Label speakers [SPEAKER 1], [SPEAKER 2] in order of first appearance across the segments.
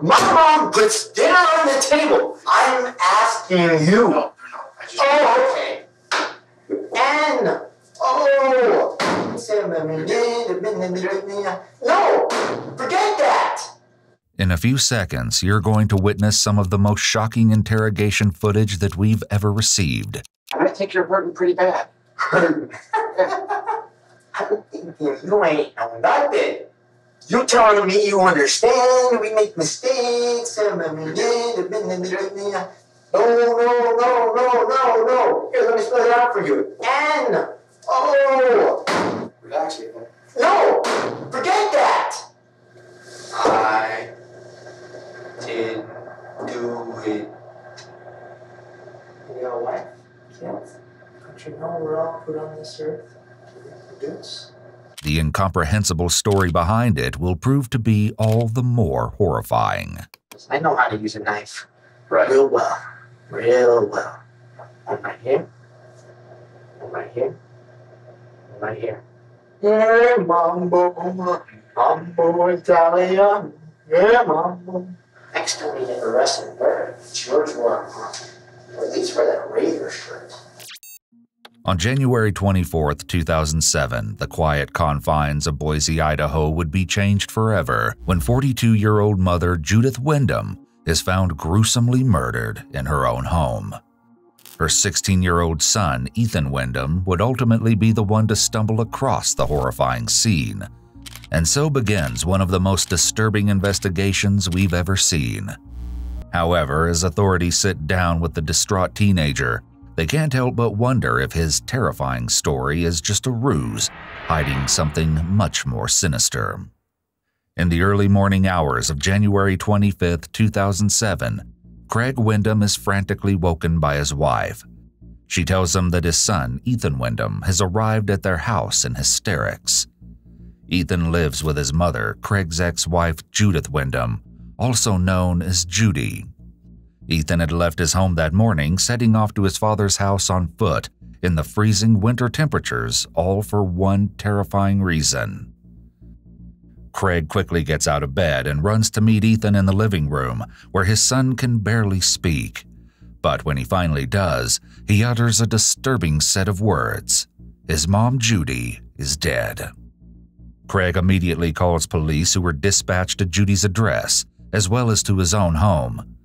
[SPEAKER 1] My mom puts dinner on the table. I'm asking you. No, I just... Oh, okay. And, oh. No, forget that.
[SPEAKER 2] In a few seconds, you're going to witness some of the most shocking interrogation footage that we've ever received.
[SPEAKER 1] I think you're hurting pretty bad. Hurting? I'm thinking you ain't know nothing. You telling me you understand, we make mistakes. No. Here, let me spell it out for you. N, O. Relax, Ethan. No, forget that. I did do it. You know what? Yes. Don't you know we're all put on this earth to reproduce?
[SPEAKER 2] The incomprehensible story behind it will prove to be all the more horrifying.
[SPEAKER 1] I know how to use a knife. Right. Real well. Real well. One right here. One right here. One right here. Yeah, mambo. Mambo Italia. Yeah, mambo. Next time you get arrested, wear a George Warren, or at least wear that Raider shirt.
[SPEAKER 2] On January 24, 2007, the quiet confines of Boise, Idaho would be changed forever when 42-year-old mother Judith Windom is found gruesomely murdered in her own home. Her 16-year-old son, Ethan Windom, would ultimately be the one to stumble across the horrifying scene. And so begins one of the most disturbing investigations we've ever seen. However, as authorities sit down with the distraught teenager, they can't help but wonder if his terrifying story is just a ruse, hiding something much more sinister. In the early morning hours of January 25, 2007, Craig Windom is frantically woken by his wife. She tells him that his son, Ethan Windom, has arrived at their house in hysterics. Ethan lives with his mother, Craig's ex-wife, Judith Windom, also known as Judy. Ethan had left his home that morning, setting off to his father's house on foot in the freezing winter temperatures, all for one terrifying reason. Craig quickly gets out of bed and runs to meet Ethan in the living room, where his son can barely speak. But when he finally does, he utters a disturbing set of words. His mom, Judy, is dead. Craig immediately calls police, who were dispatched to Judy's address, as well as to his own home.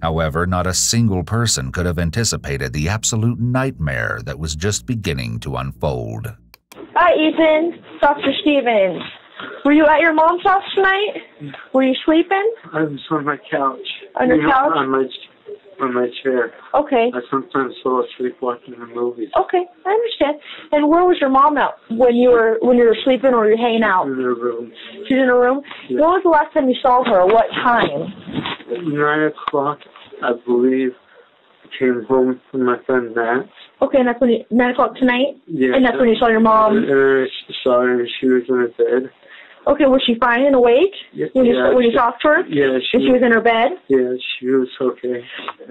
[SPEAKER 2] However, not a single person could have anticipated the absolute nightmare that was just beginning to unfold.
[SPEAKER 3] Hi, Ethan. Dr. Stevens. Were you at your mom's house tonight? Were you sleeping?
[SPEAKER 4] I was on my couch.
[SPEAKER 3] On your couch?
[SPEAKER 4] On my chair.
[SPEAKER 3] Okay.
[SPEAKER 4] I sometimes fall asleep watching the movies.
[SPEAKER 3] Okay, I understand. And where was your mom at when you were sleeping or you were hanging out?
[SPEAKER 4] In her room.
[SPEAKER 3] She's in her room? Yeah. When was the last time you saw her? What time?
[SPEAKER 4] 9 o'clock, I believe. I came home from my friend Matt.
[SPEAKER 3] Okay, and that's when 9 o'clock tonight?
[SPEAKER 4] Yeah.
[SPEAKER 3] And that's when you saw your mom?
[SPEAKER 4] And I saw her and she was in her bed.
[SPEAKER 3] Okay, was she fine and awake?
[SPEAKER 4] Yeah,
[SPEAKER 3] when you talked to her?
[SPEAKER 4] Yeah,
[SPEAKER 3] she was in her bed?
[SPEAKER 4] Yeah, she was okay.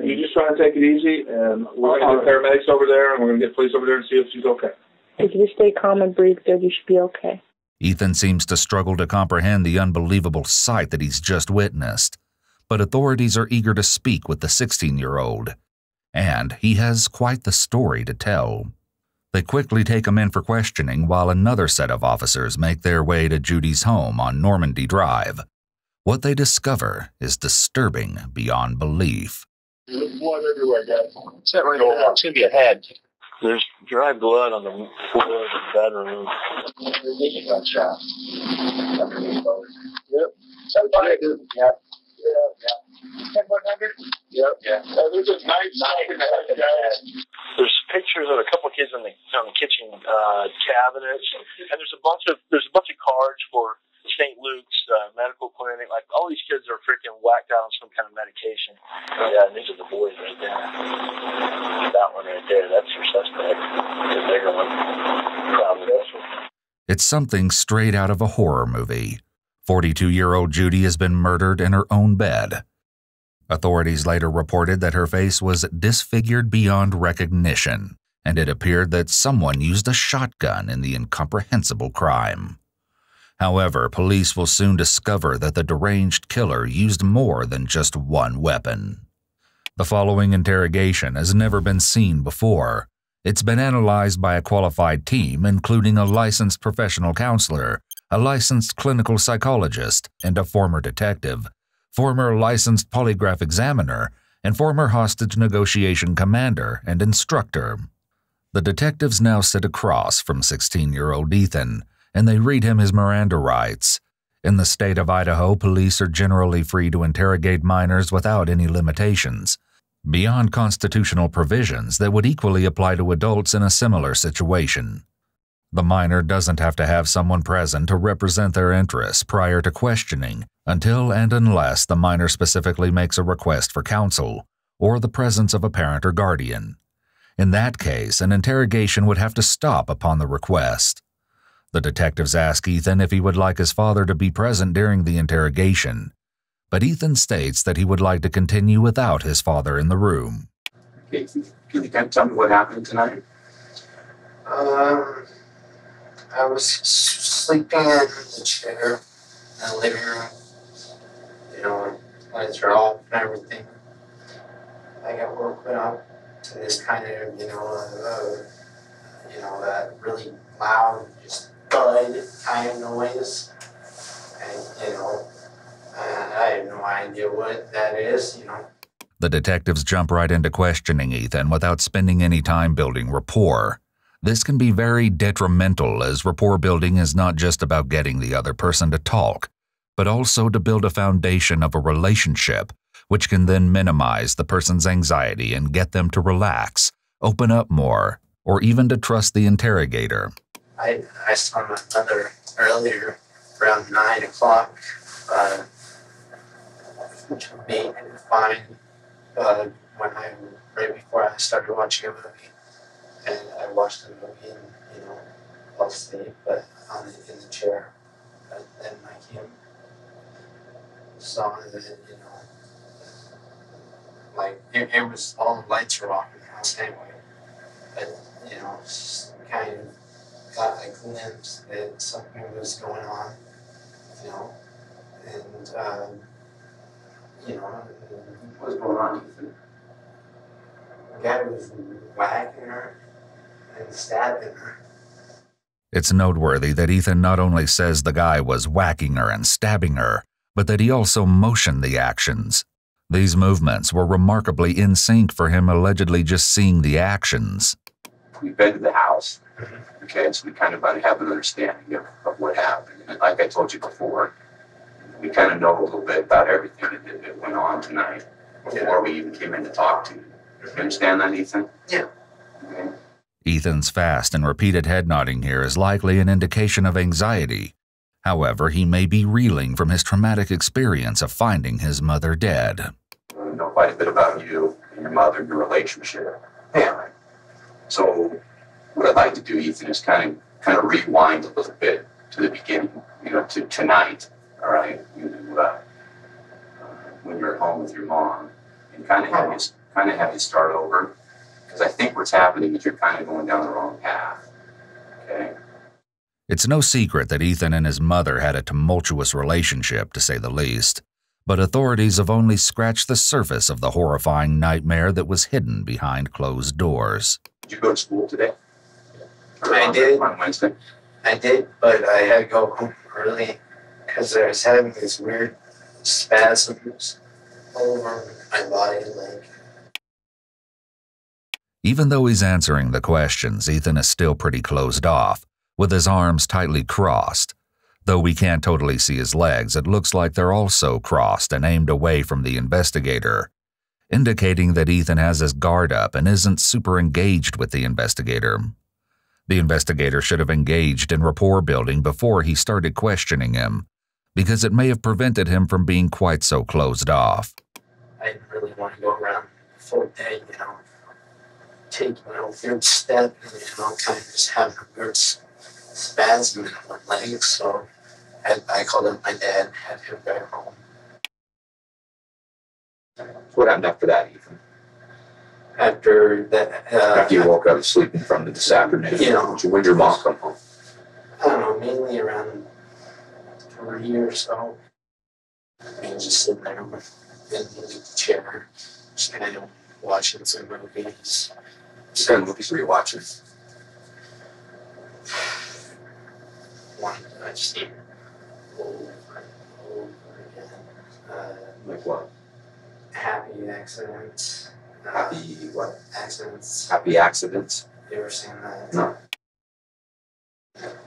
[SPEAKER 5] You just trying to take it easy, and we're going to get paramedics over there, and we're going to get police over there and see if she's okay.
[SPEAKER 3] If you stay calm and breathe good, you should be okay.
[SPEAKER 2] Ethan seems to struggle to comprehend the unbelievable sight that he's just witnessed, but authorities are eager to speak with the 16-year-old, and he has quite the story to tell. They quickly take him in for questioning while another set of officers make their way to Judy's home on Normandy Drive. What they discover is disturbing beyond belief.
[SPEAKER 5] There's blood everywhere, guys. It's going to be a head.
[SPEAKER 6] There's dry blood on the floor of the bedroom.
[SPEAKER 5] Gunshot. Yep. Yeah. 100? Yep. Yeah. There's a knife in the head, guys.
[SPEAKER 6] There's pictures of a couple of kids on the kitchen cabinets, and there's a bunch of cards for St. Luke's medical clinic. Like, all these kids are freaking whacked out on some kind of medication. Yeah, and these are the boys right there. That one right there, that's your suspect. The bigger one. Probably this one.
[SPEAKER 2] It's something straight out of a horror movie. 42-year-old Judy has been murdered in her own bed. Authorities later reported that her face was disfigured beyond recognition, and it appeared that someone used a shotgun in the incomprehensible crime. However, police will soon discover that the deranged killer used more than just one weapon. The following interrogation has never been seen before. It's been analyzed by a qualified team, including a licensed professional counselor, a licensed clinical psychologist, and a former detective, former licensed polygraph examiner, and former hostage negotiation commander and instructor. The detectives now sit across from 16-year-old Ethan, and they read him his Miranda rights. In the state of Idaho, police are generally free to interrogate minors without any limitations, beyond constitutional provisions that would equally apply to adults in a similar situation. The minor doesn't have to have someone present to represent their interests prior to questioning, until and unless the minor specifically makes a request for counsel, or the presence of a parent or guardian. In that case, an interrogation would have to stop upon the request. The detectives ask Ethan if he would like his father to be present during the interrogation, but Ethan states that he would like to continue without his father in the room.
[SPEAKER 7] Okay, can you kind of tell me what happened tonight?
[SPEAKER 1] I was sleeping in the chair in the living room. You know, lights are off and everything. I got woken up to this kind of, that really loud, just thud kind of noise. And, I have no idea what that is,
[SPEAKER 2] The detectives jump right into questioning Ethan without spending any time building rapport. This can be very detrimental, as rapport building is not just about getting the other person to talk, but also to build a foundation of a relationship, which can then minimize the person's anxiety and get them to relax, open up more, or even to trust the interrogator.
[SPEAKER 1] I saw my mother earlier, around 9 o'clock, which would be fine, right before I started watching a movie. And I watched the movie and, fell asleep, but in the chair. But then I saw that, it was, all the lights were off in the house anyway. But, just kind of got a glimpse that something was going on, and,
[SPEAKER 7] What was going on, Ethan?
[SPEAKER 1] the guy was whacking her and stabbing her.
[SPEAKER 2] It's noteworthy that Ethan not only says the guy was whacking her and stabbing her, but that he also motioned the actions. These movements were remarkably in sync for him allegedly just seeing the actions.
[SPEAKER 7] We've been to the house, okay, so we kind of have an understanding of what happened. And like I told you before, we kind of know a little bit about everything that went on tonight before we even came in to talk to you. You understand that, Ethan?
[SPEAKER 1] Yeah.
[SPEAKER 7] Okay.
[SPEAKER 2] Ethan's fast and repeated head nodding here is likely an indication of anxiety. However, he may be reeling from his traumatic experience of finding his mother dead.
[SPEAKER 7] I know quite a bit about you and your mother and your relationship.
[SPEAKER 1] Yeah.
[SPEAKER 7] So what I'd like to do, Ethan, is kind of rewind a little bit to the beginning, to tonight, all right? When you're at home with your mom, and kind of have you start over. Because I think what's happening is you're kind of going down the wrong path, okay?
[SPEAKER 2] It's no secret that Ethan and his mother had a tumultuous relationship, to say the least, but authorities have only scratched the surface of the horrifying nightmare that was hidden behind closed doors.
[SPEAKER 7] Did you go to school today?
[SPEAKER 1] I did.
[SPEAKER 7] On Wednesday?
[SPEAKER 1] I did, but I had to go home early because I was having these weird spasms all over my body,
[SPEAKER 2] Even though he's answering the questions, Ethan is still pretty closed off, with his arms tightly crossed. Though we can't totally see his legs, it looks like they're also crossed and aimed away from the investigator, indicating that Ethan has his guard up and isn't super engaged with the investigator. The investigator should have engaged in rapport building before he started questioning him, because it may have prevented him from being quite so closed off.
[SPEAKER 1] I didn't really want to go around the full day, taking a weird step and, kind of just having a weird spasm in my legs. So I called up my dad and had him go home.
[SPEAKER 7] What happened after that, Ethan?
[SPEAKER 1] After that,
[SPEAKER 7] After you woke up sleeping from this afternoon, when'd your mom come home?
[SPEAKER 1] I don't know, mainly around 3 years so. And just sitting there in the chair, just kind of watching some movies.
[SPEAKER 7] What kind of movies were you watching?
[SPEAKER 1] One that I've seen over and over again.
[SPEAKER 7] Like what?
[SPEAKER 1] Happy Accidents.
[SPEAKER 7] Happy what?
[SPEAKER 1] Accidents.
[SPEAKER 7] Happy Accidents?
[SPEAKER 1] You ever seen that?
[SPEAKER 7] No.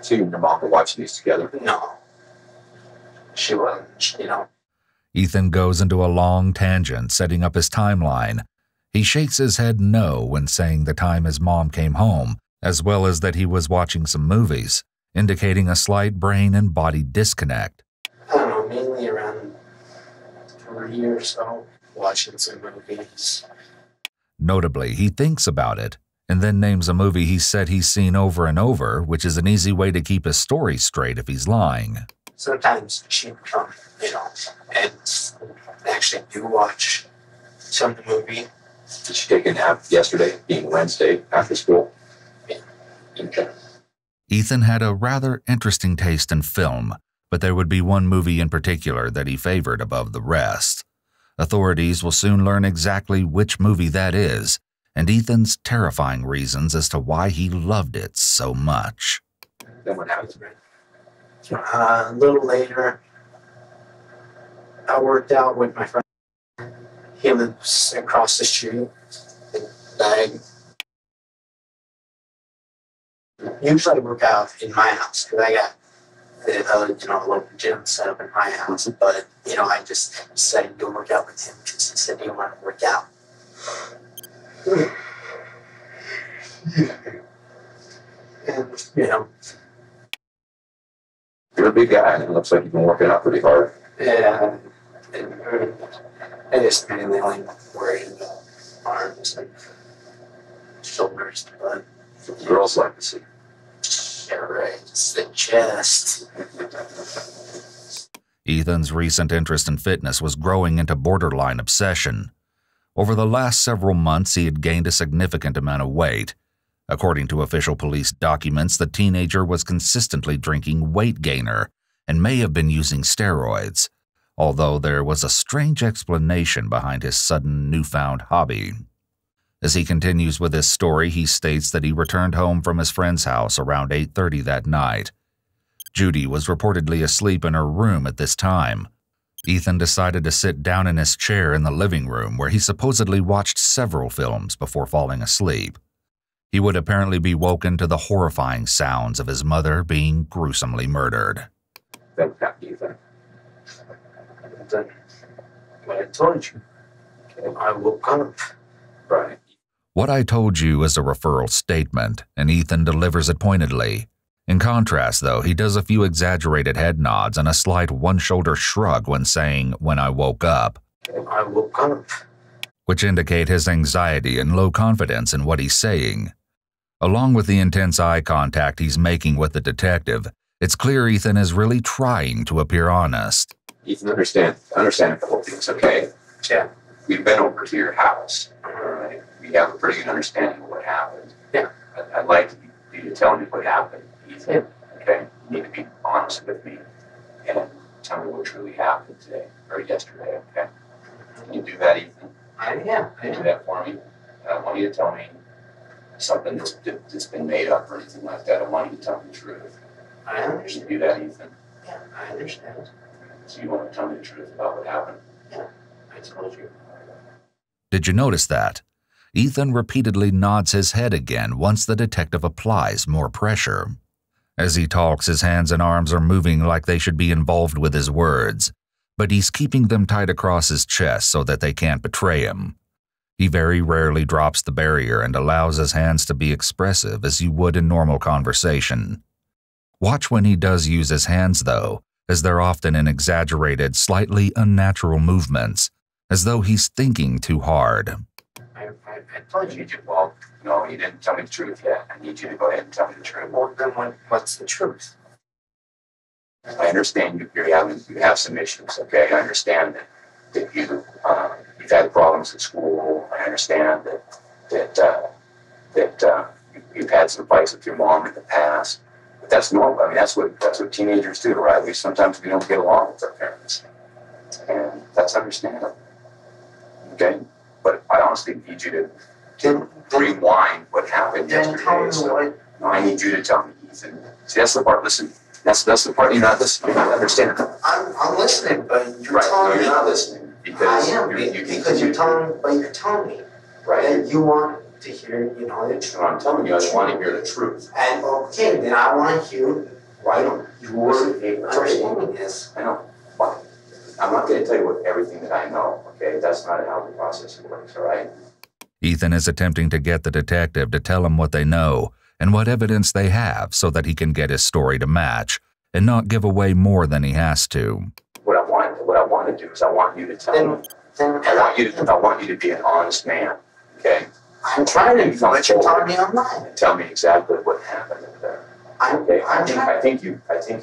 [SPEAKER 7] So you and your mom were watching these together?
[SPEAKER 1] No. She wasn't, you know.
[SPEAKER 2] Ethan goes into a long tangent, setting up his timeline. He shakes his head no when saying the time his mom came home, as well as that he was watching some movies, indicating a slight brain and body disconnect.
[SPEAKER 1] I don't know, mainly around 3 years so, watching some movies.
[SPEAKER 2] Notably, he thinks about it, and then names a movie he said he's seen over and over, which is an easy way to keep his story straight if he's lying.
[SPEAKER 1] Sometimes she'd come, you know, and actually do watch some of the movie.
[SPEAKER 7] Did she take a nap yesterday, being Wednesday, after school?
[SPEAKER 1] Yeah.
[SPEAKER 7] Okay.
[SPEAKER 2] Ethan had a rather interesting taste in film, but there would be one movie in particular that he favored above the rest. Authorities will soon learn exactly which movie that is, and Ethan's terrifying reasons as to why he loved it so much.
[SPEAKER 7] Then what happened?
[SPEAKER 1] A little later, I worked out with my friend. He lives across the street. And usually I work out in my house because I got a local gym set up in my house. But, you know, I just decided to work out with him because he said he wanted to work out. And, you know.
[SPEAKER 7] You're a big guy, and it looks like you've been working out pretty hard.
[SPEAKER 1] Yeah. I just mainly only worried about arms and shoulders, but
[SPEAKER 7] Girls like to see.
[SPEAKER 1] yeah, right. It's the chest.
[SPEAKER 2] Ethan's recent interest in fitness was growing into borderline obsession. Over the last several months, he had gained a significant amount of weight. According to official police documents, the teenager was consistently drinking weight gainer and may have been using steroids, although there was a strange explanation behind his sudden newfound hobby. As he continues with his story, he states that he returned home from his friend's house around 8:30 that night. Judy was reportedly asleep in her room at this time. Ethan decided to sit down in his chair in the living room where he supposedly watched several films before falling asleep. He would apparently be woken to the horrifying sounds of his mother being gruesomely murdered.
[SPEAKER 7] Then what happened, Ethan?
[SPEAKER 1] Then, what I told you, I woke up.
[SPEAKER 7] Right.
[SPEAKER 2] What I told you is a referral statement, and Ethan delivers it pointedly. In contrast, though, he does a few exaggerated head nods and a slight one-shoulder shrug when saying, "when I woke up,"
[SPEAKER 1] I woke up.
[SPEAKER 2] which indicate his anxiety and low confidence in what he's saying. Along with the intense eye contact he's making with the detective, it's clear Ethan is really trying to appear honest.
[SPEAKER 7] Ethan, understand a couple things, okay?
[SPEAKER 1] Yeah.
[SPEAKER 7] We've been over to your house, all right? We have a pretty good understanding of what happened.
[SPEAKER 1] Yeah.
[SPEAKER 7] I'd like you to tell me what happened, Ethan.
[SPEAKER 1] Yeah.
[SPEAKER 7] Okay? You need to be honest with me and tell me what truly happened today or yesterday, okay? Can you do that, Ethan?
[SPEAKER 1] Yeah.
[SPEAKER 7] Can you do that for me? I don't want you to tell me something that's been made up or anything like that. I want you to tell me the truth.
[SPEAKER 1] I
[SPEAKER 7] Can
[SPEAKER 1] understand.
[SPEAKER 7] you do that, Ethan?
[SPEAKER 1] Yeah, I understand.
[SPEAKER 7] So you want to tell me the truth about what happened?
[SPEAKER 1] Yeah, I told you.
[SPEAKER 2] Did you notice that? Ethan repeatedly nods his head again once the detective applies more pressure. As he talks, his hands and arms are moving like they should be involved with his words, but he's keeping them tight across his chest so that they can't betray him. He very rarely drops the barrier and allows his hands to be expressive as you would in normal conversation. Watch when he does use his hands, though, as they're often in exaggerated, slightly unnatural movements, as though he's thinking too hard.
[SPEAKER 7] I told you to. Well, no, you didn't tell me the truth yet. I need you to go ahead and tell me the truth.
[SPEAKER 1] Well, then what's the truth?
[SPEAKER 7] I understand you have some issues, okay? I understand that you've had problems at school. I understand that you've had some fights with your mom in the past. But that's normal. I mean, that's what teenagers do, right? Sometimes we don't get along with our parents, and that's understandable. Okay, but I honestly need you to rewind what happened yesterday. So, no, I need you to tell me, Ethan. See, that's the part. Listen, that's the part you're not listening. You're not understanding.
[SPEAKER 1] I'm listening, but you're
[SPEAKER 7] right.
[SPEAKER 1] telling
[SPEAKER 7] No,
[SPEAKER 1] me.
[SPEAKER 7] you're not listening because
[SPEAKER 1] I am because you're telling me
[SPEAKER 7] right
[SPEAKER 1] that you want to hear, the truth.
[SPEAKER 7] No, I'm telling you, I want to hear the truth.
[SPEAKER 1] And okay, then I want to hear why don't your understanding is.
[SPEAKER 7] I know. But I'm not going to tell you everything that I know. Okay, that's not how the process works. All right.
[SPEAKER 2] Ethan is attempting to get the detective to tell him what they know and what evidence they have so that he can get his story to match and not give away more than he has to.
[SPEAKER 7] What I want to do is I want you to tell me. I want you to be an honest man. Okay.
[SPEAKER 1] I'm trying to be, but you're telling me I'm not.
[SPEAKER 7] Tell me exactly what happened there. Okay. I think you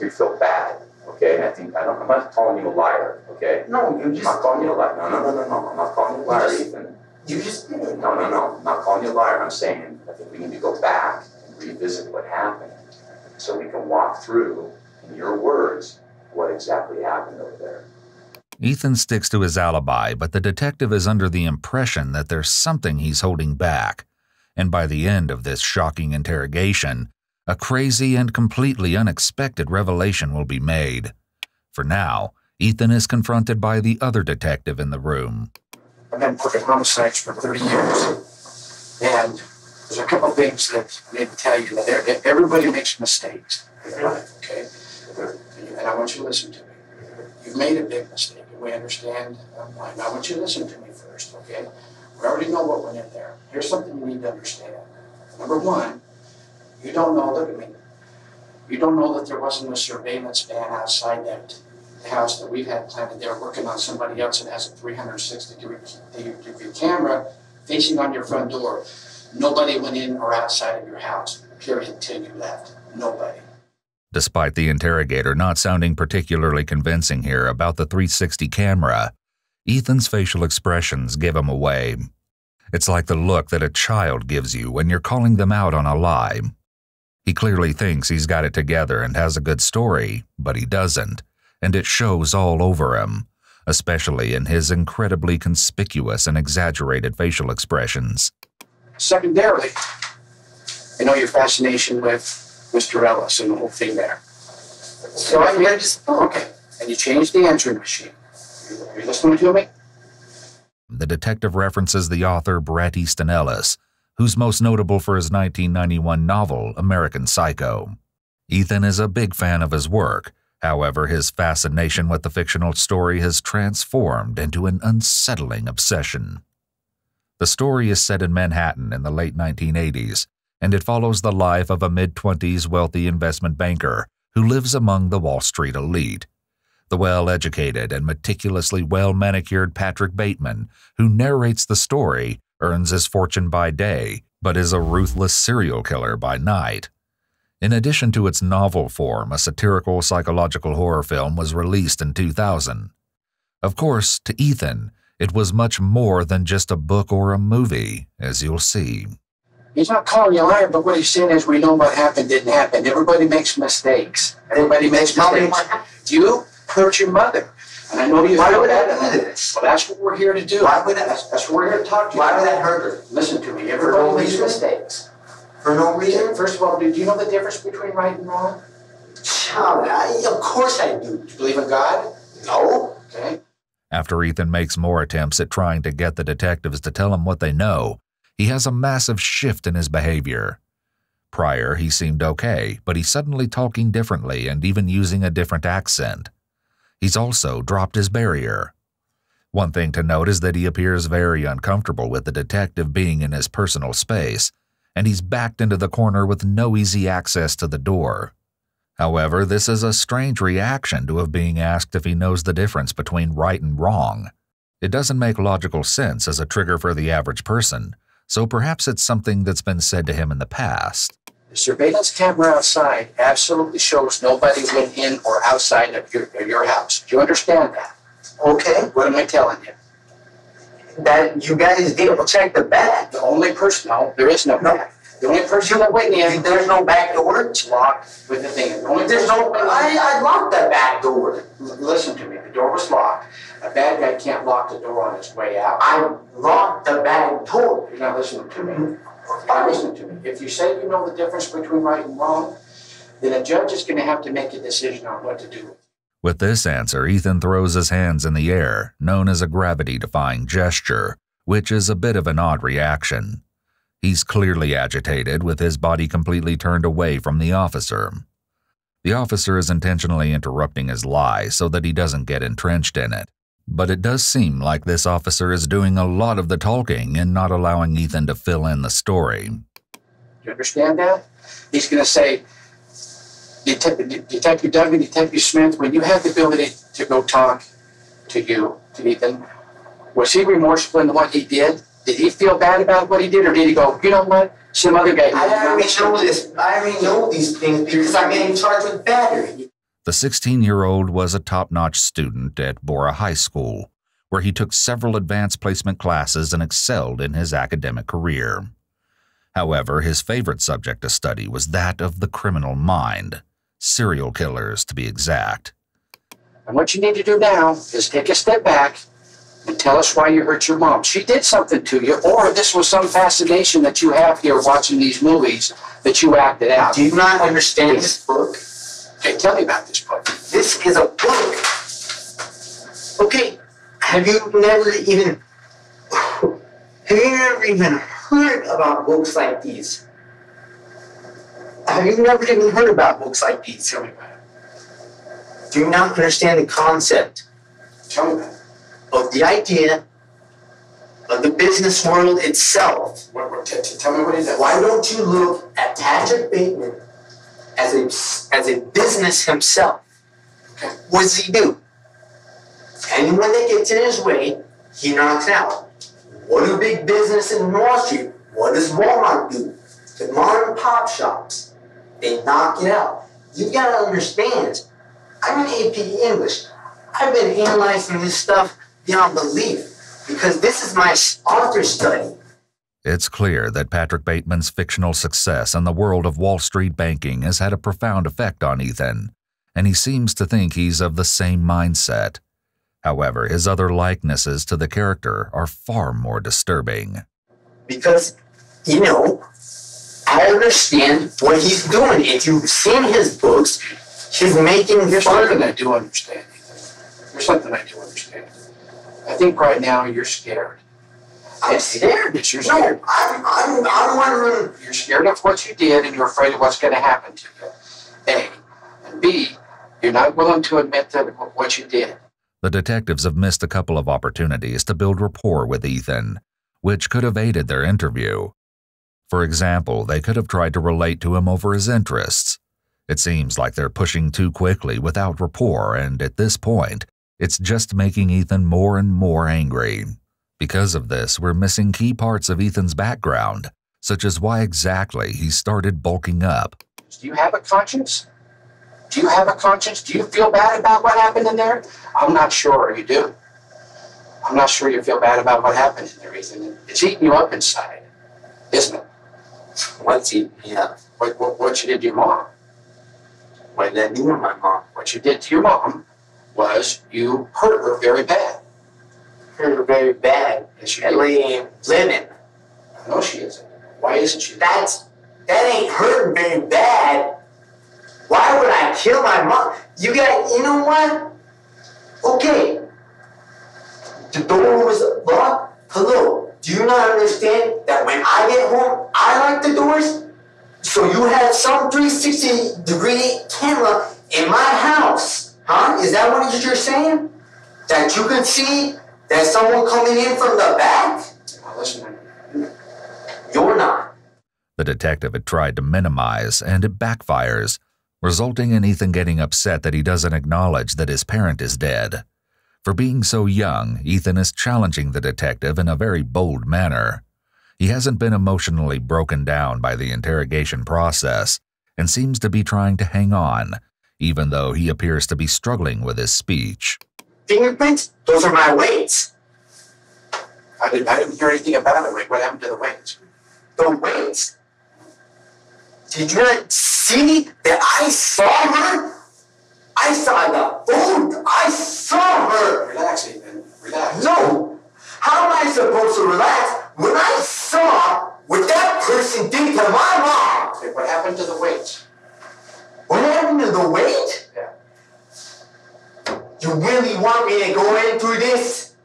[SPEAKER 7] feel bad. Okay. I'm not calling you a liar. Okay.
[SPEAKER 1] No,
[SPEAKER 7] I'm not calling you a liar. No. I'm not calling you a liar, Ethan.
[SPEAKER 1] You just did.
[SPEAKER 7] No. I'm not calling you a liar. I'm saying I think we need to go back and revisit what happened so we can walk through, in your words, what exactly happened over there.
[SPEAKER 2] Ethan sticks to his alibi, but the detective is under the impression that there's something he's holding back. And by the end of this shocking interrogation, a crazy and completely unexpected revelation will be made. For now, Ethan is confronted by the other detective in the room.
[SPEAKER 8] I've been working homicides for 30 years, and there's a couple things that I need to tell you. That everybody makes mistakes, okay? And I want you to listen to me. You've made a big mistake, and we understand why. Now, I want you to listen to me first, okay? We already know what went in there. Here's something you need to understand. Number one, you don't know, look at me, you don't know that there wasn't a surveillance van outside that house that we've had planted there working on somebody else that has a 360-degree camera facing on your front door. Nobody went in or outside of your house, period, until you left. Nobody.
[SPEAKER 2] Despite the interrogator not sounding particularly convincing here about the 360 camera, Ethan's facial expressions give him away. It's like the look that a child gives you when you're calling them out on a lie. He clearly thinks he's got it together and has a good story, but he doesn't, and it shows all over him, especially in his incredibly conspicuous and exaggerated facial expressions.
[SPEAKER 8] Secondarily, I know your fascination with Mr. Ellis and the whole thing there. So I just, okay, and you changed the answering machine. Are you listening to me?
[SPEAKER 2] The detective references the author Bret Easton Ellis, who's most notable for his 1991 novel, American Psycho. Ethan is a big fan of his work. However, his fascination with the fictional story has transformed into an unsettling obsession. The story is set in Manhattan in the late 1980s, and it follows the life of a mid-20s wealthy investment banker who lives among the Wall Street elite. The well-educated and meticulously well-manicured Patrick Bateman, who narrates the story, earns his fortune by day, but is a ruthless serial killer by night. In addition to its novel form, a satirical psychological horror film was released in 2000. Of course, to Ethan, it was much more than just a book or a movie, as you'll see.
[SPEAKER 8] He's not calling you a liar, but what he's saying is we know what happened didn't happen. Everybody makes mistakes. Everybody makes mistakes. You hurt your mother. And I know you
[SPEAKER 1] Why
[SPEAKER 8] feel
[SPEAKER 1] would I
[SPEAKER 8] bad.
[SPEAKER 1] do this?
[SPEAKER 8] Well, that's what we're here to do.
[SPEAKER 1] Why would I?
[SPEAKER 8] That's what we're here to talk to you
[SPEAKER 1] Why
[SPEAKER 8] about.
[SPEAKER 1] would I hurt her?
[SPEAKER 8] Listen to me.
[SPEAKER 1] For
[SPEAKER 8] Everybody
[SPEAKER 1] no
[SPEAKER 8] makes
[SPEAKER 1] reason?
[SPEAKER 8] mistakes.
[SPEAKER 1] For no reason?
[SPEAKER 8] First of all, do you know the difference between right and wrong?
[SPEAKER 1] Child, of course I do.
[SPEAKER 8] Do you believe in God?
[SPEAKER 1] No.
[SPEAKER 8] Okay.
[SPEAKER 2] After Ethan makes more attempts at trying to get the detectives to tell him what they know, he has a massive shift in his behavior. Prior, he seemed okay, but he's suddenly talking differently and even using a different accent. He's also dropped his barrier. One thing to note is that he appears very uncomfortable with the detective being in his personal space, and he's backed into the corner with no easy access to the door. However, this is a strange reaction to being asked if he knows the difference between right and wrong. It doesn't make logical sense as a trigger for the average person, so perhaps it's something that's been said to him in the past.
[SPEAKER 8] The surveillance camera outside absolutely shows nobody went in or outside of your house. Do you understand that?
[SPEAKER 1] Okay.
[SPEAKER 8] What am I telling you?
[SPEAKER 1] That you guys didn't check the bag.
[SPEAKER 8] The only person, no, there is no bag. The only person that went in,
[SPEAKER 1] There's no back door.
[SPEAKER 8] it's locked with the thing. The only
[SPEAKER 1] There's no. I locked the back door.
[SPEAKER 8] Listen to me. The door was locked. A bad guy can't lock the door on his way out.
[SPEAKER 1] I locked the back door.
[SPEAKER 8] You're not listening to me. You're not listening to me. If you say you know the difference between right and wrong, then a judge is going to have to make a decision on what to do.
[SPEAKER 2] With this answer, Ethan throws his hands in the air, known as a gravity-defying gesture, which is a bit of an odd reaction. He's clearly agitated, with his body completely turned away from the officer. The officer is intentionally interrupting his lie so that he doesn't get entrenched in it. But it does seem like this officer is doing a lot of the talking and not allowing Ethan to fill in the story.
[SPEAKER 8] You understand that? He's going to say, Detective Duggan, Detective Smith, when you had the ability to go talk to Ethan, was he remorseful in what he did? Did he feel bad about what he did, or did he go, you know what, some other guy...
[SPEAKER 1] I already know this. I already know these things because I'm getting charged with battery.
[SPEAKER 2] The 16-year-old was a top-notch student at Bora High School, where he took several advanced placement classes and excelled in his academic career. However, his favorite subject to study was that of the criminal mind, serial killers to be exact.
[SPEAKER 8] And what you need to do now is take a step back and tell us why you hurt your mom. She did something to you, or this was some fascination that you have here watching these movies that you acted out.
[SPEAKER 1] Do you not understand this book?
[SPEAKER 8] Okay, tell me about this book.
[SPEAKER 1] This is a book. Okay, have you never even heard about books like these? Have you never even heard about books like these?
[SPEAKER 8] Tell me about it.
[SPEAKER 1] Do you not understand the concept
[SPEAKER 8] Tell me about it.
[SPEAKER 1] of the idea of the business world itself?
[SPEAKER 8] Tell me what it is.
[SPEAKER 1] Why don't you look at Patrick Bateman as a business himself?
[SPEAKER 8] Okay.
[SPEAKER 1] What does he do? Anyone that gets in his way, he knocks out. What do big business in Wall Street? What does Walmart do? The mom and pop shops, they knock it out. You gotta understand, I'm an AP English. I've been analyzing this stuff beyond belief because this is my author study.
[SPEAKER 2] It's clear that Patrick Bateman's fictional success in the world of Wall Street banking has had a profound effect on Ethan, and he seems to think he's of the same mindset. However, his other likenesses to the character are far more disturbing.
[SPEAKER 1] Because, you know, I understand what he's doing. If you've seen his books, he's making
[SPEAKER 8] Here's
[SPEAKER 1] fun.
[SPEAKER 8] something I do understand, Ethan. Here's something I do understand. I think right now you're scared.
[SPEAKER 1] I'm scared.
[SPEAKER 8] Yes, you're
[SPEAKER 1] No,
[SPEAKER 8] scared.
[SPEAKER 1] I'm wondering.
[SPEAKER 8] You're scared of what you did, and you're afraid of what's going to happen to you. A. And B, you're not willing to admit that what you did.
[SPEAKER 2] The detectives have missed a couple of opportunities to build rapport with Ethan, which could have aided their interview. For example, they could have tried to relate to him over his interests. It seems like they're pushing too quickly without rapport, and at this point, it's just making Ethan more and more angry. Because of this, we're missing key parts of Ethan's background, such as why exactly he started bulking up.
[SPEAKER 8] Do you have a conscience? Do you have a conscience? Do you feel bad about what happened in there? I'm not sure you do. I'm not sure you feel bad about what happened in there, Ethan. It's eating you up inside, isn't it?
[SPEAKER 1] What's eating me up?
[SPEAKER 8] What you did to your mom.
[SPEAKER 1] What did I do with my mom?
[SPEAKER 8] What you did to your mom was you hurt her very bad.
[SPEAKER 1] Hurt her very bad.
[SPEAKER 8] Yes, you
[SPEAKER 1] That
[SPEAKER 8] did.
[SPEAKER 1] lady ain't living.
[SPEAKER 8] No, she isn't. Why isn't she?
[SPEAKER 1] That ain't hurting very bad. Why would I kill my mom? You know what? Okay. The door was locked. Hello. Do you not understand that when I get home, I lock the doors? So you have some 360-degree camera in my house. Huh? Is that what you're saying? That you can see that someone coming in from the back?
[SPEAKER 8] Well, listen,
[SPEAKER 1] You're not.
[SPEAKER 2] The detective had tried to minimize, and it backfires, resulting in Ethan getting upset that he doesn't acknowledge that his parent is dead. For being so young, Ethan is challenging the detective in a very bold manner. He hasn't been emotionally broken down by the interrogation process and seems to be trying to hang on, even though he appears to be struggling with his speech.
[SPEAKER 1] Fingerprints? Those are my weights.
[SPEAKER 8] I didn't hear anything about it. What happened to the weights?
[SPEAKER 1] The weights? Did you not see that I saw her? I saw the phone. I saw her.
[SPEAKER 8] Relax, Ethan. Relax.
[SPEAKER 1] No. How am I supposed to relax when I saw what that person did to my mom?
[SPEAKER 8] Okay, what happened to the weight?
[SPEAKER 1] What happened to the weight?
[SPEAKER 8] Yeah.
[SPEAKER 1] You really want me to go into this?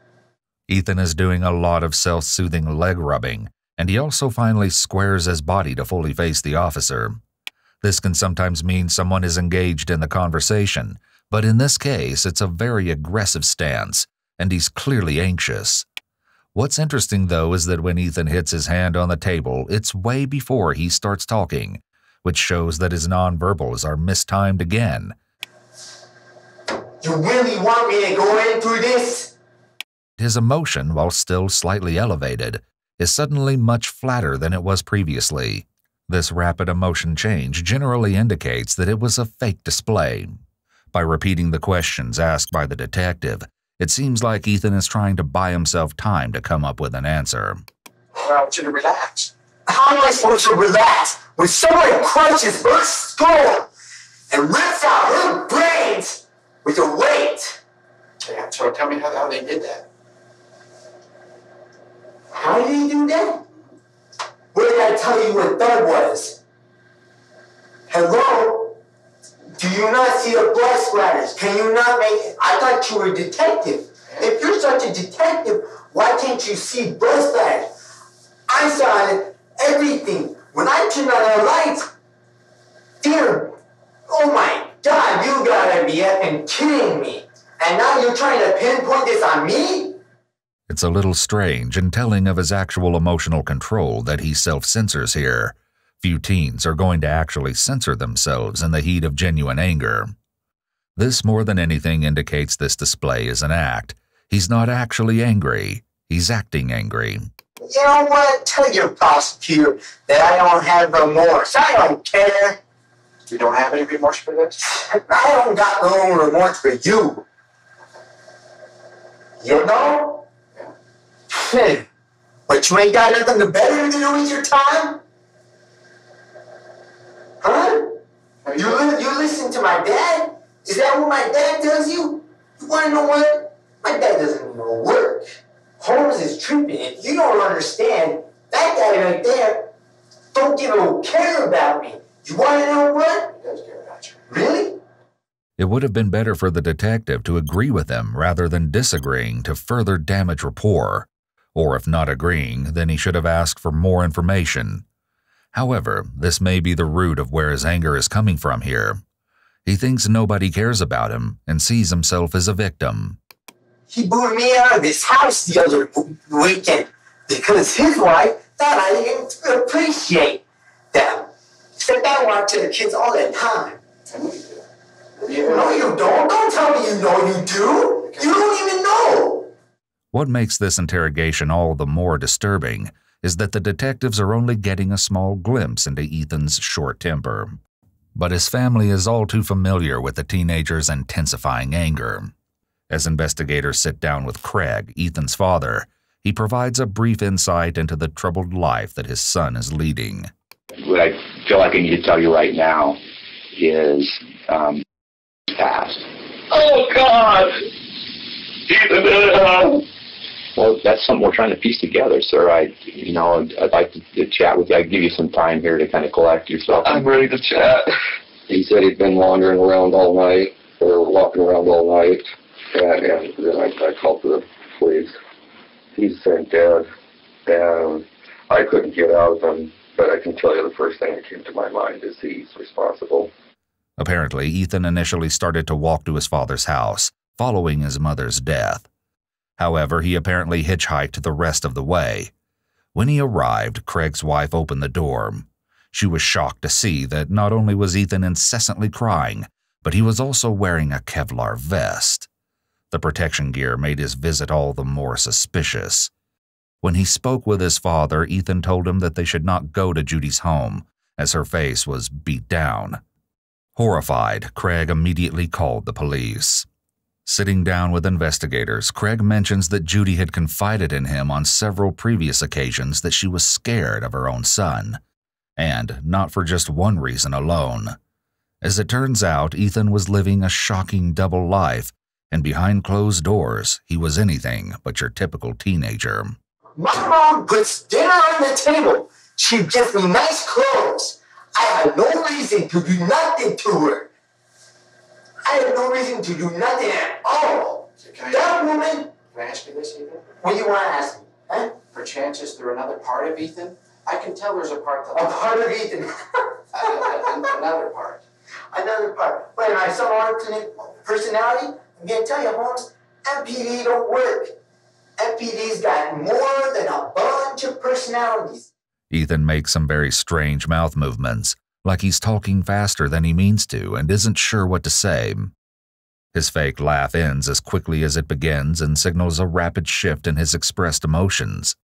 [SPEAKER 2] Ethan is doing a lot of self-soothing leg rubbing, and he also finally squares his body to fully face the officer. This can sometimes mean someone is engaged in the conversation, but in this case, it's a very aggressive stance, and he's clearly anxious. What's interesting, though, is that when Ethan hits his hand on the table, it's way before he starts talking, which shows that his nonverbals are mistimed again.
[SPEAKER 1] You really want me to go into this?
[SPEAKER 2] His emotion, while still slightly elevated, is suddenly much flatter than it was previously. This rapid emotion change generally indicates that it was a fake display. By repeating the questions asked by the detective, it seems like Ethan is trying to buy himself time to come up with an answer.
[SPEAKER 8] I want you to relax.
[SPEAKER 1] How am I supposed to relax when someone crushes her skull and rips out her brains with a weight?
[SPEAKER 8] Okay, so tell me how they did that.
[SPEAKER 1] How did he do that? What did I tell you what that was? Hello? Do you not see the blood splatters? Can you not make it? I thought you were a detective. If you're such a detective, why can't you see blood splatters? I saw everything. When I turned on the lights, dear, oh my God, you gotta be effing kidding me. And now you're trying to pinpoint this on me?
[SPEAKER 2] It's a little strange and telling of his actual emotional control that he self-censors here. Few teens are going to actually censor themselves in the heat of genuine anger. This more than anything indicates this display is an act. He's not actually angry. He's acting angry.
[SPEAKER 1] You know what? Tell your prosecutor that I don't have remorse. I don't care.
[SPEAKER 8] You don't have any remorse for this?
[SPEAKER 1] I don't got no remorse for you. You know? But you ain't got nothing better to do with your time? Huh? You listen to my dad? Is that what my dad tells you? You want to know what? My dad doesn't even work. Holmes is tripping. If you don't understand, that guy right there don't give a care about me. You want to know what?
[SPEAKER 8] He does care about you.
[SPEAKER 1] Really?
[SPEAKER 2] It would have been better for the detective to agree with him rather than disagreeing to further damage rapport. Or if not agreeing, then he should have asked for more information. However, this may be the root of where his anger is coming from here. He thinks nobody cares about him and sees himself as a victim.
[SPEAKER 1] He booted me out of his house the other weekend because his wife thought I didn't appreciate them. Said I want to the kids all the time. No, you don't. Don't tell me you know you do. You don't even know.
[SPEAKER 2] What makes this interrogation all the more disturbing is that the detectives are only getting a small glimpse into Ethan's short temper. But his family is all too familiar with the teenager's intensifying anger. As investigators sit down with Craig, Ethan's father, he provides a brief insight into the troubled life that his son is leading.
[SPEAKER 9] What I feel like I need to tell you right now is past.
[SPEAKER 5] Oh, God! Ethan,
[SPEAKER 9] Well, that's something we're trying to piece together, sir. I'd like to chat with you. I'd give you some time here to kind of collect yourself.
[SPEAKER 5] I'm ready to chat.
[SPEAKER 9] He said he'd been wandering around all night, or walking around all night, and then I called the police. He's dead, and I couldn't get out of him, but I can tell you the first thing that came to my mind is he's responsible.
[SPEAKER 2] Apparently, Ethan initially started to walk to his father's house, following his mother's death. However, he apparently hitchhiked the rest of the way. When he arrived, Craig's wife opened the door. She was shocked to see that not only was Ethan incessantly crying, but he was also wearing a Kevlar vest. The protection gear made his visit all the more suspicious. When he spoke with his father, Ethan told him that they should not go to Judy's home, as her face was beat down. Horrified, Craig immediately called the police. Sitting down with investigators, Craig mentions that Judy had confided in him on several previous occasions that she was scared of her own son, And not for just one reason alone. As it turns out, Ethan was living a shocking double life, and behind closed doors, he was anything but your typical teenager.
[SPEAKER 1] My mom puts dinner on the table. She gives me nice clothes. I had no reason to do nothing to her. I had no reason to do nothing at all.
[SPEAKER 8] So
[SPEAKER 1] That woman...
[SPEAKER 8] Can I ask you this, Ethan?
[SPEAKER 1] What do you want to ask me? Huh?
[SPEAKER 8] Perchance, is there another part of Ethan? I can tell there's a part that...
[SPEAKER 1] A part of Ethan.
[SPEAKER 8] Another part.
[SPEAKER 1] Another part. Wait, I saw alternate personality? I'm going to tell you, Holmes, MPD don't work. MPD's got more than a bunch of personalities.
[SPEAKER 2] Ethan makes some very strange mouth movements, like he's talking faster than he means to and isn't sure what to say. His fake laugh ends as quickly as it begins and signals a rapid shift in his expressed emotions.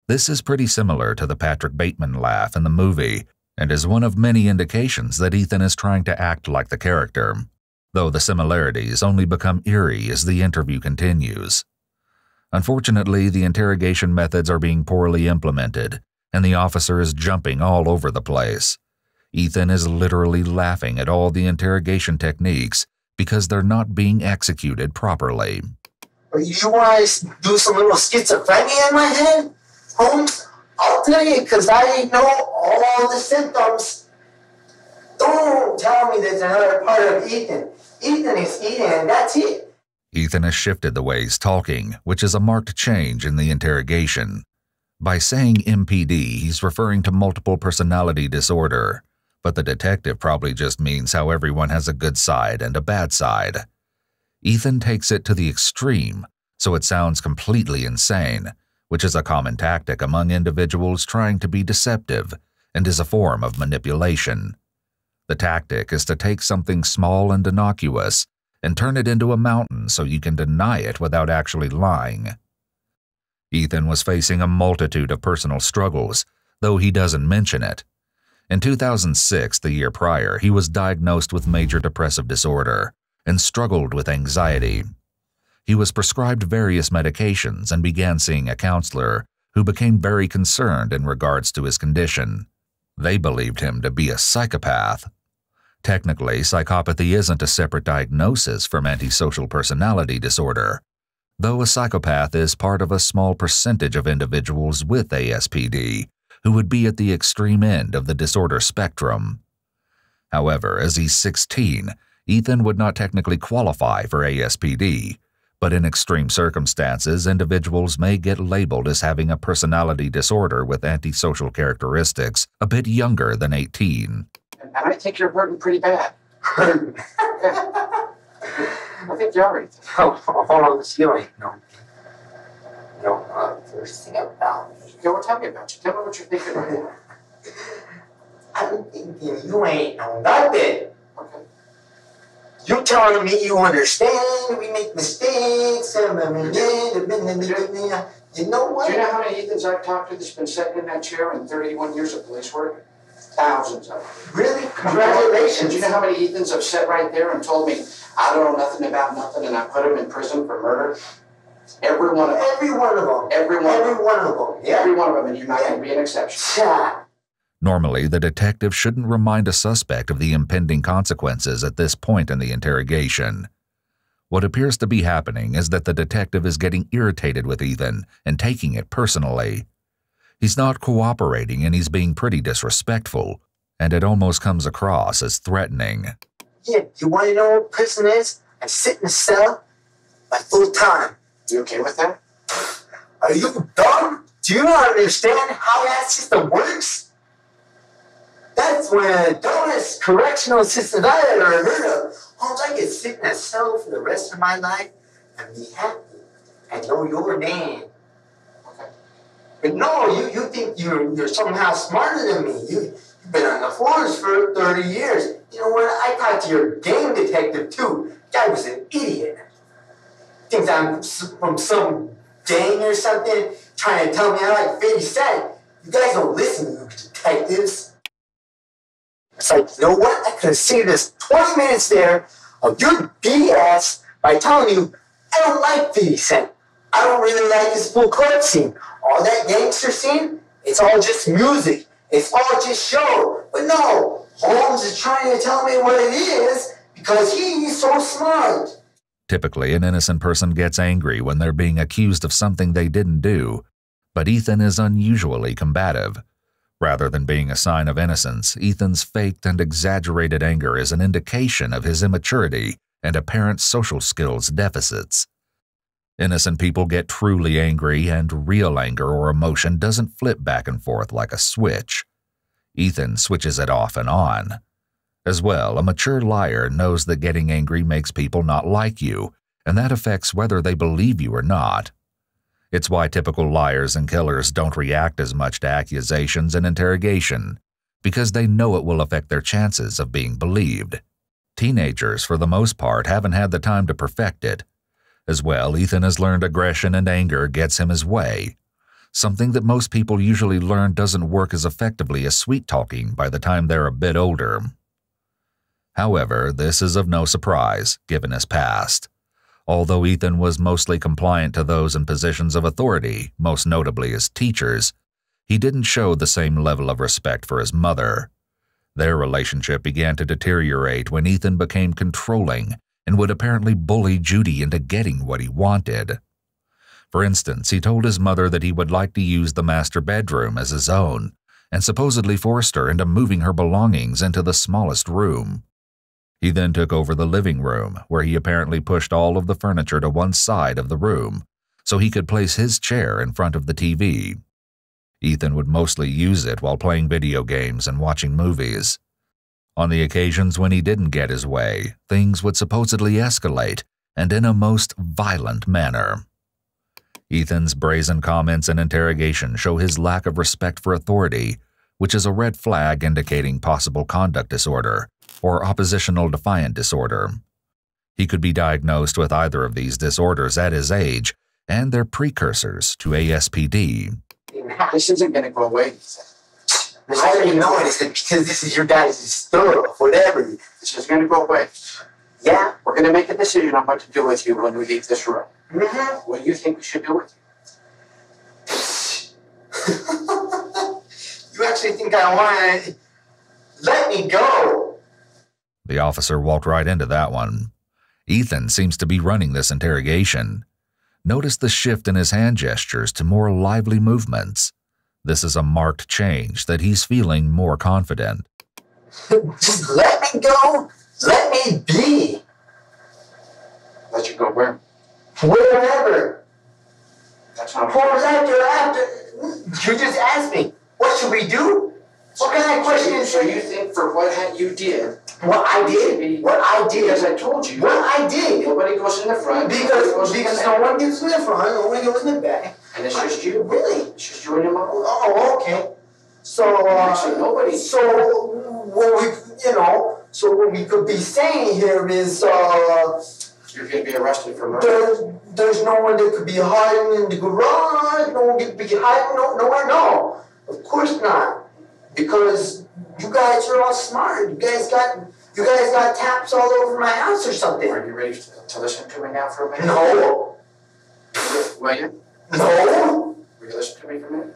[SPEAKER 2] This is pretty similar to the Patrick Bateman laugh in the movie, and is one of many indications that Ethan is trying to act like the character, though the similarities only become eerie as the interview continues. Unfortunately, the interrogation methods are being poorly implemented, and the officer is jumping all over the place. Ethan is literally laughing at all the interrogation techniques because they're not being executed properly.
[SPEAKER 1] You want to do some little schizophrenia in my head, Holmes? I'll tell you, because I know all the symptoms. Don't tell me there's another part of Ethan. Ethan is Ethan, and that's it.
[SPEAKER 2] Ethan has shifted the way he's talking, which is a marked change in the interrogation. By saying MPD, he's referring to multiple personality disorder, but the detective probably just means how everyone has a good side and a bad side. Ethan takes it to the extreme, so it sounds completely insane, which is a common tactic among individuals trying to be deceptive and is a form of manipulation. The tactic is to take something small and innocuous and turn it into a mountain so you can deny it without actually lying. Ethan was facing a multitude of personal struggles, though he doesn't mention it. In 2006, the year prior, he was diagnosed with major depressive disorder and struggled with anxiety. He was prescribed various medications and began seeing a counselor who became very concerned in regards to his condition. They believed him to be a psychopath. Technically, psychopathy isn't a separate diagnosis from antisocial personality disorder, though a psychopath is part of a small percentage of individuals with ASPD who would be at the extreme end of the disorder spectrum. However, as he's 16, Ethan would not technically qualify for ASPD, but in extreme circumstances, individuals may get labeled as having a personality disorder with antisocial characteristics a bit younger than 18.
[SPEAKER 8] And I think you're hurting pretty bad. Hurting? Yeah. I think you are, Ethan.
[SPEAKER 1] Oh, hold on, this feeling. No, first thing about me.
[SPEAKER 8] Okay, well, tell me about you. Tell me what you're thinking right now.
[SPEAKER 1] I'm thinking you ain't know nothing.
[SPEAKER 8] Okay.
[SPEAKER 1] You telling me you understand, we make mistakes, you know what?
[SPEAKER 8] Do you know how many Ethans I've talked to that's been sitting in that chair in 31 years of police work? Thousands of them.
[SPEAKER 1] Really? Congratulations.
[SPEAKER 8] Do you know how many Ethans have sat right there and told me, I don't know nothing about nothing, and I put them in prison for murder? Every one of them.
[SPEAKER 1] Every one of them.
[SPEAKER 8] Every one of them.
[SPEAKER 1] Yeah.
[SPEAKER 8] Every one of them, and you're not going to be an exception.
[SPEAKER 1] Yeah.
[SPEAKER 2] Normally, the detective shouldn't remind a suspect of the impending consequences at this point in the interrogation. What appears to be happening is that the detective is getting irritated with Ethan and taking it personally. He's not cooperating and he's being pretty disrespectful, and it almost comes across as threatening.
[SPEAKER 1] Yeah, you want to know what prison is? I sit in a cell my full time.
[SPEAKER 8] You okay with that?
[SPEAKER 1] Are you dumb? Do you not understand how that system works? That's one of the dumbest correctional systems I ever heard of. Holmes, I could sit in a cell for the rest of my life and be happy and know your name.
[SPEAKER 8] Okay.
[SPEAKER 1] But no, you think you're somehow smarter than me. You've been on the force for 30 years. You know what? I talked to your game detective, too. Guy was an idiot. Thinks I'm from some gang or something, trying to tell me I like 50 Cent. You guys don't listen, you detectives. It's like, you know what? I could have saved us 20 minutes there of your BS by telling you I don't like 50 Cent. I don't really like his full club scene. All that gangster scene, it's all just music.
[SPEAKER 10] It's all just show. But no, Holmes is trying to tell me what it is because he's so smart.
[SPEAKER 2] Typically, an innocent person gets angry when they're being accused of something they didn't do, but Ethan is unusually combative. Rather than being a sign of innocence, Ethan's faked and exaggerated anger is an indication of his immaturity and apparent social skills deficits. Innocent people get truly angry, and real anger or emotion doesn't flip back and forth like a switch. Ethan switches it off and on. As well, a mature liar knows that getting angry makes people not like you, and that affects whether they believe you or not. It's why typical liars and killers don't react as much to accusations and interrogation, because they know it will affect their chances of being believed. Teenagers, for the most part, haven't had the time to perfect it. As well, Ethan has learned aggression and anger gets him his way, something that most people usually learn doesn't work as effectively as sweet-talking by the time they're a bit older. However, this is of no surprise, given his past. Although Ethan was mostly compliant to those in positions of authority, most notably his teachers, he didn't show the same level of respect for his mother. Their relationship began to deteriorate when Ethan became controlling and would apparently bully Judy into getting what he wanted. For instance, he told his mother that he would like to use the master bedroom as his own, and supposedly forced her into moving her belongings into the smallest room. He then took over the living room, where he apparently pushed all of the furniture to one side of the room, so he could place his chair in front of the TV. Ethan would mostly use it while playing video games and watching movies. On the occasions when he didn't get his way, things would supposedly escalate, and in a most violent manner. Ethan's brazen comments and interrogation show his lack of respect for authority, which is a red flag indicating possible conduct disorder or oppositional defiant disorder. He could be diagnosed with either of these disorders at his age, and they're precursors to ASPD.
[SPEAKER 8] This isn't going to go away.
[SPEAKER 10] I already know it isn't because this is your guys' stuff, whatever.
[SPEAKER 8] This is going to go away.
[SPEAKER 10] Yeah?
[SPEAKER 8] We're going to make a decision on what to do with you when we leave this room.
[SPEAKER 10] Mm-hmm.
[SPEAKER 8] What do you think we should do with
[SPEAKER 10] you? You actually think I want to let me go?
[SPEAKER 2] The officer walked right into that one. Ethan seems to be running this interrogation. Notice the shift in his hand gestures to more lively movements. This is a marked change that he's feeling more confident.
[SPEAKER 10] Just let me go. Let me be.
[SPEAKER 8] Let you go where?
[SPEAKER 10] Wherever.
[SPEAKER 8] That's not
[SPEAKER 10] what was after. You just asked me, what should we do? What kind of question is
[SPEAKER 8] so you think for what you did?
[SPEAKER 10] What I did? What I did?
[SPEAKER 8] Because I told you.
[SPEAKER 10] What I did?
[SPEAKER 8] Nobody goes in the front.
[SPEAKER 10] Because no one gets in the front, no one goes in the back.
[SPEAKER 8] And it's just you.
[SPEAKER 10] Really?
[SPEAKER 8] It's just you and your mom.
[SPEAKER 10] Oh, okay. So,
[SPEAKER 8] actually, nobody.
[SPEAKER 10] So, what we could be saying here is,
[SPEAKER 8] you're going to be arrested for murder.
[SPEAKER 10] There's no one that could be hiding in the garage. No one could be hiding nowhere. No, of course not. Because you guys are all smart. You guys got taps all over my house or something.
[SPEAKER 8] Are you ready to listen to me now for a minute?
[SPEAKER 10] No.
[SPEAKER 8] Will you?
[SPEAKER 10] No.
[SPEAKER 8] Will you listen to me for a minute?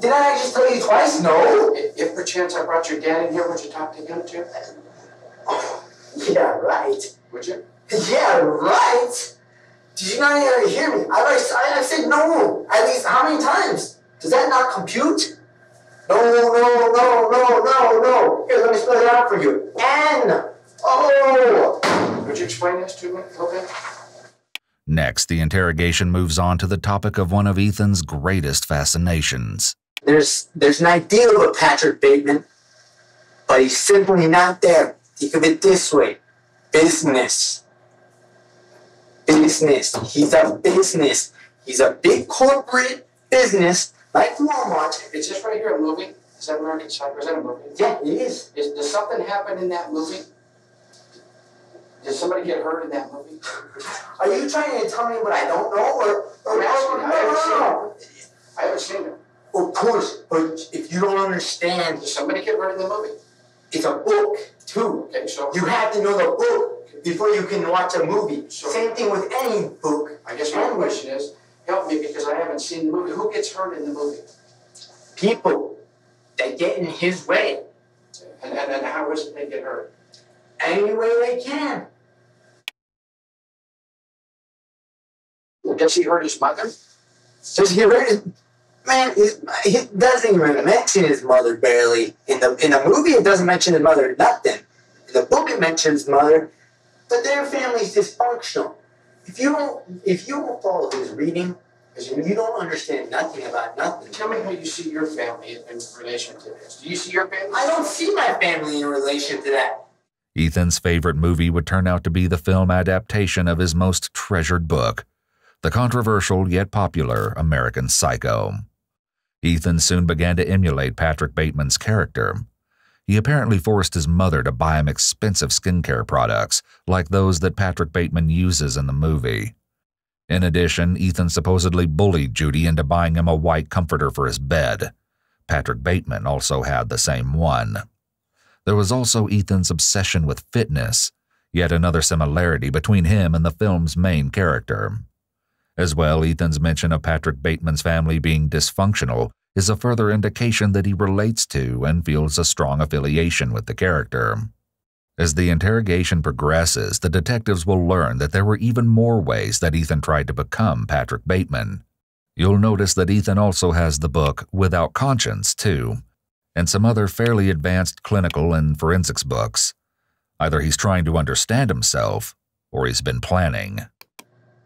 [SPEAKER 10] Did I just tell you twice? No.
[SPEAKER 8] If perchance I brought your dad in here, would you talk to him too?
[SPEAKER 10] Oh, yeah, right.
[SPEAKER 8] Would you?
[SPEAKER 10] Yeah, right. Did you not hear me? I said no. At least how many times? Does that not compute? No. Here, let me spell it out for you. N-O.
[SPEAKER 8] Would you explain this to me a little bit?
[SPEAKER 2] Next, the interrogation moves on to the topic of one of Ethan's greatest fascinations.
[SPEAKER 10] There's an idea of a Patrick Bateman, but he's simply not there. Think of it this way. Business. He's a business. He's a big corporate business like Walmart.
[SPEAKER 8] Is this right here a movie? Is that American Psycho? Is that a movie?
[SPEAKER 10] Yeah, it is.
[SPEAKER 8] Does something happen in that movie? Did somebody get hurt in that movie?
[SPEAKER 10] Are you trying to tell me what I don't know?
[SPEAKER 8] I'm asking.
[SPEAKER 10] No.
[SPEAKER 8] I haven't seen it.
[SPEAKER 10] Of course, but if you don't understand...
[SPEAKER 8] Did somebody get hurt in the movie?
[SPEAKER 10] It's a book, too.
[SPEAKER 8] Okay, so...
[SPEAKER 10] You have to know the book before you can watch a movie. So, same thing with any book.
[SPEAKER 8] I guess my question is, help me because I haven't seen the movie. Who gets hurt in the movie?
[SPEAKER 10] People. they get in his way.
[SPEAKER 8] And how is it they get hurt?
[SPEAKER 10] Any way they can.
[SPEAKER 8] Does he hurt his mother?
[SPEAKER 10] Does he hurt his... Man, he doesn't even mention his mother barely. In the movie, it doesn't mention his mother nothing. In the book, it mentions mother, but their family's dysfunctional. If you don't follow his reading, you don't understand nothing about nothing.
[SPEAKER 8] Tell me how you see your family in relation to this. Do you see your family?
[SPEAKER 10] I don't see my family in relation to that.
[SPEAKER 2] Ethan's favorite movie would turn out to be the film adaptation of his most treasured book, the controversial yet popular American Psycho. Ethan soon began to emulate Patrick Bateman's character. He apparently forced his mother to buy him expensive skincare products like those that Patrick Bateman uses in the movie. In addition, Ethan supposedly bullied Judy into buying him a white comforter for his bed. Patrick Bateman also had the same one. There was also Ethan's obsession with fitness, yet another similarity between him and the film's main character. As well, Ethan's mention of Patrick Bateman's family being dysfunctional is a further indication that he relates to and feels a strong affiliation with the character. As the interrogation progresses, the detectives will learn that there were even more ways that Ethan tried to become Patrick Bateman. You'll notice that Ethan also has the book Without Conscience, too, and some other fairly advanced clinical and forensics books. Either he's trying to understand himself, or he's been planning.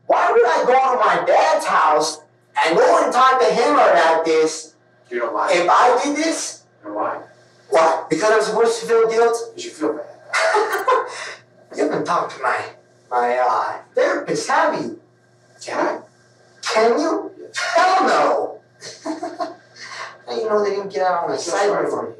[SPEAKER 10] Why would I go to my dad's house and go and talk to him about this?
[SPEAKER 8] You know why?
[SPEAKER 10] If I did this?
[SPEAKER 8] You know why?
[SPEAKER 10] Why? Because I'm supposed to feel guilt?
[SPEAKER 8] Because you feel bad.
[SPEAKER 10] You haven't talked to my therapist, have you?
[SPEAKER 8] Can I?
[SPEAKER 10] Can you? Hell no! Now you know they didn't get out on the side for me.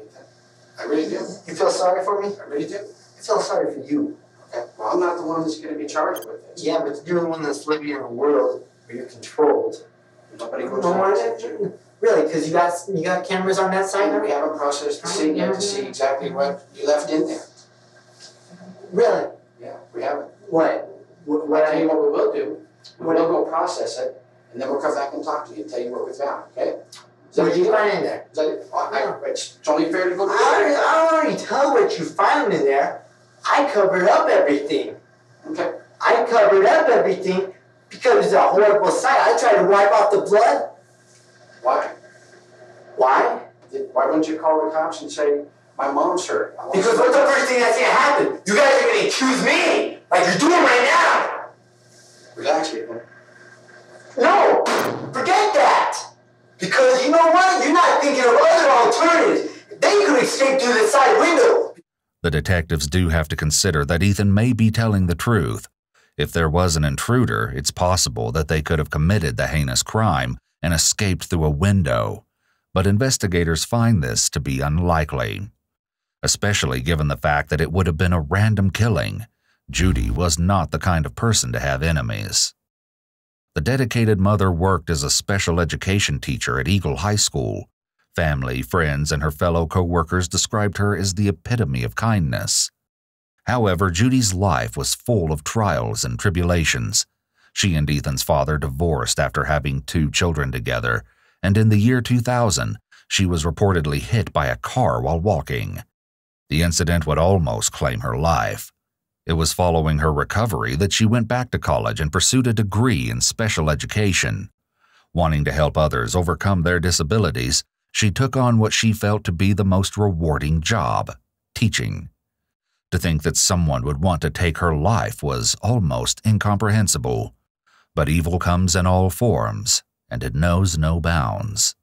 [SPEAKER 8] I really do.
[SPEAKER 10] You feel sorry for me?
[SPEAKER 8] I really do.
[SPEAKER 10] I feel sorry for you.
[SPEAKER 8] Okay. Well, I'm not the one that's going to be charged with this.
[SPEAKER 10] Yeah, but you're the one that's living in a world where you're controlled.
[SPEAKER 8] Nobody goes on.
[SPEAKER 10] Really? Because you got cameras on that side?
[SPEAKER 8] We haven't processed the scene yet to see exactly what you left in there.
[SPEAKER 10] Really?
[SPEAKER 8] Yeah, we haven't.
[SPEAKER 10] What?
[SPEAKER 8] I'll tell you what we will do. We'll go process it, and then we'll come back and talk to you and tell you what we found, okay?
[SPEAKER 10] So what did you find in there?
[SPEAKER 8] Is that it? It's only fair to go to
[SPEAKER 10] I already tell what you found in there. I covered up everything.
[SPEAKER 8] Okay.
[SPEAKER 10] I covered up everything because it's a horrible sight. I tried to wipe off the blood.
[SPEAKER 8] Why?
[SPEAKER 10] Why?
[SPEAKER 8] Why wouldn't you call the cops and say, my mom's hurt?
[SPEAKER 10] Because what's the first thing that's going to happen? You guys are going to accuse me like you're doing right now.
[SPEAKER 8] Relax, Ethan.
[SPEAKER 10] No, forget that. Because you know what? You're not thinking of other alternatives. They could escape through the side window.
[SPEAKER 2] The detectives do have to consider that Ethan may be telling the truth. If there was an intruder, it's possible that they could have committed the heinous crime and escaped through a window. But investigators find this to be unlikely, especially given the fact that it would have been a random killing. Judy was not the kind of person to have enemies. The dedicated mother worked as a special education teacher at Eagle High School. Family, friends, and her fellow co-workers described her as the epitome of kindness. However, Judy's life was full of trials and tribulations. She and Ethan's father divorced after having 2 children together, and in the year 2000, she was reportedly hit by a car while walking. The incident would almost claim her life. It was following her recovery that she went back to college and pursued a degree in special education. Wanting to help others overcome their disabilities, she took on what she felt to be the most rewarding job, teaching. To think that someone would want to take her life was almost incomprehensible. But evil comes in all forms, and it knows no bounds.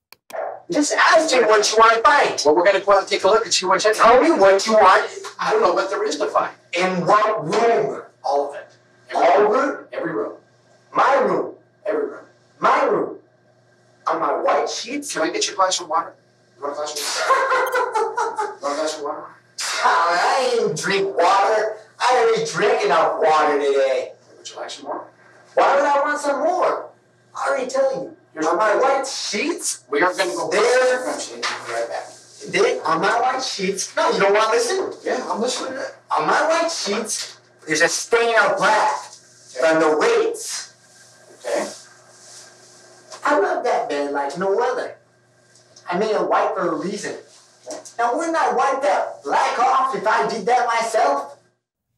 [SPEAKER 10] Just ask me what you want to find.
[SPEAKER 8] Well, we're going to go out and take a look and see what's in.
[SPEAKER 10] Tell me what you want.
[SPEAKER 8] I don't know what there is to find.
[SPEAKER 10] In what room?
[SPEAKER 8] All of it.
[SPEAKER 10] All room?
[SPEAKER 8] Every room.
[SPEAKER 10] My room.
[SPEAKER 8] Every room.
[SPEAKER 10] My room. On my white sheets?
[SPEAKER 8] Can I get you a glass of water? You want a glass of water? You want a glass of water?
[SPEAKER 10] I didn't drink water. I already drank enough water today.
[SPEAKER 8] Would you like some more?
[SPEAKER 10] Why would I want some more? I already tell you. On my white sheets?
[SPEAKER 8] We are going to go
[SPEAKER 10] there.
[SPEAKER 8] I'm saying we'll be right back.
[SPEAKER 10] There, on my white sheets. No, you don't want to listen?
[SPEAKER 8] Yeah, I'm listening.
[SPEAKER 10] On my white sheets, there's a stain of black from the weights.
[SPEAKER 8] Okay.
[SPEAKER 10] I love that bed like no other. I made it white for a reason. Now, wouldn't I wipe that black off if I did that myself?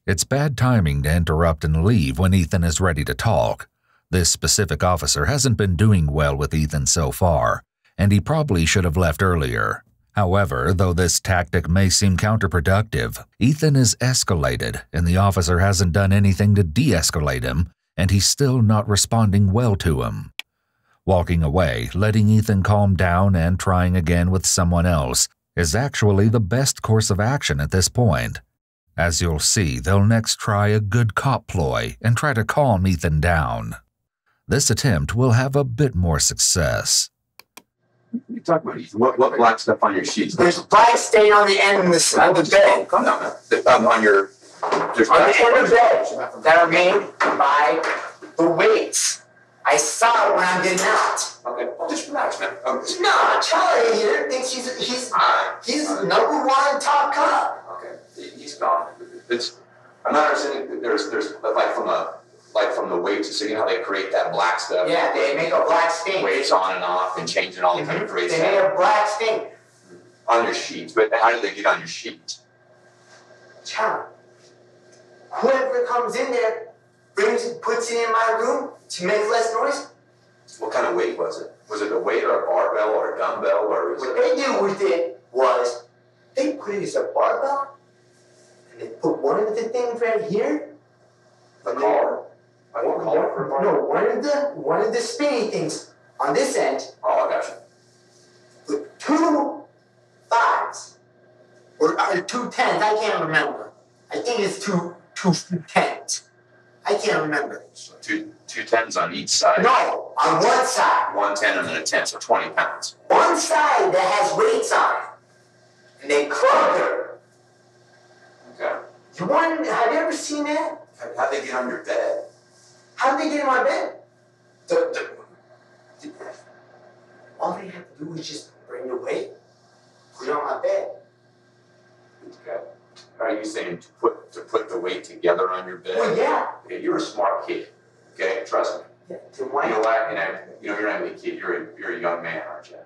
[SPEAKER 2] It's bad timing to interrupt and leave when Ethan is ready to talk. This specific officer hasn't been doing well with Ethan so far, and he probably should have left earlier. However, though this tactic may seem counterproductive, Ethan is escalated, and the officer hasn't done anything to de-escalate him, and he's still not responding well to him. Walking away, letting Ethan calm down and trying again with someone else is actually the best course of action at this point. As you'll see, they'll next try a good cop ploy and try to calm Ethan down. This attempt will have a bit more success.
[SPEAKER 7] You talk about Ethan. What black stuff on your sheets?
[SPEAKER 10] There's a black stain on the end of the bed.
[SPEAKER 7] Come on, man. On your...
[SPEAKER 10] On the end of the bed that are made by the weights. I saw it when I'm getting out.
[SPEAKER 7] Okay, well, just relax, man.
[SPEAKER 10] No, Charlie here thinks he's number one top cop.
[SPEAKER 7] Okay, he's gone. I'm not understanding. There's from the weights. So you know how they create that black stuff.
[SPEAKER 10] Yeah, they make a black stain.
[SPEAKER 7] Weights on and off and changing all the time.
[SPEAKER 10] They made a black stain
[SPEAKER 7] on your sheets. But how do they get on your sheets?
[SPEAKER 10] Charlie, whoever comes in there puts it in my room to make less noise.
[SPEAKER 7] What kind of weight was it? Was it a weight or a barbell or a dumbbell or?
[SPEAKER 10] What they did with it was they put it as a barbell, and they put one of the things right here.
[SPEAKER 7] A collar? I want a collar for a barbell.
[SPEAKER 10] No, one of the spinny things on this end.
[SPEAKER 7] Oh, I got you.
[SPEAKER 10] With 2 5s or 2 10s. I can't remember. I think it's two 10s. I can't remember.
[SPEAKER 7] So two 10s on each side?
[SPEAKER 10] No, on one side.
[SPEAKER 7] 1 10 and then a 10, so 20 pounds.
[SPEAKER 10] One side that has weights on it. And they club her.
[SPEAKER 7] Okay.
[SPEAKER 10] Have you ever seen that?
[SPEAKER 7] How'd they get on your bed?
[SPEAKER 10] How'd they get in my bed? All they have to do is just bring the weight, put it on my bed.
[SPEAKER 7] Okay. Are you saying to put the weight together on your bed?
[SPEAKER 10] Well, yeah.
[SPEAKER 7] Okay, you're a smart kid. Okay, trust me.
[SPEAKER 10] Yeah. Then why?
[SPEAKER 7] You're not a kid. You're a young man, aren't you?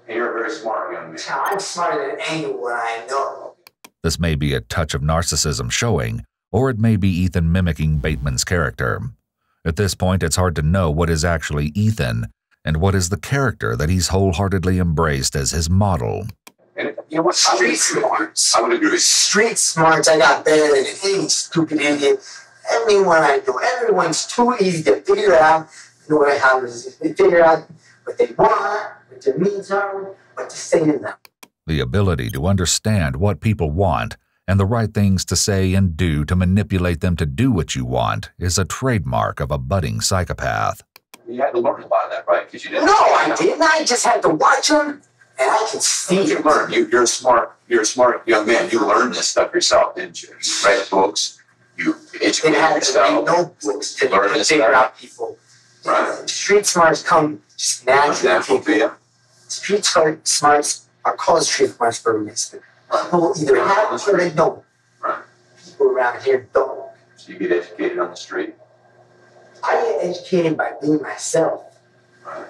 [SPEAKER 7] And you're a very smart young man.
[SPEAKER 10] I'm smarter than anyone I know.
[SPEAKER 2] This may be a touch of narcissism showing, or it may be Ethan mimicking Bateman's character. At this point, it's hard to know what is actually Ethan and what is the character that he's wholeheartedly embraced as his model.
[SPEAKER 7] And you know what?
[SPEAKER 10] Street smarts.
[SPEAKER 7] I would agree.
[SPEAKER 10] Street smarts I got better than any stupid idiot. Everyone I know, everyone's too easy to figure out. You know how they figure out what they want, what their needs are, what to say to them.
[SPEAKER 2] The ability to understand what people want and the right things to say and do to manipulate them to do what you want is a trademark of a budding psychopath.
[SPEAKER 7] You had to learn a lot of that, right? Because you didn't.
[SPEAKER 10] No, I didn't. I just had to watch them, and I could see.
[SPEAKER 7] You learn. You're a smart young man. You learned this stuff yourself, didn't you? You read books. You educated yourself.
[SPEAKER 10] No books to
[SPEAKER 7] learn this
[SPEAKER 10] figure
[SPEAKER 7] stuff.
[SPEAKER 10] out people.
[SPEAKER 7] Right.
[SPEAKER 10] Street smarts come just naturally.
[SPEAKER 7] To you.
[SPEAKER 10] Street smarts are called street smarts for a reason. People either have it or they don't.
[SPEAKER 7] Right.
[SPEAKER 10] People around here don't.
[SPEAKER 7] So you get educated on the street?
[SPEAKER 10] I get educated by being myself.
[SPEAKER 7] Right.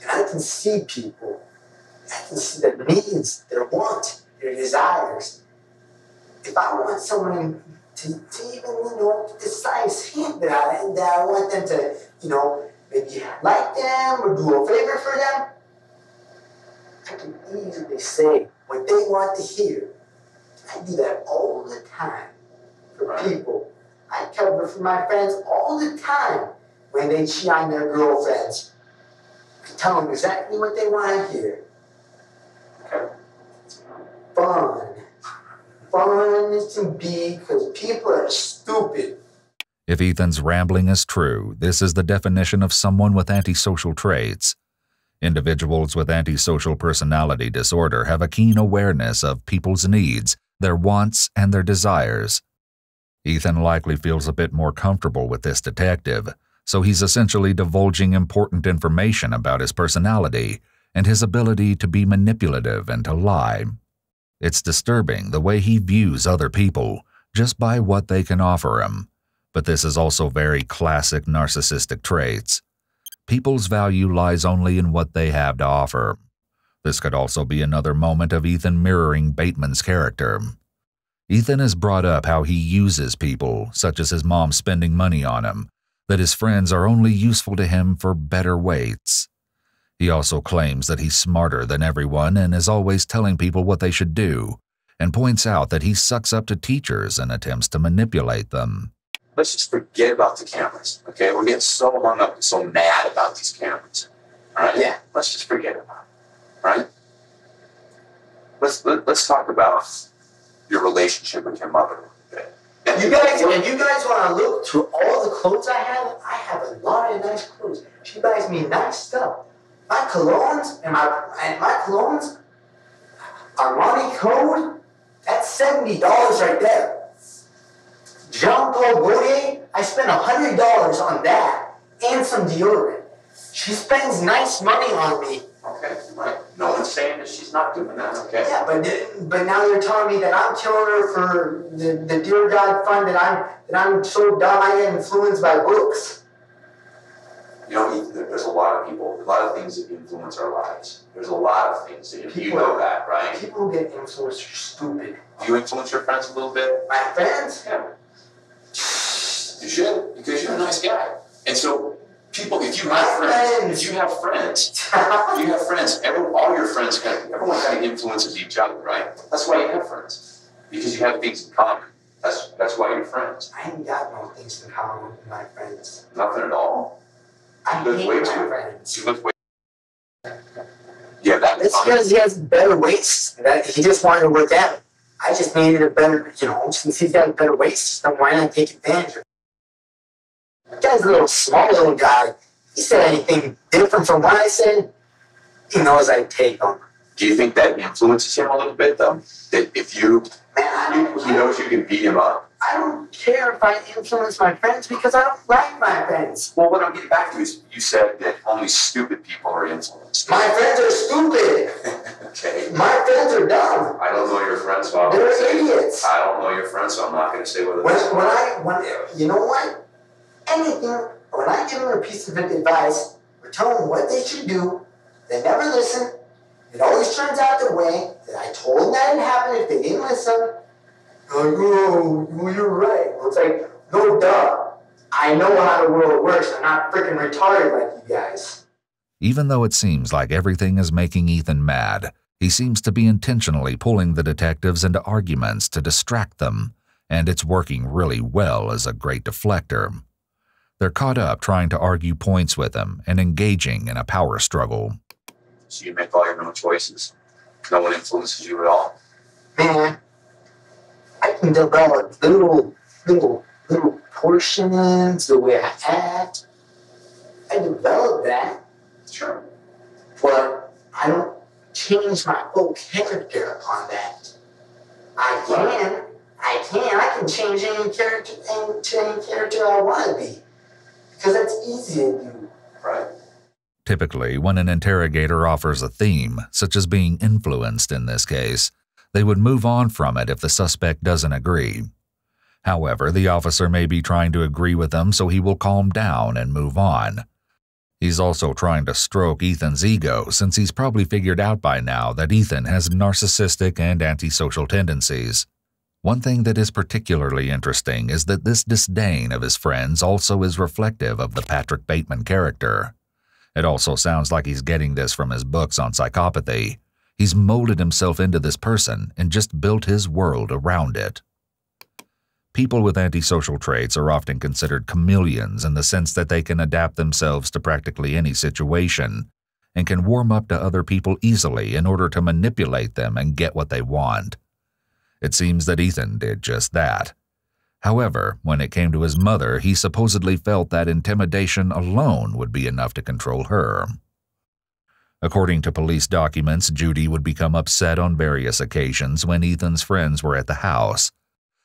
[SPEAKER 10] And I can see people. I can see their needs, their wants, their desires. If I want someone to even, decide hint that I want them to, maybe like them or do a favor for them, I can easily say what they want to hear. I do that all the time for people. I cover for my friends all the time when they cheat on their girlfriends. I tell them exactly what they want to hear.
[SPEAKER 7] Okay.
[SPEAKER 10] Fun to be, because people are stupid.
[SPEAKER 2] If Ethan's rambling is true, this is the definition of someone with antisocial traits. Individuals with antisocial personality disorder have a keen awareness of people's needs, their wants, and their desires. Ethan likely feels a bit more comfortable with this detective, so he's essentially divulging important information about his personality and his ability to be manipulative and to lie. It's disturbing the way he views other people just by what they can offer him, but this is also very classic narcissistic traits. People's value lies only in what they have to offer. This could also be another moment of Ethan mirroring Bateman's character. Ethan has brought up how he uses people, such as his mom spending money on him, that his friends are only useful to him for better weights. He also claims that he's smarter than everyone and is always telling people what they should do, and points out that he sucks up to teachers and attempts to manipulate them.
[SPEAKER 7] Let's just forget about the cameras, okay? We're getting so hung up and so mad about these cameras. All right? Yeah, let's just forget about it, right? Let's talk about your relationship with your mother a little bit.
[SPEAKER 10] You guys want to look through all the clothes I have a lot of nice clothes. She buys me nice stuff. My colognes and my colognes, Armani Code, that's $70 right there. Jean Paul Gaultier, I spent $100 on that and some deodorant. She spends nice money on me.
[SPEAKER 7] Okay, right. No one's saying that she's not doing that, okay?
[SPEAKER 10] Yeah, but now you're telling me that I'm killing her for the Dear God fund, that I'm so dumb I get influenced by books.
[SPEAKER 7] You know, there's a lot of people, a lot of things that influence our lives. There's a lot of things that you know that, right?
[SPEAKER 10] People who get influenced are stupid.
[SPEAKER 7] Do you influence your friends a little bit?
[SPEAKER 10] My friends?
[SPEAKER 7] Yeah. You should, because you're a nice guy. And so, people, if you have friends, all your friends, everyone kind of influences each other, right? That's why you have friends. Because you have things in common. That's why you're friends.
[SPEAKER 10] I ain't got no things in common with my friends.
[SPEAKER 7] Nothing at all.
[SPEAKER 10] I hate my friends.
[SPEAKER 7] You live way Yeah,
[SPEAKER 10] that's because he has better weights. He just wanted to work out. I just needed a better, since he's got a better weight system, why not take advantage of it? That guy's a little guy. He said anything different from what I said, he knows I'd take him.
[SPEAKER 7] Do you think that influences him a little bit, though? That if he knows you can beat him up?
[SPEAKER 10] I don't care if I influence my friends because I don't like my friends.
[SPEAKER 7] Well, what I'm getting back to is you said that only stupid people are influenced.
[SPEAKER 10] My friends are stupid.
[SPEAKER 7] Okay.
[SPEAKER 10] My friends are dumb.
[SPEAKER 7] I don't know your friends, so
[SPEAKER 10] they're idiots.
[SPEAKER 7] I don't know your friends, so I'm not going to say whether
[SPEAKER 10] you know what? When I give them a piece of advice or tell them what they should do, they never listen. It always turns out their way that I told them that it'd happen if they didn't listen. Oh, you're right. Well, it's like, no, duh. I know how the world works. I'm not freaking retarded like you guys.
[SPEAKER 2] Even though it seems like everything is making Ethan mad, he seems to be intentionally pulling the detectives into arguments to distract them, and it's working really well as a great deflector. They're caught up trying to argue points with him and engaging in a power struggle.
[SPEAKER 7] So you make all your own choices? No one influences you at all?
[SPEAKER 10] Man, I can develop little portions, the way I act. I develop that.
[SPEAKER 7] Sure.
[SPEAKER 10] But I don't change my whole character on that. I can change any character I want to be. Because that's easy to do.
[SPEAKER 7] Right.
[SPEAKER 2] Typically, when an interrogator offers a theme, such as being influenced in this case, they would move on from it if the suspect doesn't agree. However, the officer may be trying to agree with them, so he will calm down and move on. He's also trying to stroke Ethan's ego, since he's probably figured out by now that Ethan has narcissistic and antisocial tendencies. One thing that is particularly interesting is that this disdain of his friends also is reflective of the Patrick Bateman character. It also sounds like he's getting this from his books on psychopathy. He's molded himself into this person and just built his world around it. People with antisocial traits are often considered chameleons in the sense that they can adapt themselves to practically any situation and can warm up to other people easily in order to manipulate them and get what they want. It seems that Ethan did just that. However, when it came to his mother, he supposedly felt that intimidation alone would be enough to control her. According to police documents, Judy would become upset on various occasions when Ethan's friends were at the house.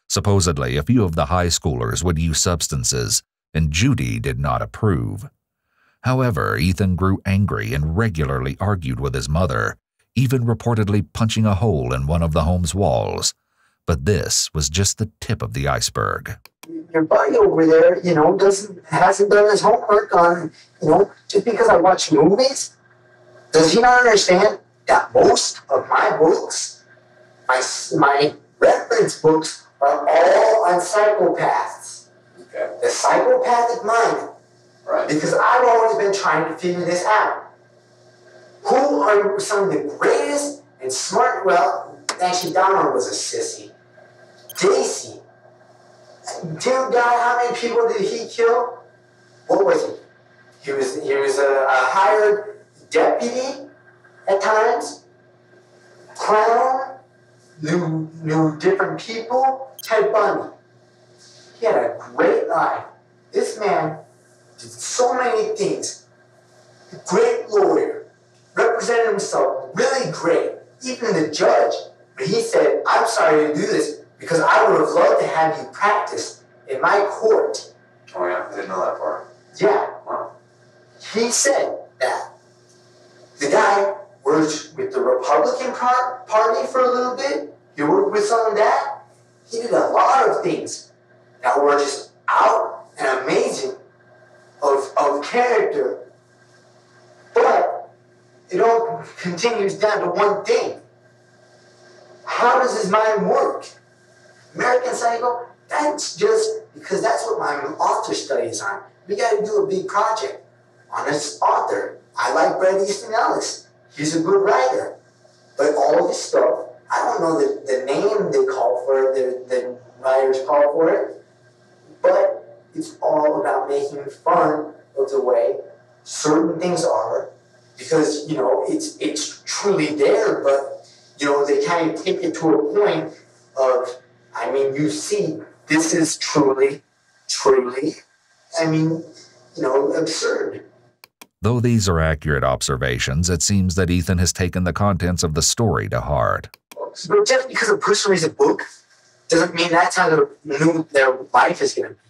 [SPEAKER 2] Supposedly, a few of the high schoolers would use substances, and Judy did not approve. However, Ethan grew angry and regularly argued with his mother, even reportedly punching a hole in one of the home's walls. But this was just the tip of the iceberg.
[SPEAKER 10] Your buddy over there, hasn't done his homework on, just because I watch movies. Does he not understand that most of my books, my reference books, are all on psychopaths.
[SPEAKER 7] Okay.
[SPEAKER 10] The psychopathic mind.
[SPEAKER 7] Right.
[SPEAKER 10] Because I've always been trying to figure this out. Who are some of the greatest and smart? Well, actually, Donald was a sissy. Gacy. Dear God, how many people did he kill? What was he? He was a hired deputy at times. Clown. Knew different people. Ted Bundy. He had a great life. This man did so many things. Great lawyer. Represented himself really great. Even the judge. But he said, I'm sorry to do this because I would have loved to have you practice in my court.
[SPEAKER 7] Oh yeah, I didn't know that part.
[SPEAKER 10] Yeah.
[SPEAKER 7] Wow.
[SPEAKER 10] He said that. The guy worked with the Republican Party for a little bit. He worked with some of that. He did a lot of things that were just out and amazing of character. But it all continues down to one thing. How does his mind work? American Psycho, that's just because that's what my author study is on. We got to do a big project on this author. I like Bret Easton Ellis. He's a good writer. But all this stuff, I don't know the name they call for it, the writers call for it, but it's all about making fun of the way certain things are, because, you know, it's truly there, but, you know, they kind of take it to a point of, I mean, you see, this is truly, I mean, you know, absurd.
[SPEAKER 2] Though these are accurate observations, it seems that Ethan has taken the contents of the story to heart.
[SPEAKER 10] But just because a person reads a book doesn't mean that's how their life is going to be.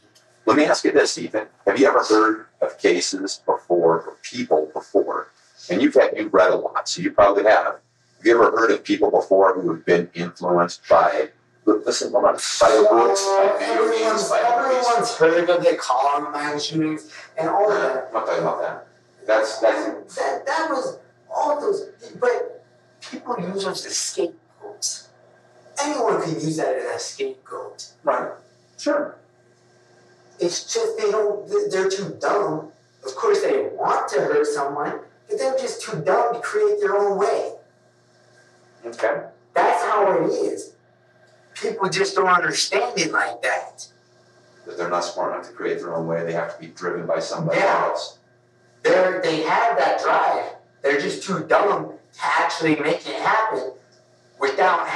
[SPEAKER 7] Let me ask you this, Ethan. Have you ever heard of cases before, or people before? And you've read a lot, so you probably have. Have you ever heard of people before who have been influenced by, listen, hold on, by the books, by video games, by movies?
[SPEAKER 10] Everyone's heard of the Columbine shootings and all of that.
[SPEAKER 7] I'm not talking about that.
[SPEAKER 10] That was all those, but people use those as scapegoats. Anyone can use that as a scapegoat.
[SPEAKER 7] Right. Sure.
[SPEAKER 10] It's just they're too dumb. Of course they want to hurt someone, but they're just too dumb to create their own way.
[SPEAKER 7] Okay.
[SPEAKER 10] That's how it is. People just don't understand it like that.
[SPEAKER 7] That they're not smart enough to create their own way. They have to be driven by somebody else.
[SPEAKER 10] They have that drive. They're just too dumb to actually make it happen without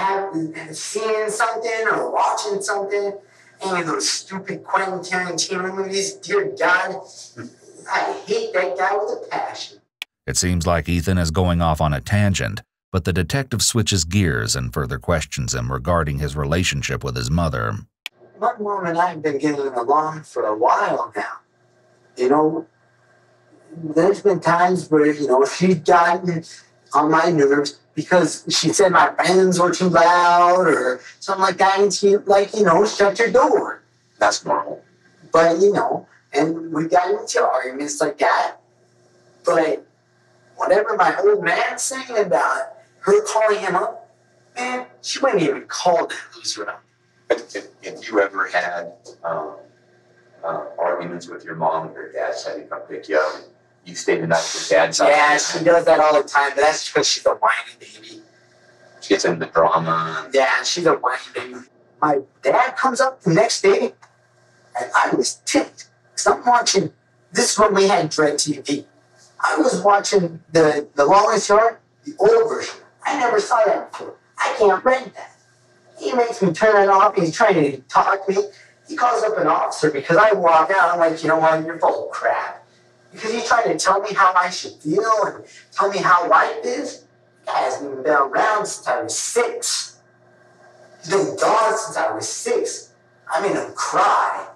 [SPEAKER 10] seeing something or watching something. Any of those stupid Quentin Tarantino movies, dear God, I hate that guy with a passion.
[SPEAKER 2] It seems like Ethan is going off on a tangent, but the detective switches gears and further questions him regarding his relationship with his mother.
[SPEAKER 10] My mom and I have been getting along for a while now. You know, there's been times where, you know, she's gotten on my nerves because she said my friends were too loud or something like that, and she, like, you know, shut your door.
[SPEAKER 7] That's normal.
[SPEAKER 10] But, you know, and we got into arguments like that. But whatever my old man's saying about her calling him up, man, she wouldn't even call that loser up.
[SPEAKER 7] Have you ever had arguments with your mom and your dad had to come pick you up? You stayed the night with your dad's house?
[SPEAKER 10] Yeah, she does that all the time, but that's because she's a whiny baby.
[SPEAKER 7] She gets into drama.
[SPEAKER 10] Yeah, she's a whiny baby. My dad comes up the next day, and I was ticked. Because I'm watching, this is when we had DirecTV. I was watching the Longest Yard, the old version. I never saw that before. I can't rent that. He makes me turn it off. He's trying to talk to me. He calls up an officer because I walk out. I'm like, you know what? You're full of crap. Because he's trying to tell me how I should feel and tell me how life is. The guy hasn't even been around since I was 6. He's been gone since I was 6. I made him cry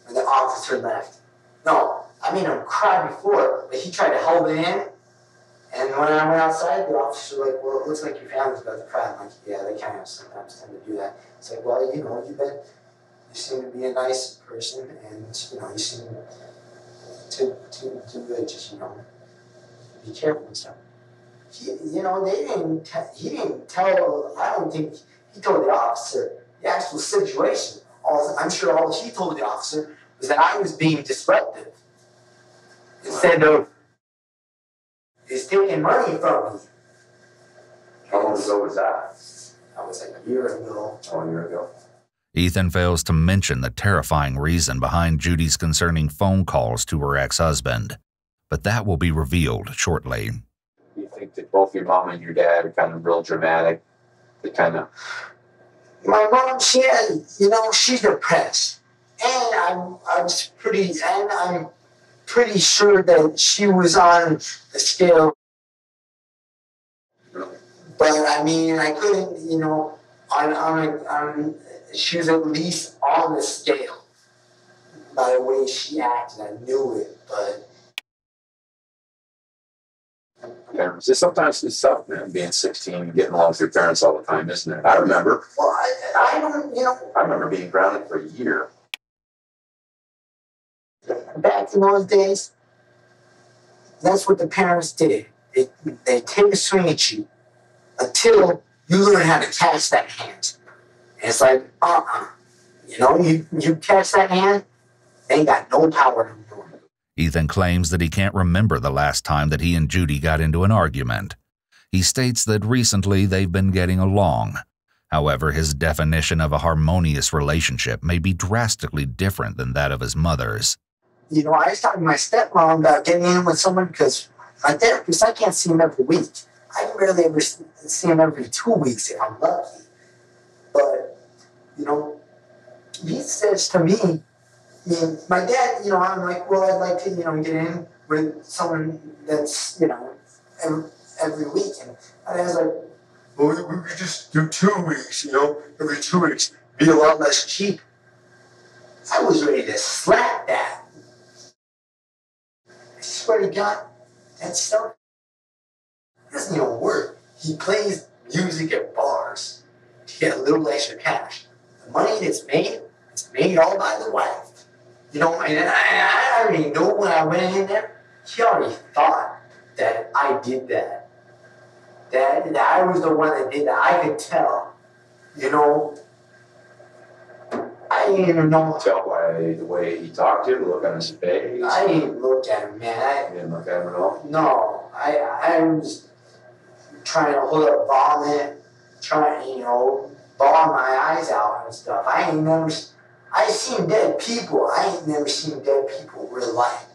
[SPEAKER 10] when the officer left. No, I made him cry before, but he tried to hold it in. And when I went outside, the officer was like, well, it looks like your family's about to cry. I'm like, yeah, they kind of sometimes tend to do that. It's like, well, you know, you seem to be a nice person, and, you know, you seem to just, you know, be careful and stuff. you know, he didn't tell, I don't think he told the officer the actual situation. I'm sure all he told the officer was that I was being disruptive. Instead of just taking money from me.
[SPEAKER 7] How long ago was that?
[SPEAKER 10] That was like a year ago.
[SPEAKER 7] Oh, a year ago.
[SPEAKER 2] Ethan fails to mention the terrifying reason behind Judy's concerning phone calls to her ex-husband, but that will be revealed shortly.
[SPEAKER 7] You think that both your mom and your dad are kind of real dramatic? They kind of...
[SPEAKER 10] My mom, she's depressed. And I'm pretty sure that she was on the scale. But I mean, I couldn't, she was at least on the scale by the way she acted. I knew it, but.
[SPEAKER 7] Sometimes it's tough, man, being 16 and getting along with your parents all the time, isn't it? I remember.
[SPEAKER 10] Well, I don't,
[SPEAKER 7] I remember being grounded for a year.
[SPEAKER 10] Back in those days, that's what the parents did. They take a swing at you until you learn how to catch that hand. And it's like, you catch that hand, they ain't got no power anymore.
[SPEAKER 2] Ethan claims that he can't remember the last time that he and Judy got into an argument. He states that recently they've been getting along. However, his definition of a harmonious relationship may be drastically different than that of his mother's.
[SPEAKER 10] I was talking to my stepmom about getting in with someone because my therapist, I can't see him every week. I can barely ever see him every 2 weeks if I'm lucky. But, he says to me, my dad, I'm like, well, I'd like to, get in with someone that's, every week. And my dad's like, well, we could just do 2 weeks, every 2 weeks. Be a lot less cheap. I was ready to slap that. I swear to God, that stuff doesn't even work. He plays music at bars to get a little extra cash. The money that's made, it's made all by the wife. And I already know when I went in there, he already thought that I did that. That I was the one that did that. I could tell. I didn't even know.
[SPEAKER 7] Tell by the way he talked to you, the look on his face.
[SPEAKER 10] I didn't look at him, man.
[SPEAKER 7] You didn't look at him at all?
[SPEAKER 10] No. I was trying to hold up vomit, trying, bawling my eyes out and stuff. I seen dead people. I ain't never seen dead people in real life.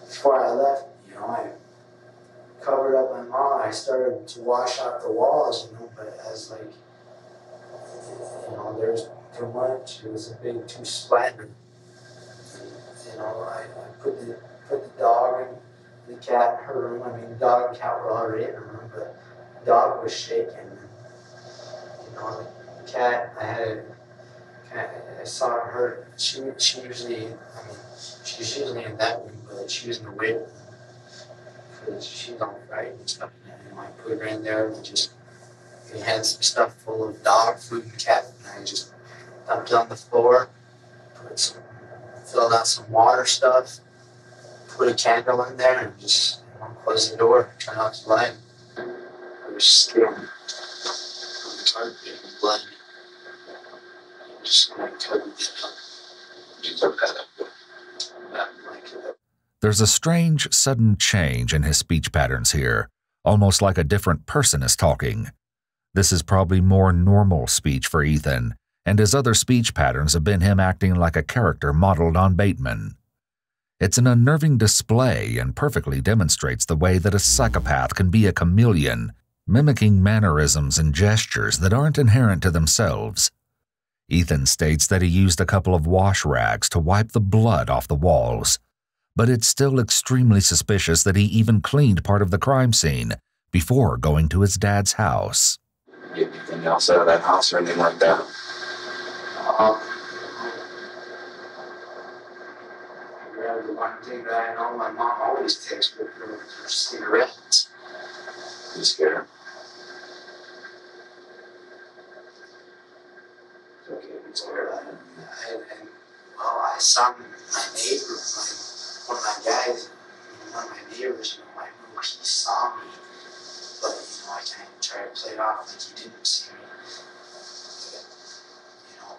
[SPEAKER 10] Before I left, I covered up my mom. I started to wash out the walls, but as like, there's too much. It was a big too sweating. I put the dog and the cat in her room. I mean, the dog and cat were already in her room, but the dog was shaking. The cat, I saw her. She's usually in that room, but she was in the weight room because she's on fright and stuff. I put her in there and we had some stuff full of dog food and cat food, and I just dumped it on the floor, filled out some water stuff, put a candle in there, and just closed the door, turn off the light. I was scared. It's hard getting blood. Just covered it up. You took that up.
[SPEAKER 2] There's a strange, sudden change in his speech patterns here, almost like a different person is talking. This is probably more normal speech for Ethan, and his other speech patterns have been him acting like a character modeled on Bateman. It's an unnerving display and perfectly demonstrates the way that a psychopath can be a chameleon, mimicking mannerisms and gestures that aren't inherent to themselves. Ethan states that he used a couple of wash rags to wipe the blood off the walls, but it's still extremely suspicious that he even cleaned part of the crime scene before going to his dad's house.
[SPEAKER 7] Get anything else out of that house or anything like that?
[SPEAKER 10] I grabbed the one thing that I know my mom always takes with her cigarettes.
[SPEAKER 7] You scared?
[SPEAKER 10] It's okay, I'm scared. I saw my neighbor, one of my guys, one of my neighbors, he saw me
[SPEAKER 8] try to play it off like he didn't see me. But,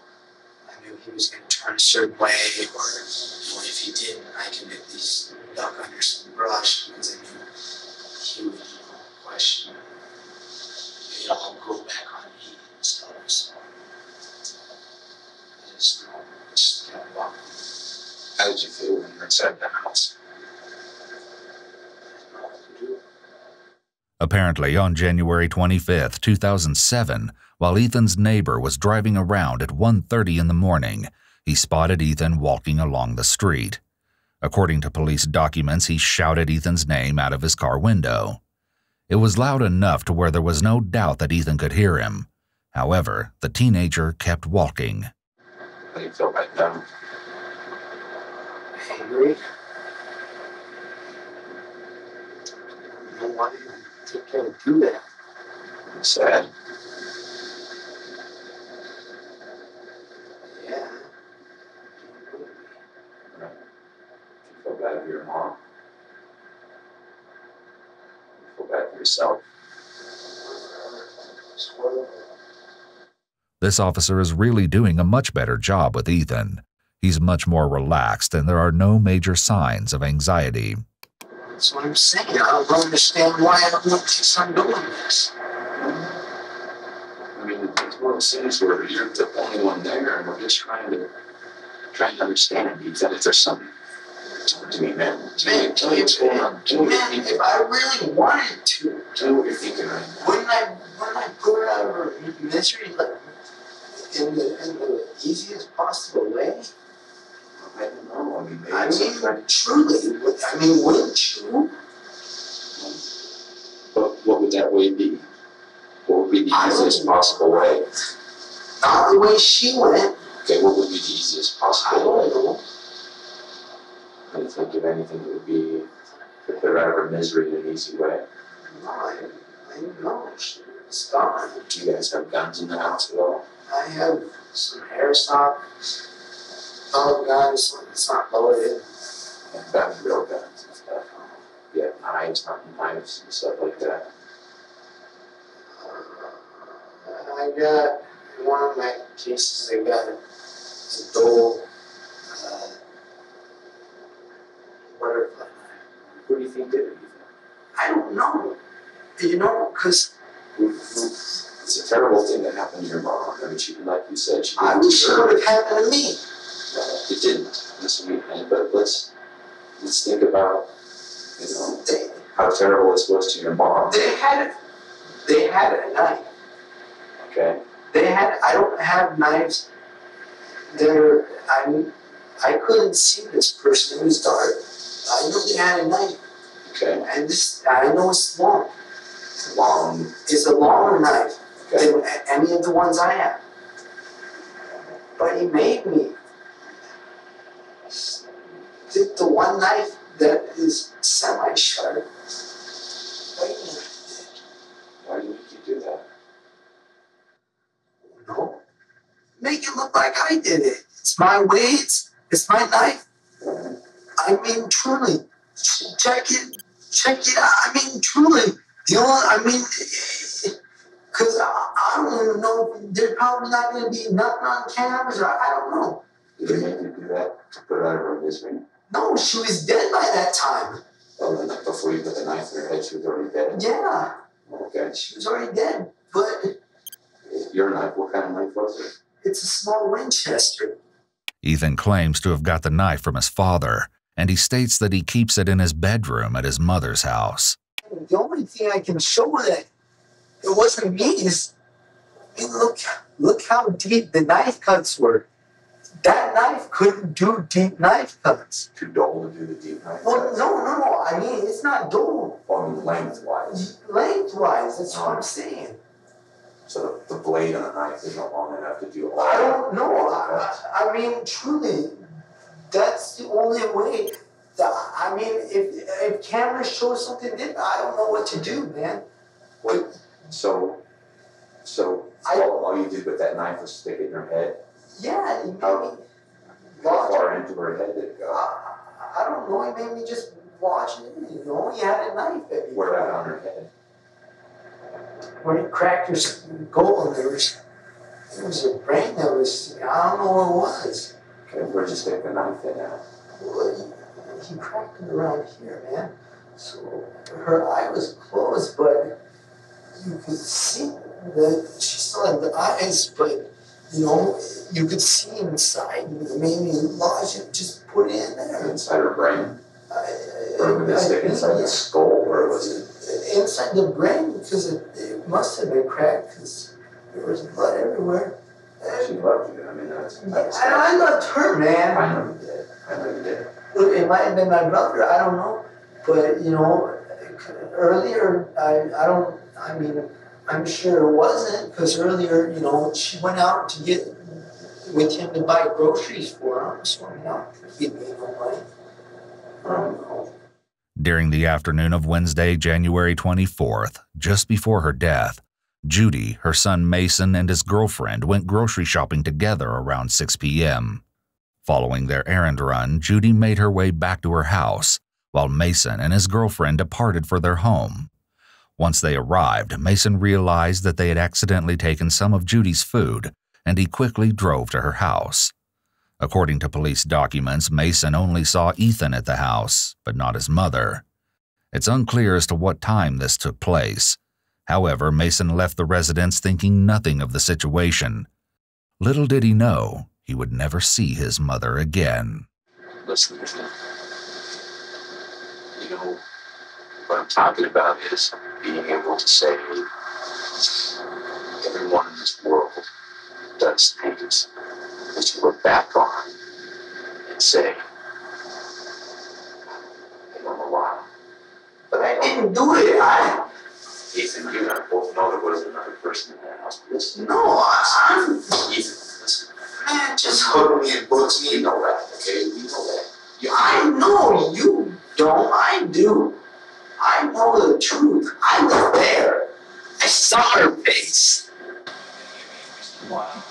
[SPEAKER 8] I knew he was going to turn a certain way, or if he didn't, I can at least duck under some brush because I knew he would question. They'd all go back on me and stuff. So I just kept walking.
[SPEAKER 7] How did you feel when you were inside the house?
[SPEAKER 2] Apparently, on January 25, 2007, while Ethan's neighbor was driving around at 1:30 in the morning, he spotted Ethan walking along the street. According to police documents, he shouted Ethan's name out of his car window. It was loud enough to where there was no doubt that Ethan could hear him. However, the teenager kept walking.
[SPEAKER 7] How do you feel right now?
[SPEAKER 8] Angry. I don't know why you can't do that.
[SPEAKER 7] I'm sad.
[SPEAKER 8] Yeah.
[SPEAKER 7] Right. You feel bad for your mom. You feel bad for yourself.
[SPEAKER 2] This officer is really doing a much better job with Ethan. He's much more relaxed and there are no major signs of anxiety.
[SPEAKER 8] That's what I'm saying. I don't understand why everyone keeps on doing this.
[SPEAKER 7] I mean, it's one of those things where you're the only one there, and we're just trying to understand each other. If there's something, talk to me, man. Tell me what's going on.
[SPEAKER 8] Man, if I really wanted to,
[SPEAKER 7] tell me what you're thinking right now.
[SPEAKER 8] Wouldn't I put her out of her misery like in the easiest possible way?
[SPEAKER 7] I don't know. I mean,
[SPEAKER 8] truly, wouldn't you?
[SPEAKER 7] But what would that way be? What would be the easiest possible way?
[SPEAKER 8] Not the way she went.
[SPEAKER 7] Okay, what would be the easiest possible way?
[SPEAKER 8] I don't know.
[SPEAKER 7] Can you think of anything that would be to put her out of her misery in an easy way?
[SPEAKER 8] No, I know. It's gone.
[SPEAKER 7] Do you guys have guns in the house at all?
[SPEAKER 8] I have some airsoft. Oh, guns, it's not loaded.
[SPEAKER 7] Yeah, that's real guns and stuff. Yeah, knives, hunting knives and stuff like that.
[SPEAKER 8] I got, in one of my cases, I got a dull butterfly knife.
[SPEAKER 7] Who do you think did it?
[SPEAKER 8] I don't know. You know, because
[SPEAKER 7] it's a terrible thing that happened to your mom. I mean, like you said, she didn't.
[SPEAKER 8] I wish it would have happened to me.
[SPEAKER 7] It didn't. Listen, but let's think about, how terrible this was to your mom.
[SPEAKER 8] They had a knife.
[SPEAKER 7] Okay.
[SPEAKER 8] I don't have knives. I couldn't see this person. It was dark. I knew they had a knife.
[SPEAKER 7] Okay.
[SPEAKER 8] And I know it's long. It's a longer knife than any of the ones I have. But he made me. The one knife that is semi-sharp.
[SPEAKER 7] Why did you do that?
[SPEAKER 8] No. Make it look like I did it. It's my way. It's my knife. I mean, truly. Check it out. I mean, truly. Because I don't even know. There's probably not going to be nothing on cameras. I don't know.
[SPEAKER 7] Did they make you do that to put her out of her misery?
[SPEAKER 8] No, she was dead by that time.
[SPEAKER 7] Oh, the night before you put the knife in her head, she was already dead?
[SPEAKER 8] Yeah.
[SPEAKER 7] Okay.
[SPEAKER 8] She was already dead, but...
[SPEAKER 7] Your knife, what kind of knife was it?
[SPEAKER 8] It's a small Winchester.
[SPEAKER 2] Ethan claims to have got the knife from his father, and he states that he keeps it in his bedroom at his mother's house.
[SPEAKER 8] The only thing I can show that it wasn't me is... look how deep the knife cuts were. That knife couldn't do deep knife cuts.
[SPEAKER 7] Too dull to do the deep knife
[SPEAKER 8] Well,
[SPEAKER 7] cuts?
[SPEAKER 8] no. I mean, it's not dull.
[SPEAKER 7] Well, I mean, lengthwise.
[SPEAKER 8] Lengthwise, that's what I'm saying.
[SPEAKER 7] So the blade on a knife isn't long enough to do all
[SPEAKER 8] I
[SPEAKER 7] that?
[SPEAKER 8] don't know. I mean, truly, that's the only way. I mean, if cameras show something different, I don't know what to do, man.
[SPEAKER 7] Wait, so all you did with that knife was stick it in her head?
[SPEAKER 8] Yeah, he made me.
[SPEAKER 7] How far into her head did it go?
[SPEAKER 8] I don't know. He made me just watch it. He had a knife everywhere.
[SPEAKER 7] Where at on her head?
[SPEAKER 10] when he cracked her skull, there was a brain that was, I don't know what it was.
[SPEAKER 7] Okay, where'd you stick the knife in at?
[SPEAKER 10] Well, he cracked it around here, man. So her eye was closed, but you could see that she still had the eyes, but you know, you could see inside. Maybe lodge it, just put it in there.
[SPEAKER 7] Inside her brain? Or did it stick inside the skull, or was it?
[SPEAKER 10] Inside the brain, because it must have been cracked, because there was blood everywhere.
[SPEAKER 7] She loved you. I mean, that's
[SPEAKER 10] I loved her, man.
[SPEAKER 7] I know you did. I know you did.
[SPEAKER 10] Look, it might have been my brother, I don't know. But, you know, earlier, I'm sure it wasn't, because earlier, you know, she went out to get with him to buy groceries for him, so, you know, he'd be no money. I don't know.
[SPEAKER 2] During the afternoon of Wednesday, January 24th, just before her death, Judy, her son Mason, and his girlfriend went grocery shopping together around 6 p.m. Following their errand run, Judy made her way back to her house, while Mason and his girlfriend departed for their home. Once they arrived, Mason realized that they had accidentally taken some of Judy's food, and he quickly drove to her house. According to police documents, Mason only saw Ethan at the house, but not his mother. It's unclear as to what time this took place. However, Mason left the residence thinking nothing of the situation. Little did he know he would never see his mother again.
[SPEAKER 7] Listen, you know, what I'm talking about is being able to say everyone in this world does things that you look back on and say, I don't know why, but I didn't do it. Ethan, you and I both know there was another person in that house. Listen, no, I'm Ethan, listen. Man, just hug me and books me. You know that, okay? We know that. I know you don't. I do. I know the truth. I was there. I saw her face. Wow.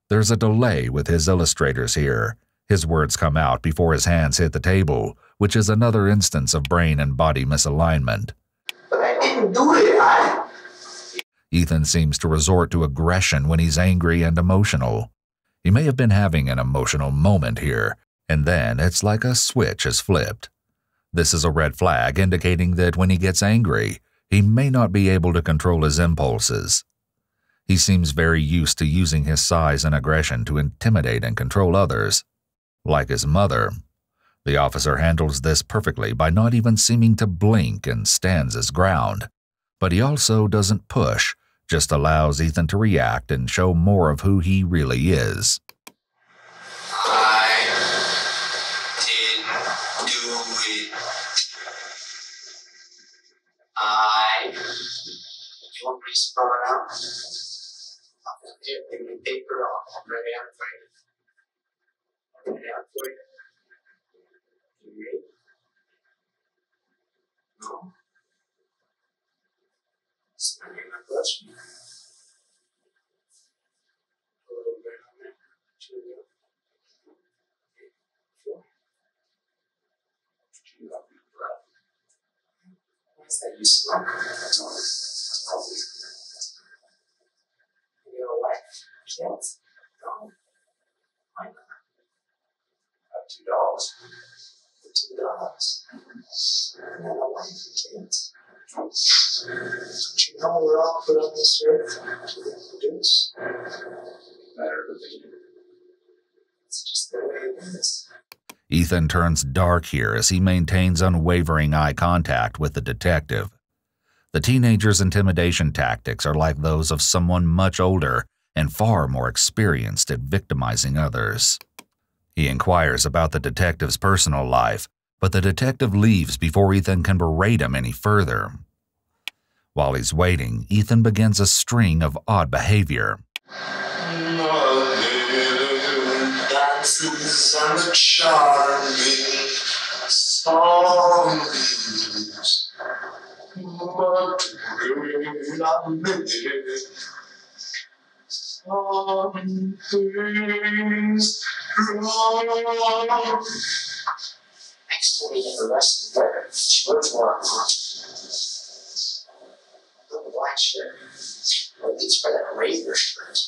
[SPEAKER 2] There's a delay with his illustrators here. His words come out before his hands hit the table, which is another instance of brain and body misalignment.
[SPEAKER 10] But I didn't do it.
[SPEAKER 2] Ethan seems to resort to aggression when he's angry and emotional. He may have been having an emotional moment here, and then it's like a switch is flipped. This is a red flag indicating that when he gets angry, he may not be able to control his impulses. He seems very used to using his size and aggression to intimidate and control others. Like his mother, the officer handles this perfectly by not even seeming to blink and stands his ground. But he also doesn't push, just allows Ethan to react and show more of who he really is.
[SPEAKER 10] I didn't do it. You want me to spell it out? Here, give me paper. I'll write it out for you. I'll write it out for you. You ready? No. It's not even a question. A little bit on there. 2 to go. 4. 2 up your breath. What's that? You smoke? That's all. You got a wife? Kids? No. Why not? I have 2 dogs. For 2 dogs. And then a wife and kids. But you know we're all put on this earth to reproduce. It's just the way it is.
[SPEAKER 2] Ethan turns dark here as he maintains unwavering eye contact with the detective. The teenager's intimidation tactics are like those of someone much older and far more experienced at victimizing others. He inquires about the detective's personal life, but the detective leaves before Ethan can berate him any further. While he's waiting, Ethan begins a string of odd behavior.
[SPEAKER 10] No. faces and the charming songs. But when I met some things wrong. Next to me in the rest of her, she looked more the black shirt, or at least for that razor shirt.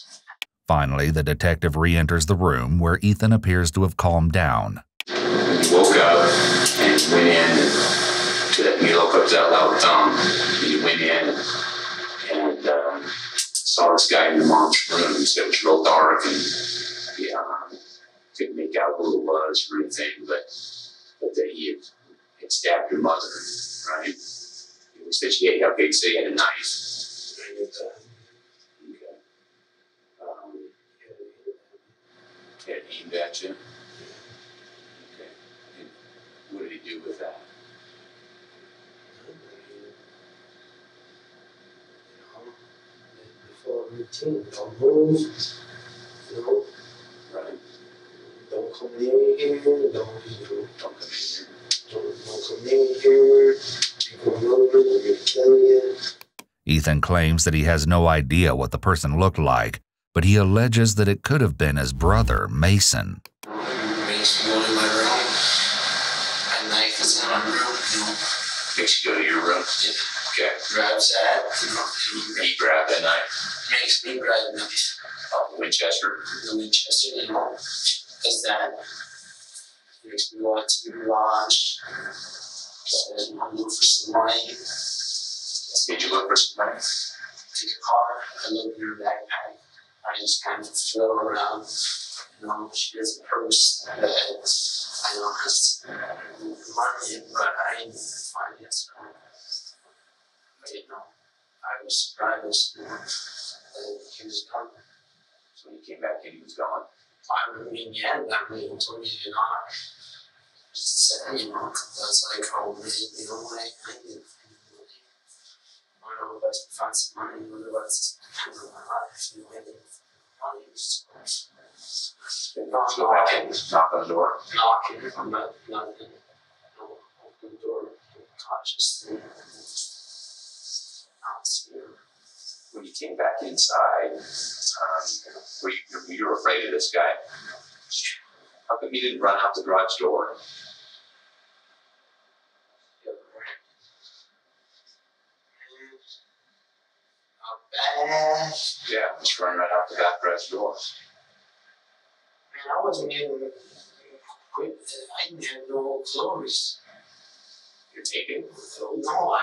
[SPEAKER 2] Finally, the detective re-enters the room where Ethan appears to have calmed down.
[SPEAKER 7] He woke up and went in to that needle comes out loud tongue. He went in and saw this guy in the mom's room. He said it was real dark and couldn't make out who it was or anything, but that he had stabbed your mother, right? He said he had a knife. Had aimed at you. Okay. And what did he do with that?
[SPEAKER 10] Before routine, don't move,
[SPEAKER 7] Right.
[SPEAKER 10] Don't come near here, don't come near here, you can move it, we're gonna kill you.
[SPEAKER 2] Ethan claims that he has no idea what the person looked like, but he alleges that it could have been his brother, Mason.
[SPEAKER 10] Mason going in my room, my knife is in my room,
[SPEAKER 7] Makes you go to your room?
[SPEAKER 10] Yeah.
[SPEAKER 7] Okay.
[SPEAKER 10] Grabs that,
[SPEAKER 7] He grabbed that knife.
[SPEAKER 10] makes me grab the knife.
[SPEAKER 7] Winchester.
[SPEAKER 10] The Winchester, does that. Makes me want to be watched. Says, I'm looking for some money.
[SPEAKER 7] Did you look for some money?
[SPEAKER 10] Take a car, I look in her backpack. I just kind of throw around. She has a purse that I know has money, but I didn't find it. So, I was surprised that he was gone.
[SPEAKER 7] So when you came back in, he was gone.
[SPEAKER 10] I mean, yeah, that really told me to not. Just said, that's like, oh, man, I didn't find money. I don't know if I can find some money, otherwise it's depends on my life. I didn't find money.
[SPEAKER 7] Go back in, knock on the door.
[SPEAKER 10] Knocking, I'm not open the door cautiously.
[SPEAKER 7] When you came back inside, were you afraid of this guy? How come you didn't run out the garage door?
[SPEAKER 10] Not bad.
[SPEAKER 7] Yeah, just run right out the back garage door.
[SPEAKER 10] Man, I wasn't even equipped. I didn't have no clothes.
[SPEAKER 7] You're taking?
[SPEAKER 10] No, I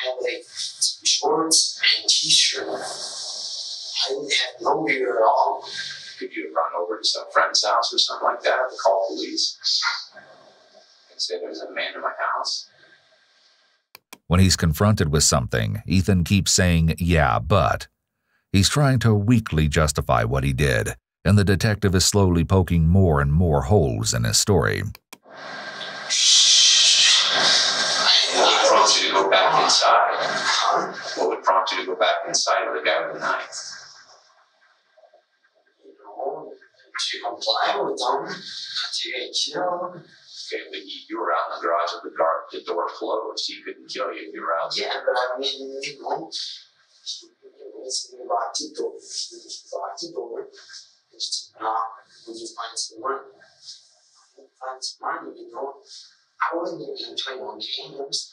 [SPEAKER 10] had like some shorts and t-shirt. I didn't have no gear at all.
[SPEAKER 7] Could you run over to some friend's house or something like that and call police and say there's a man in my house?
[SPEAKER 2] When he's confronted with something, Ethan keeps saying, yeah, but. He's trying to weakly justify what he did, and the detective is slowly poking more and more holes in his story.
[SPEAKER 7] What would prompt you to go back inside? What would prompt you to go back inside with the guy with the knife?
[SPEAKER 10] To comply with them, not to get killed.
[SPEAKER 7] Okay, but you were out in the garage with the door closed. He couldn't kill you if you were out there.
[SPEAKER 10] Yeah, but I mean, it's locked the door. Locked the door. Just knock when you find some money. Find some money, I wasn't even playing on games.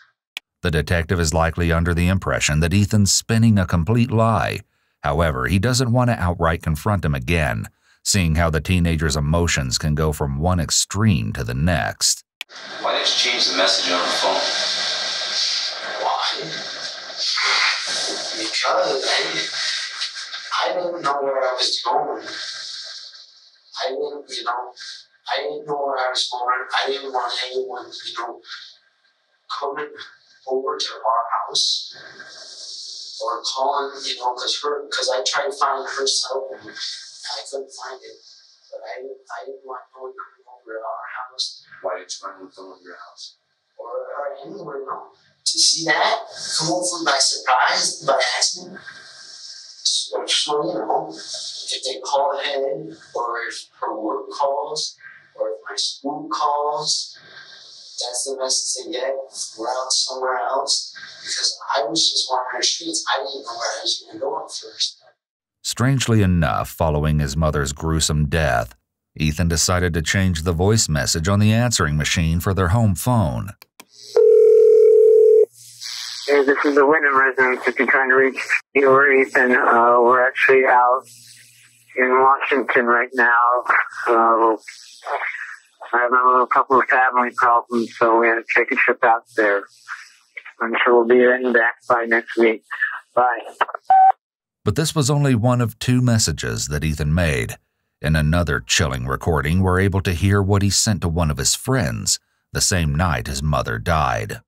[SPEAKER 2] The detective is likely under the impression that Ethan's spinning a complete lie. However, he doesn't want to outright confront him again, seeing how the teenager's emotions can go from one extreme to the next.
[SPEAKER 7] Why didn't you change the message on the phone?
[SPEAKER 10] Why? Because I didn't know where I was going. I didn't know where I was going. I didn't want anyone, coming over to our house or calling, because I tried to find her cell phone. I couldn't find it, but I didn't want no one coming over to our house.
[SPEAKER 7] Why did you want to come over your house?
[SPEAKER 10] Or anywhere, to see that, come over by surprise, by accident. So, if they call ahead, or if her work calls, or if my school calls, that's the message they get. We're out somewhere else. Because I was just wandering the streets. I didn't know where I was going to go at first.
[SPEAKER 2] Strangely enough, following his mother's gruesome death, Ethan decided to change the voice message on the answering machine for their home phone.
[SPEAKER 4] Hey, this is the Windom residence. If you're trying to reach you or Ethan, we're actually out in Washington right now. I'm having a couple of family problems, so we had to take a trip out there. I'm sure we'll be getting back by next week. Bye.
[SPEAKER 2] But this was only one of 2 messages that Ethan made. In another chilling recording, we're able to hear what he sent to one of his friends the same night his mother died.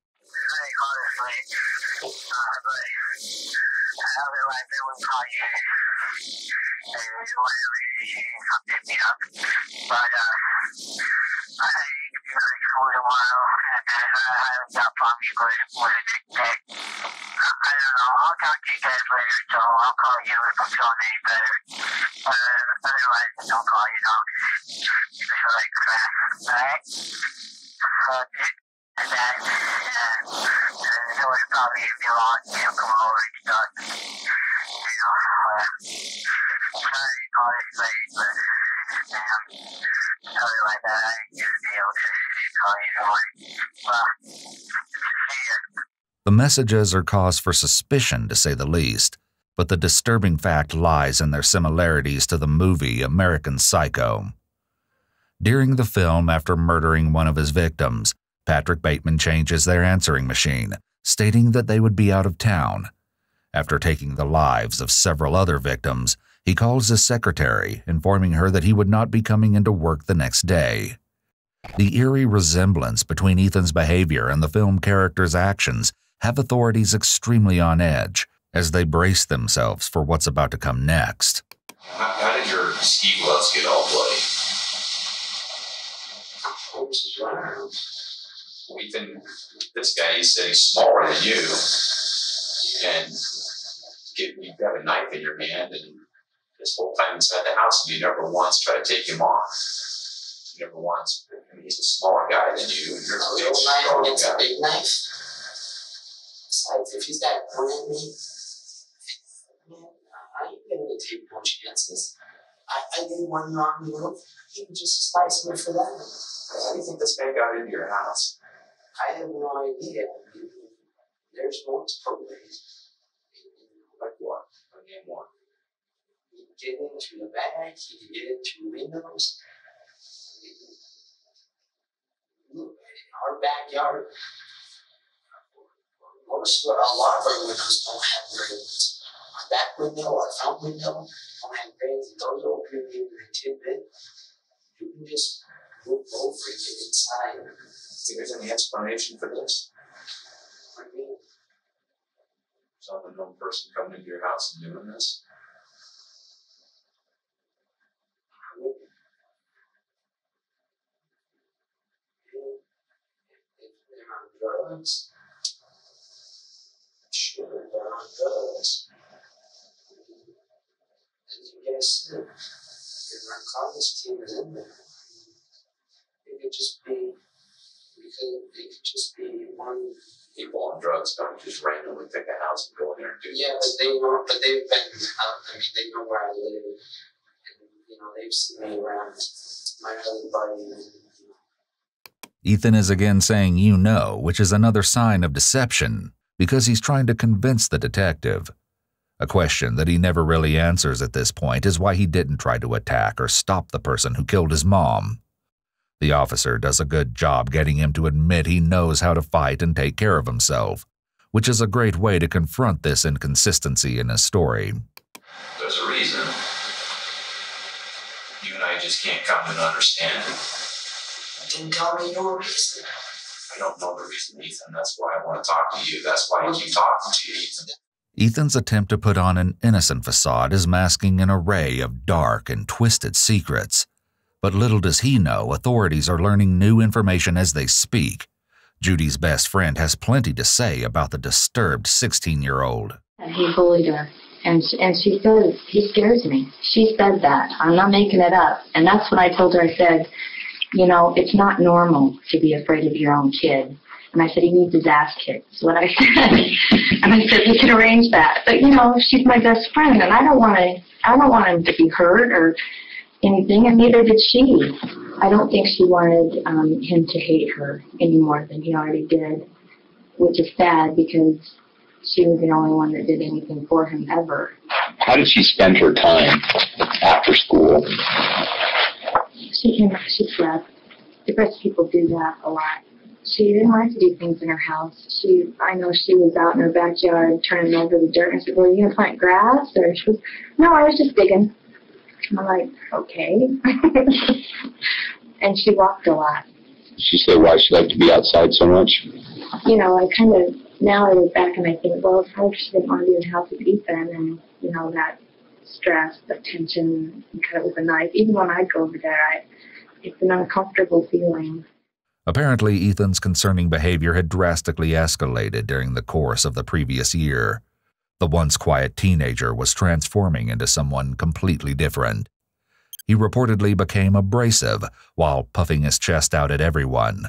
[SPEAKER 11] I'll talk to you guys later, so I'll call you if I'm feeling any better. Otherwise, don't call you, dog. You feel like crap, alright? And that, there was probably a few on, come over and stuff. Sorry to call this late, but, sorry like that, I didn't get to be able to call you in the morning. Well, see ya.
[SPEAKER 2] The messages are cause for suspicion, to say the least, but the disturbing fact lies in their similarities to the movie American Psycho. During the film, after murdering one of his victims, Patrick Bateman changes their answering machine, stating that they would be out of town. After taking the lives of several other victims, he calls his secretary, informing her that he would not be coming into work the next day. The eerie resemblance between Ethan's behavior and the film character's actions have authorities extremely on edge as they brace themselves for what's about to come next.
[SPEAKER 7] How did your ski gloves get all bloody? Ethan, this guy, you said he's smaller than you, and you've got a knife in your hand, and this whole time inside the house, and you never once try to take him off. You never once. I mean, he's a smaller guy than you, and you're a big, strong
[SPEAKER 10] It's a
[SPEAKER 7] guy.
[SPEAKER 10] big knife. Besides, if he's got a gun at me, man, I ain't gonna take no chances. I did one wrong move. He would just slice me for that.
[SPEAKER 7] How do you think this guy got into your house?
[SPEAKER 10] I have no idea. There's multiple ways.
[SPEAKER 7] Like what? Name one.
[SPEAKER 10] He could get in through the back. He could get in through windows. Our backyard. A lot of our windows don't have grates. Our back window, our front window don't have grates. Those open in a tidbit. You can just move over and get inside.
[SPEAKER 7] Think there's any explanation for this?
[SPEAKER 10] What do you mean?
[SPEAKER 7] Some unknown person coming into your house and doing this?
[SPEAKER 10] If they're on drugs, sure, they're on drugs. As you guys said, the narcotics team is in there. It could just be, one.
[SPEAKER 7] People on drugs don't just randomly pick a house and go in there and do
[SPEAKER 10] Yeah,
[SPEAKER 7] this.
[SPEAKER 10] but they've been out. I mean, they know where I live. And, they've seen me around my other buddy.
[SPEAKER 2] Ethan is again saying "you know," which is another sign of deception, because he's trying to convince the detective. A question that he never really answers at this point is why he didn't try to attack or stop the person who killed his mom. The officer does a good job getting him to admit he knows how to fight and take care of himself, which is a great way to confront this inconsistency in his story.
[SPEAKER 7] There's a reason. You and I just can't come to an understanding.
[SPEAKER 10] Didn't tell me your reason.
[SPEAKER 7] I don't know the reason, Ethan. That's why I want to talk to you. That's why I keep talking to you, Ethan.
[SPEAKER 2] Ethan's attempt to put on an innocent facade is masking an array of dark and twisted secrets. But little does he know, authorities are learning new information as they speak. Judy's best friend has plenty to say about the disturbed 16-year-old.
[SPEAKER 12] He bullied her, and she says, he scares me. She said that. I'm not making it up. And that's when I told her, I said, you know, it's not normal to be afraid of your own kid. And I said, he needs his ass kicked, is what I said. And I said, we can arrange that. But, you know, she's my best friend, and I don't want him to be hurt or anything, and neither did she. I don't think she wanted him to hate her any more than he already did, which is sad because she was the only one that did anything for him ever.
[SPEAKER 13] How did she spend her time after school?
[SPEAKER 12] She slept. Depressed people do that a lot. She didn't like to do things in her house. I know she was out in her backyard turning over the dirt, and I said, well, are you going to plant grass? Or she was, no, I was just digging. And I'm like, okay. And she walked a lot.
[SPEAKER 13] Did she say why she liked to be outside so much?
[SPEAKER 12] You know, I kind of, now I look back and I think, well, probably she didn't want to be in the house with Ethan, and, you know, that stress, that tension, and cut it with a knife. Even when I go over there, it's an uncomfortable feeling.
[SPEAKER 2] Apparently, Ethan's concerning behavior had drastically escalated during the course of the previous year. The once quiet teenager was transforming into someone completely different. He reportedly became abrasive while puffing his chest out at everyone.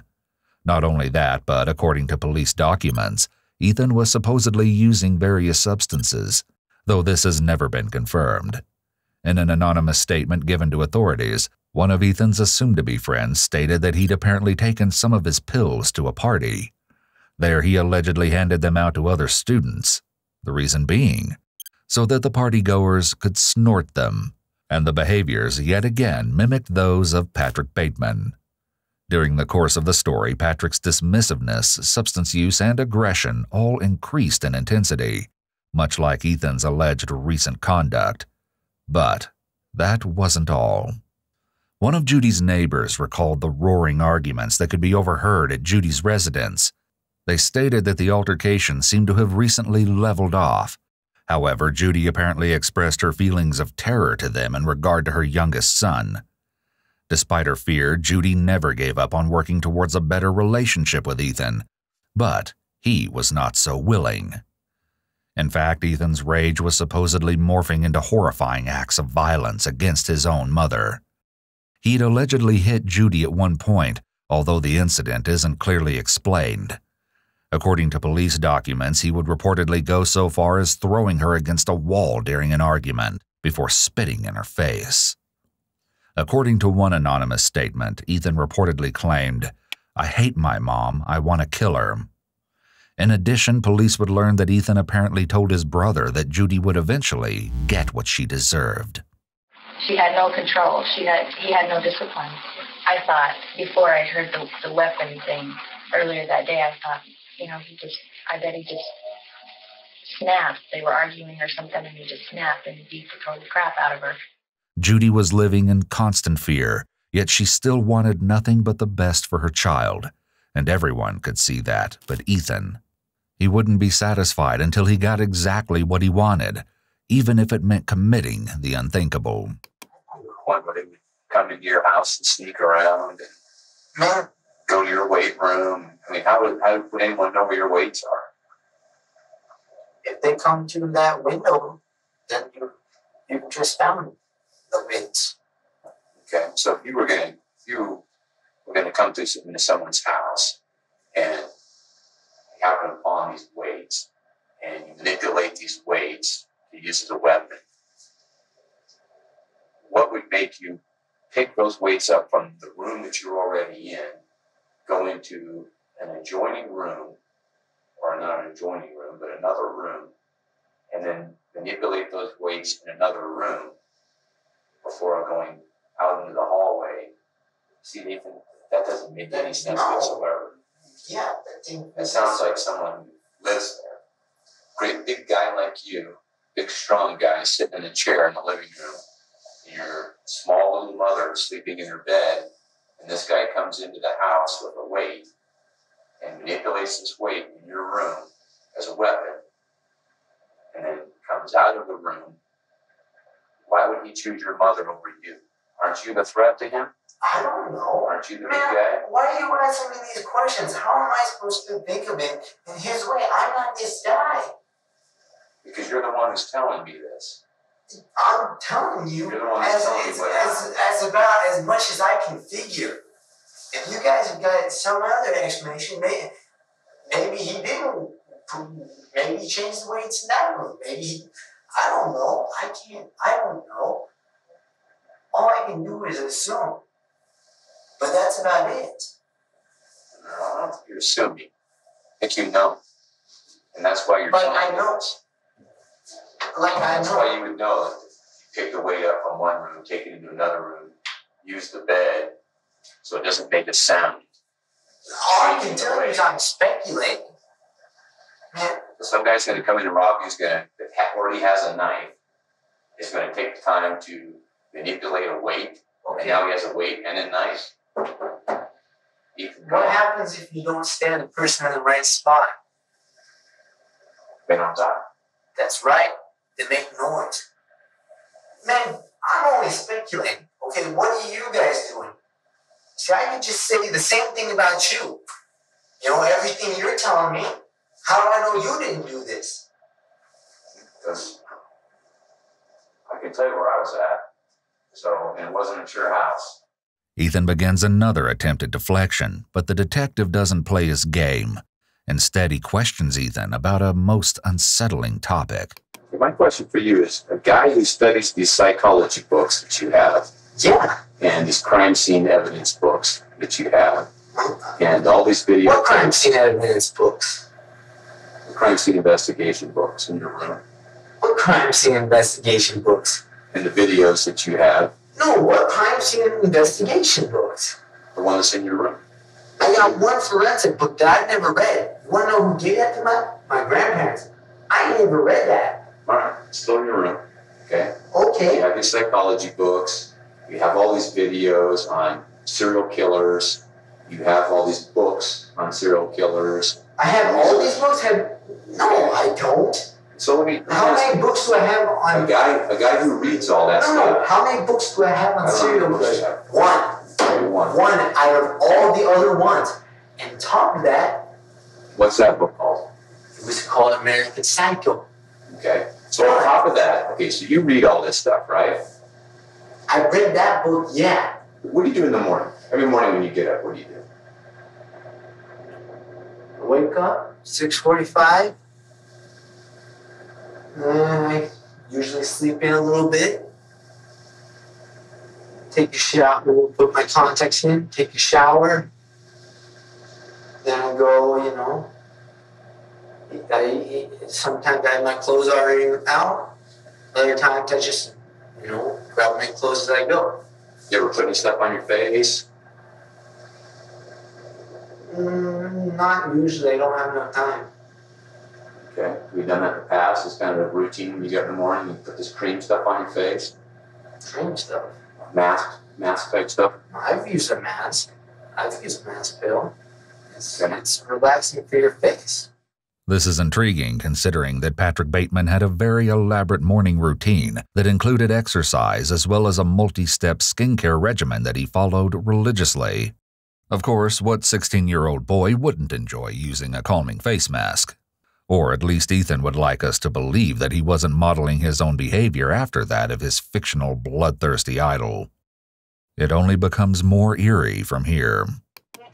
[SPEAKER 2] Not only that, but according to police documents, Ethan was supposedly using various substances, though this has never been confirmed. In an anonymous statement given to authorities, one of Ethan's assumed-to-be friends stated that he'd apparently taken some of his pills to a party. There he allegedly handed them out to other students, the reason being so that the partygoers could snort them, and the behaviors yet again mimicked those of Patrick Bateman. During the course of the story, Patrick's dismissiveness, substance use, and aggression all increased in intensity, much like Ethan's alleged recent conduct. But that wasn't all. One of Judy's neighbors recalled the roaring arguments that could be overheard at Judy's residence. They stated that the altercation seemed to have recently leveled off. However, Judy apparently expressed her feelings of terror to them in regard to her youngest son. Despite her fear, Judy never gave up on working towards a better relationship with Ethan, but he was not so willing. In fact, Ethan's rage was supposedly morphing into horrifying acts of violence against his own mother. He'd allegedly hit Judy at one point, although the incident isn't clearly explained. According to police documents, he would reportedly go so far as throwing her against a wall during an argument before spitting in her face. According to one anonymous statement, Ethan reportedly claimed, "I hate my mom, I want to kill her." In addition, police would learn that Ethan apparently told his brother that Judy would eventually get what she deserved.
[SPEAKER 12] She had no control. He had no discipline. I thought, before I heard the weapon thing earlier that day, I thought, you know, I bet he just snapped. They were arguing or something, and he just snapped and beat the crap out of her.
[SPEAKER 2] Judy was living in constant fear, yet she still wanted nothing but the best for her child, and everyone could see that but Ethan. He wouldn't be satisfied until he got exactly what he wanted, even if it meant committing the unthinkable.
[SPEAKER 7] One would come into your house and sneak around and go to your weight room. I mean, how would anyone know where your weights are?
[SPEAKER 10] If they come to that window, then you just found the weights.
[SPEAKER 7] Okay, so if you were going to come into someone's house and you happen upon these weights and you manipulate these weights to use as a weapon, what would make you pick those weights up from the room that you're already in, go into an adjoining room, or not an adjoining room, but another room, and then manipulate those weights in another room before going out into the hallway? See, Nathan, that doesn't make any sense whatsoever.
[SPEAKER 10] Yeah,
[SPEAKER 7] that sounds like someone who lives there. Great big guy like you, big strong guy sitting in a chair in the living room, and your small little mother sleeping in her bed, and this guy comes into the house with a weight and manipulates this weight in your room as a weapon, and then comes out of the room. Why would he choose your mother over you? Aren't you the threat to him?
[SPEAKER 10] I don't know.
[SPEAKER 7] Aren't you the big guy?
[SPEAKER 10] Why are you asking me these questions? How am I supposed to think of it in his way? I'm not this guy.
[SPEAKER 7] Because you're the one who's telling me this.
[SPEAKER 10] I'm telling you
[SPEAKER 7] You're the one who's telling me what happened.
[SPEAKER 10] as about as much as I can figure. if you guys have got some other explanation, maybe he didn't. Maybe he changed the weights in that room. I don't know. I don't know. All I can do is assume. But that's about it.
[SPEAKER 7] No, I don't think you're assuming. I think you know. And that's why you're
[SPEAKER 10] I know.
[SPEAKER 7] That's why you would know that you pick the weight up from one room, take it into another room, use the bed so it doesn't make a sound.
[SPEAKER 10] All I can tell you is I'm speculating. Man.
[SPEAKER 7] Some guy's going to come in and rob you, that already has a knife, is going to take the time to manipulate a weight, and now he has a weight and a knife.
[SPEAKER 10] What happens if you don't stand the person in the right spot?
[SPEAKER 7] They don't die.
[SPEAKER 10] That's right. They make noise. Man, I'm only speculating. Okay, what are you guys doing? See, I could just say the same thing about you. You know, everything you're telling me. How do I know you didn't do this?
[SPEAKER 7] Because I can tell you where I was at. And it wasn't a sure house.
[SPEAKER 2] Ethan begins another attempt at deflection, but the detective doesn't play his game. Instead, he questions Ethan about a most unsettling topic.
[SPEAKER 7] My question for you is, a guy who studies these psychology books that you have, and these crime scene evidence books that you have, and all these videos.
[SPEAKER 10] What crime scene evidence books?
[SPEAKER 7] Crime scene investigation books in your room.
[SPEAKER 10] What crime scene investigation books?
[SPEAKER 7] And the videos that you have.
[SPEAKER 10] No, what crime scene investigation books?
[SPEAKER 7] The one that's in your room.
[SPEAKER 10] I got one forensic book that I never read. You want to know who gave that to my grandparents? I never read that.
[SPEAKER 7] All right, it's still in your room. Okay.
[SPEAKER 10] Okay.
[SPEAKER 7] You have these psychology books. You have all these videos on serial killers. You have all these books on serial killers.
[SPEAKER 10] I have all these books? No, I don't.
[SPEAKER 7] So let me.
[SPEAKER 10] How many books do I have on
[SPEAKER 7] a guy who reads all that stuff?
[SPEAKER 10] No. How many books do I have on serial killers? One out of all the other ones. And on top of that.
[SPEAKER 7] What's that book called?
[SPEAKER 10] It was called American Psycho.
[SPEAKER 7] Okay. So on top of that, so you read all this stuff, right?
[SPEAKER 10] I read that book, yeah.
[SPEAKER 7] What do you do in the morning? Every morning when you get up, what do you do?
[SPEAKER 10] I wake up, 6:45. I usually sleep in a little bit. Take a shower, put my contacts in, take a shower. Then I go, sometimes I have my clothes already out. Other times I just, grab my clothes as I go.
[SPEAKER 7] You ever put any stuff on your face?
[SPEAKER 10] Not usually. I don't have enough time.
[SPEAKER 7] Okay. We've done that in the past. It's kind of a routine when you get up in the morning, you put this cream stuff on your face.
[SPEAKER 10] Cream stuff?
[SPEAKER 7] Mask type stuff.
[SPEAKER 10] I've used a mask. I've used a mask pill. It's relaxing for your face.
[SPEAKER 2] This is intriguing considering that Patrick Bateman had a very elaborate morning routine that included exercise as well as a multi-step skincare regimen that he followed religiously. Of course, what 16-year-old boy wouldn't enjoy using a calming face mask? Or at least Ethan would like us to believe that he wasn't modeling his own behavior after that of his fictional bloodthirsty idol. It only becomes more eerie from here.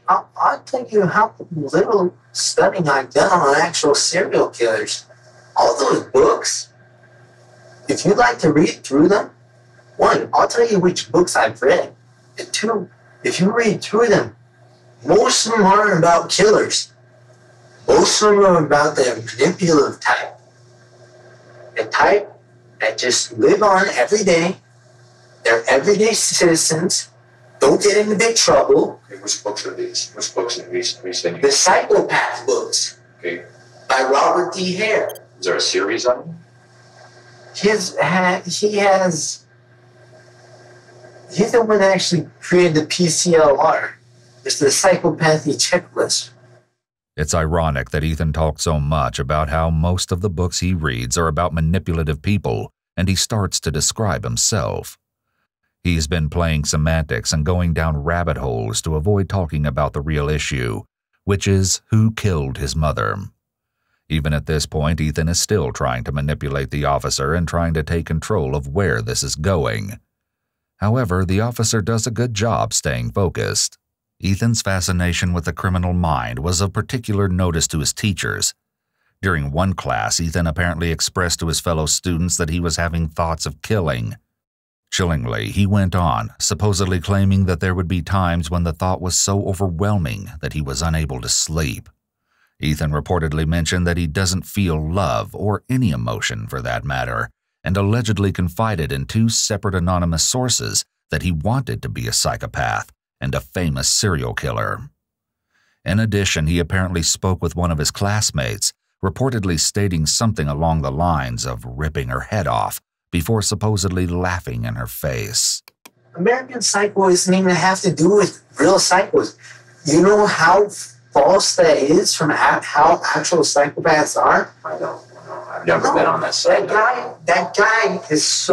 [SPEAKER 10] I'll tell you how little studying I've done on actual serial killers. All those books, if you'd like to read through them, one, I'll tell you which books I've read. And two, if you read through them, most of them aren't about killers. Most of them are about the manipulative type. The type that just live on every day. They're everyday citizens. Don't get into big trouble.
[SPEAKER 7] Okay, which books are these? Which books are these?
[SPEAKER 10] The Psychopath books.
[SPEAKER 7] Okay.
[SPEAKER 10] By Robert D. Hare.
[SPEAKER 7] Is there a series on them?
[SPEAKER 10] He's the one that actually created the PCLR. It's the psychopathy checklist.
[SPEAKER 2] It's ironic that Ethan talked so much about how most of the books he reads are about manipulative people, and he starts to describe himself. He's been playing semantics and going down rabbit holes to avoid talking about the real issue, which is who killed his mother. Even at this point, Ethan is still trying to manipulate the officer and trying to take control of where this is going. However, the officer does a good job staying focused. Ethan's fascination with the criminal mind was of particular notice to his teachers. During one class, Ethan apparently expressed to his fellow students that he was having thoughts of killing. Chillingly, he went on, supposedly claiming that there would be times when the thought was so overwhelming that he was unable to sleep. Ethan reportedly mentioned that he doesn't feel love, or any emotion for that matter, and allegedly confided in 2 separate anonymous sources that he wanted to be a psychopath and a famous serial killer. In addition, he apparently spoke with one of his classmates, reportedly stating something along the lines of ripping her head off before supposedly laughing in her face.
[SPEAKER 10] American Psycho doesn't even have to do with real psychos. You know how false that is from how actual psychopaths are?
[SPEAKER 7] I don't know. I've never been on that side.
[SPEAKER 10] That guy is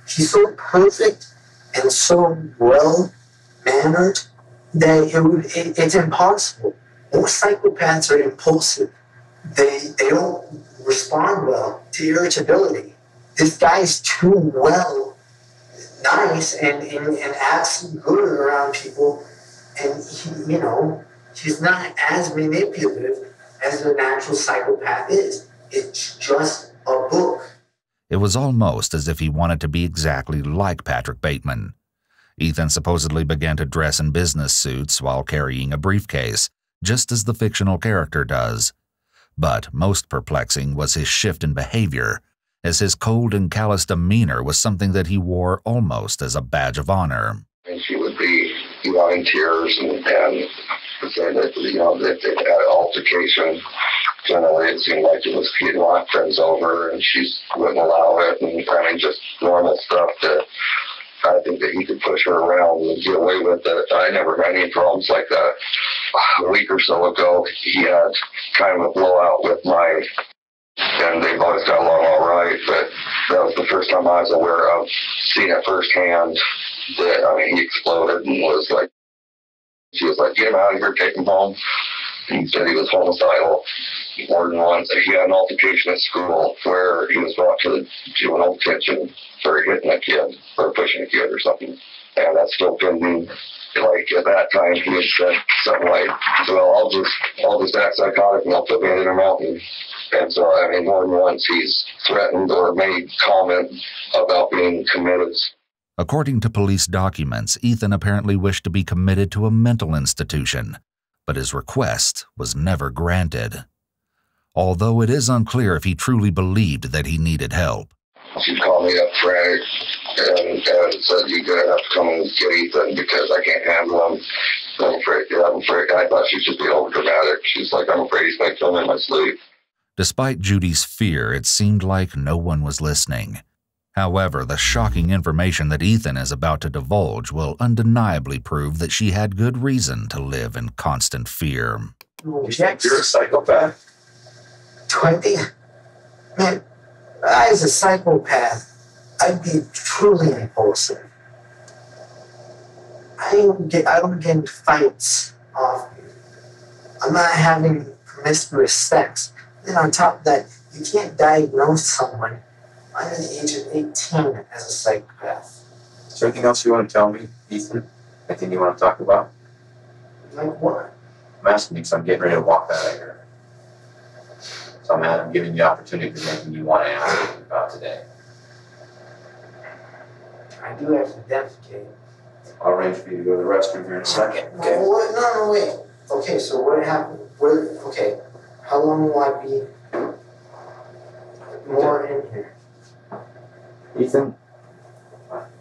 [SPEAKER 10] he's so perfect and so well-mannered that it's impossible. Most psychopaths are impulsive. They don't respond well to irritability. This guy's too nice and acts good around people, and he's not as manipulative as an actual psychopath is. It's just a book.
[SPEAKER 2] It was almost as if he wanted to be exactly like Patrick Bateman. Ethan supposedly began to dress in business suits while carrying a briefcase, just as the fictional character does. But most perplexing was his shift in behavior, as his cold and callous demeanor was something that he wore almost as a badge of honor.
[SPEAKER 9] And she would be, in tears and say that, that they had an altercation. Generally, it seemed like it was he'd want friends over, and she wouldn't allow it, and just normal stuff that I think that he could push her around and get away with it. I never had any problems like that. A week or so ago, he had kind of a blowout with and they've always got along all right, but that was the first time I was aware of seeing it firsthand. He exploded and she was like, get him out of here, take him home. And he said he was homicidal more than once. He had an altercation at school where he was brought to the juvenile detention for hitting a kid or pushing a kid or something. And that's still pending. At that time, he had said something like, well, I'll just act psychotic and I'll put me in a mountain. And so, more than once he's threatened or made comment about being committed.
[SPEAKER 2] According to police documents, Ethan apparently wished to be committed to a mental institution, but his request was never granted. Although it is unclear if he truly believed that he needed help.
[SPEAKER 9] She called me up frantic and said, you're going to have to come and get Ethan because I can't handle him. I'm afraid. I thought she should be overdramatic. She's like, I'm afraid he's going to kill me in my sleep.
[SPEAKER 2] Despite Judy's fear, it seemed like no one was listening. However, the shocking information that Ethan is about to divulge will undeniably prove that she had good reason to live in constant fear.
[SPEAKER 7] You're a psychopath?
[SPEAKER 10] Man, as a psychopath, I'd be truly impulsive. I don't get into fights often. I'm not having promiscuous sex. Then on top of that, you can't diagnose someone under the age of 18 as a psychopath.
[SPEAKER 7] Is there anything else you want to tell me, Ethan? Anything you want to talk about?
[SPEAKER 10] Like what?
[SPEAKER 7] I'm asking because I'm getting ready to walk out of here. So I'm giving you the opportunity to anything you want to ask me about today.
[SPEAKER 10] I do have to defecate.
[SPEAKER 7] I'll arrange for you to go to the restroom here in a second. Okay?
[SPEAKER 10] No, wait. Okay, so what happened? How long will I be more in here?
[SPEAKER 7] Ethan,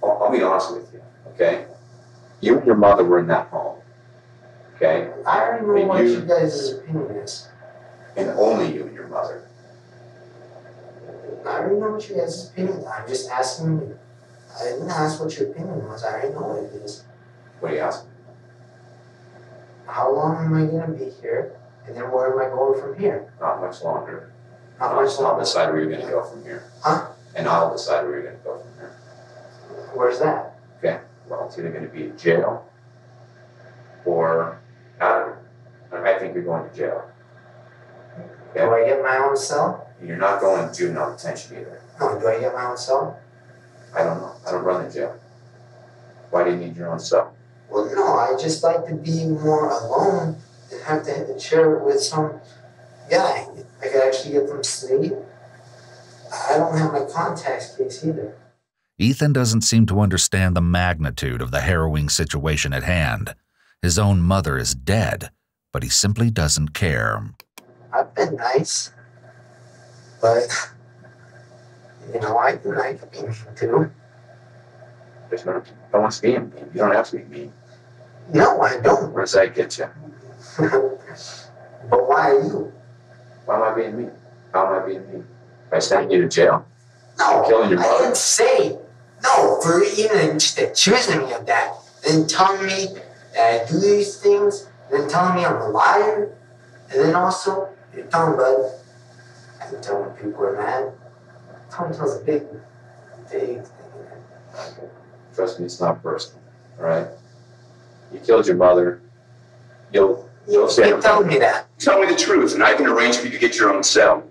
[SPEAKER 7] I'll be honest with you, okay? You and your mother were in that home, okay?
[SPEAKER 10] I already know what you guys' opinion is.
[SPEAKER 7] And only you and your mother.
[SPEAKER 10] I already know what you guys' opinion is. I'm just asking you. I didn't ask what your opinion was. I already know what it is.
[SPEAKER 7] What are you asking?
[SPEAKER 10] How long am I going to be here? And then where am I going from here?
[SPEAKER 7] Not much longer.
[SPEAKER 10] Not much longer?
[SPEAKER 7] I'll decide where you're going to go from here.
[SPEAKER 10] Huh?
[SPEAKER 7] And I'll decide where you're going to go from here.
[SPEAKER 10] Where's that?
[SPEAKER 7] Okay. Well, it's either going to be in jail or out of here. I think you're going to jail. Okay?
[SPEAKER 10] Do I get my own cell?
[SPEAKER 7] You're not going to juvenile detention either.
[SPEAKER 10] No, do I get my own cell?
[SPEAKER 7] I don't know. I don't run the jail. Why do you need your own cell?
[SPEAKER 10] Well, no, I just like to be more alone and have to share it with some guy. I could actually get them sleep. I don't have my contacts case either.
[SPEAKER 2] Ethan doesn't seem to understand the magnitude of the harrowing situation at hand. His own mother is dead, but he simply doesn't care.
[SPEAKER 10] I've been nice, but, you know, I can be mean too.
[SPEAKER 7] There's no one being mean. You don't have to be mean.
[SPEAKER 10] No, I don't.
[SPEAKER 7] Where does that get you?
[SPEAKER 10] But why are you?
[SPEAKER 7] Why am I being mean? How am I being mean? If I send you to jail?
[SPEAKER 10] No,
[SPEAKER 7] Killing your
[SPEAKER 10] I
[SPEAKER 7] mother?
[SPEAKER 10] didn't say. No, for even just accusing me of that. Then telling me that I do these things. Then telling me I'm a liar. And then also, you're talking about, I can tell when people are mad. Tom tells a big thing.
[SPEAKER 7] Trust me, it's not personal. All right? You killed your mother. You'll stand.
[SPEAKER 10] Tell me that.
[SPEAKER 7] Tell me the truth, and I can arrange for you to get your own cell.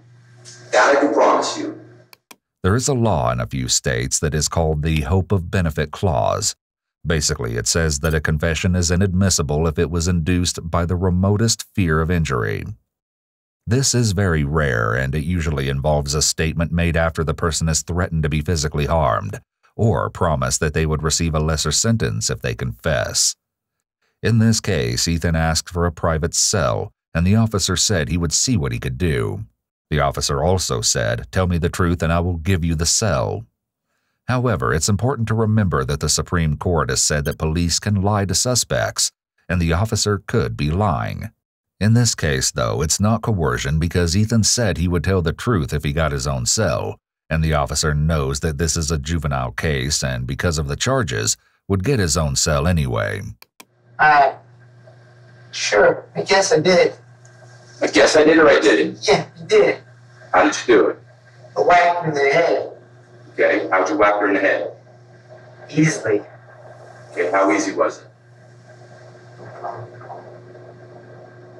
[SPEAKER 7] That I can promise you.
[SPEAKER 2] There is a law in a few states that is called the Hope of Benefit Clause. Basically, it says that a confession is inadmissible if it was induced by the remotest fear of injury. This is very rare, and it usually involves a statement made after the person is threatened to be physically harmed, or promised that they would receive a lesser sentence if they confess. In this case, Ethan asked for a private cell, and the officer said he would see what he could do. The officer also said, "Tell me the truth and I will give you the cell." However, it's important to remember that the Supreme Court has said that police can lie to suspects, and the officer could be lying. In this case, though, it's not coercion because Ethan said he would tell the truth if he got his own cell, and the officer knows that this is a juvenile case and, because of the charges, would get his own cell anyway.
[SPEAKER 10] Sure, I guess I did.
[SPEAKER 7] I guess I did or I didn't?
[SPEAKER 10] Yeah, you did.
[SPEAKER 7] How did you do it?
[SPEAKER 10] A whack in the head.
[SPEAKER 7] Okay, how'd you whack her in the head?
[SPEAKER 10] Easily.
[SPEAKER 7] Okay, how easy was it?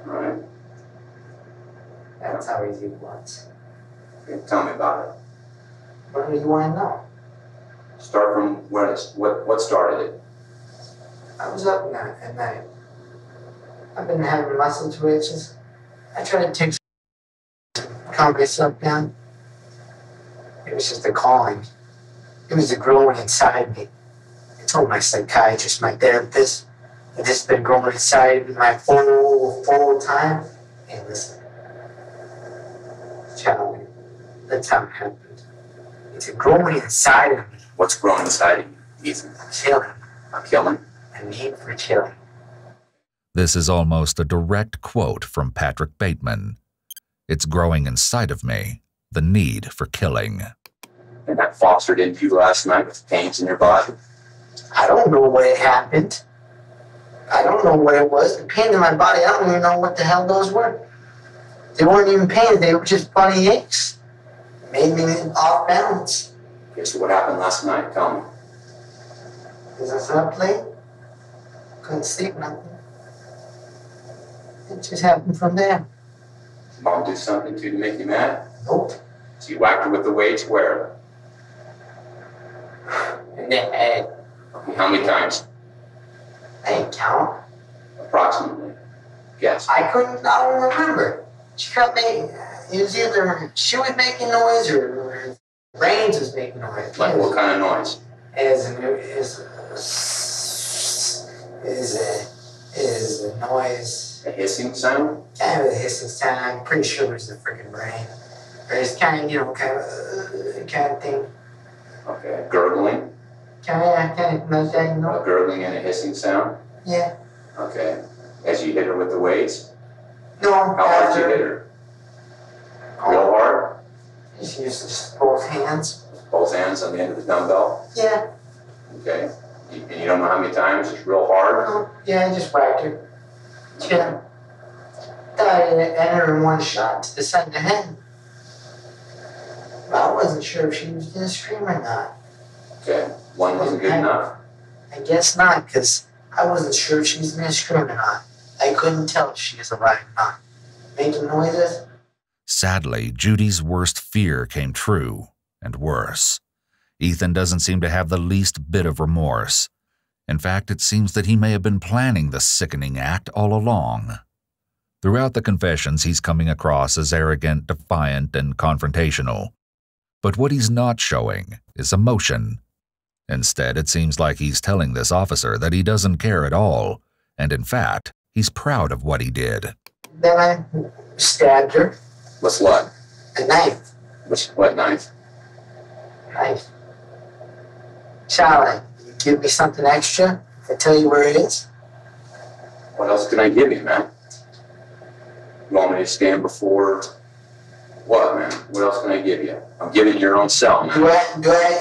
[SPEAKER 7] Alright.
[SPEAKER 10] That's how easy it was.
[SPEAKER 7] Okay, tell me about it.
[SPEAKER 10] What do you want to know?
[SPEAKER 7] Start from what started it?
[SPEAKER 10] I was up at night. I've been having muscle twitches. I tried to calm myself down. It was just a calling. It was a growing inside me. I told my psychiatrist, my therapist, that this has been growing inside me my full time. Hey, listen. Child, that's how it happened. It's a growing inside of me.
[SPEAKER 7] What's growing inside of you, Ethan?
[SPEAKER 10] Killing.
[SPEAKER 7] I'm killing?
[SPEAKER 10] A need for killing.
[SPEAKER 2] This is almost a direct quote from Patrick Bateman. "It's growing inside of me, the need for killing."
[SPEAKER 7] And that fostered into you last night with pains in your body?
[SPEAKER 10] I don't know what happened. I don't know what it was. The pain in my body, I don't even know what the hell those were. They weren't even pain, they were just body aches. Made me off balance.
[SPEAKER 7] Okay, so what happened last night? Tell me.
[SPEAKER 10] Because I slept late. Couldn't sleep nothing. It just happened from there.
[SPEAKER 7] Did Mom do something to you to make you mad?
[SPEAKER 10] Nope.
[SPEAKER 7] So you whacked her with the weights where?
[SPEAKER 10] In the head.
[SPEAKER 7] Okay, how many times?
[SPEAKER 10] I didn't count.
[SPEAKER 7] Approximately. Guess.
[SPEAKER 10] I don't remember. She got me, it was either she was making noise or her brains was making noise.
[SPEAKER 7] Like what kind of noise?
[SPEAKER 10] Is a noise.
[SPEAKER 7] A hissing sound?
[SPEAKER 10] Kind of a hissing sound. I'm pretty sure it was the freaking brain. Or it's kind of, kind of thing.
[SPEAKER 7] Okay, gurgling?
[SPEAKER 10] Kind of like that, you know?
[SPEAKER 7] A gurgling and a hissing sound?
[SPEAKER 10] Yeah.
[SPEAKER 7] Okay. As you hit her with the weights?
[SPEAKER 10] No.
[SPEAKER 7] How hard did you hit her? Real hard?
[SPEAKER 10] She used just both hands.
[SPEAKER 7] Both hands on the end of the dumbbell?
[SPEAKER 10] Yeah.
[SPEAKER 7] Okay. And you don't know how many times? Just real hard?
[SPEAKER 10] No. Yeah, I just whacked her. Yeah. I ended her in one shot to the side of the head. But I wasn't sure if she was going to scream or not.
[SPEAKER 7] Okay. One wasn't good enough?
[SPEAKER 10] I guess not, because I wasn't sure if she was going to scream or not. I couldn't tell if she was alive or not. Making noises?
[SPEAKER 2] Sadly, Judy's worst fear came true, and worse. Ethan doesn't seem to have the least bit of remorse. In fact, it seems that he may have been planning the sickening act all along. Throughout the confessions, he's coming across as arrogant, defiant, and confrontational. But what he's not showing is emotion. Instead, it seems like he's telling this officer that he doesn't care at all, and in fact, he's proud of what he did.
[SPEAKER 10] Then I stabbed her.
[SPEAKER 7] What's what?
[SPEAKER 10] A knife.
[SPEAKER 7] What knife?
[SPEAKER 10] Knife. Charlie, you give me something extra if I tell you where it is?
[SPEAKER 7] What else can I give you, man? You want me to stand before what, man? What else can I give you? I'm giving you your own cell, man.
[SPEAKER 10] Do I?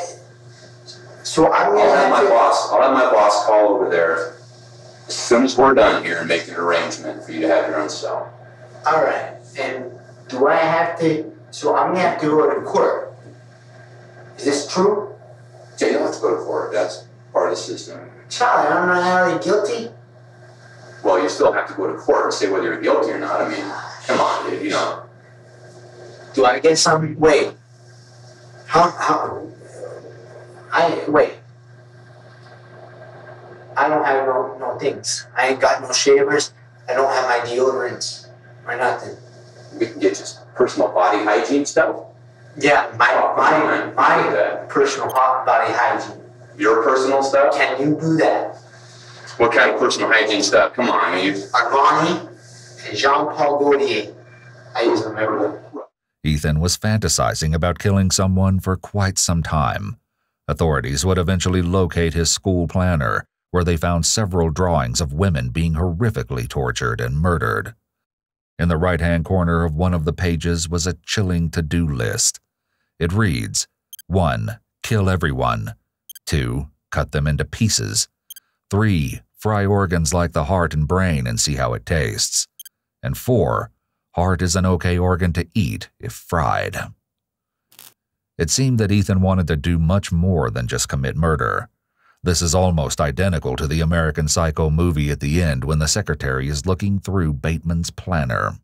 [SPEAKER 10] So I'm gonna
[SPEAKER 7] I'll have my boss call over there as soon as we're done here and make an arrangement for you to have your own cell.
[SPEAKER 10] All right. And do I have to? So I'm gonna have to go to court. Is this true?
[SPEAKER 7] Yeah, you don't have to go to court. That's part of the system.
[SPEAKER 10] Charlie, I'm not already guilty.
[SPEAKER 7] Well, you still have to go to court and say whether you're guilty or not. I mean, come on, dude. You know.
[SPEAKER 10] Do I get some? Wait. Wait. I don't have no things. I ain't got no shavers. I don't have my deodorants or nothing.
[SPEAKER 7] We can get you some personal body hygiene stuff.
[SPEAKER 10] Yeah, my personal body hygiene.
[SPEAKER 7] Your personal stuff?
[SPEAKER 10] Can you do that?
[SPEAKER 7] What kind of personal hygiene stuff? Come on, I mean.
[SPEAKER 10] Armani and Jean-Paul Gaultier. I use them everywhere.
[SPEAKER 2] Ethan was fantasizing about killing someone for quite some time. Authorities would eventually locate his school planner, where they found several drawings of women being horrifically tortured and murdered. In the right-hand corner of one of the pages was a chilling to-do list. It reads, 1. Kill everyone. 2. Cut them into pieces. 3. Fry organs like the heart and brain and see how it tastes. And 4. Heart is an okay organ to eat if fried. It seemed that Ethan wanted to do much more than just commit murder. This is almost identical to the American Psycho movie at the end when the secretary is looking through Bateman's planner.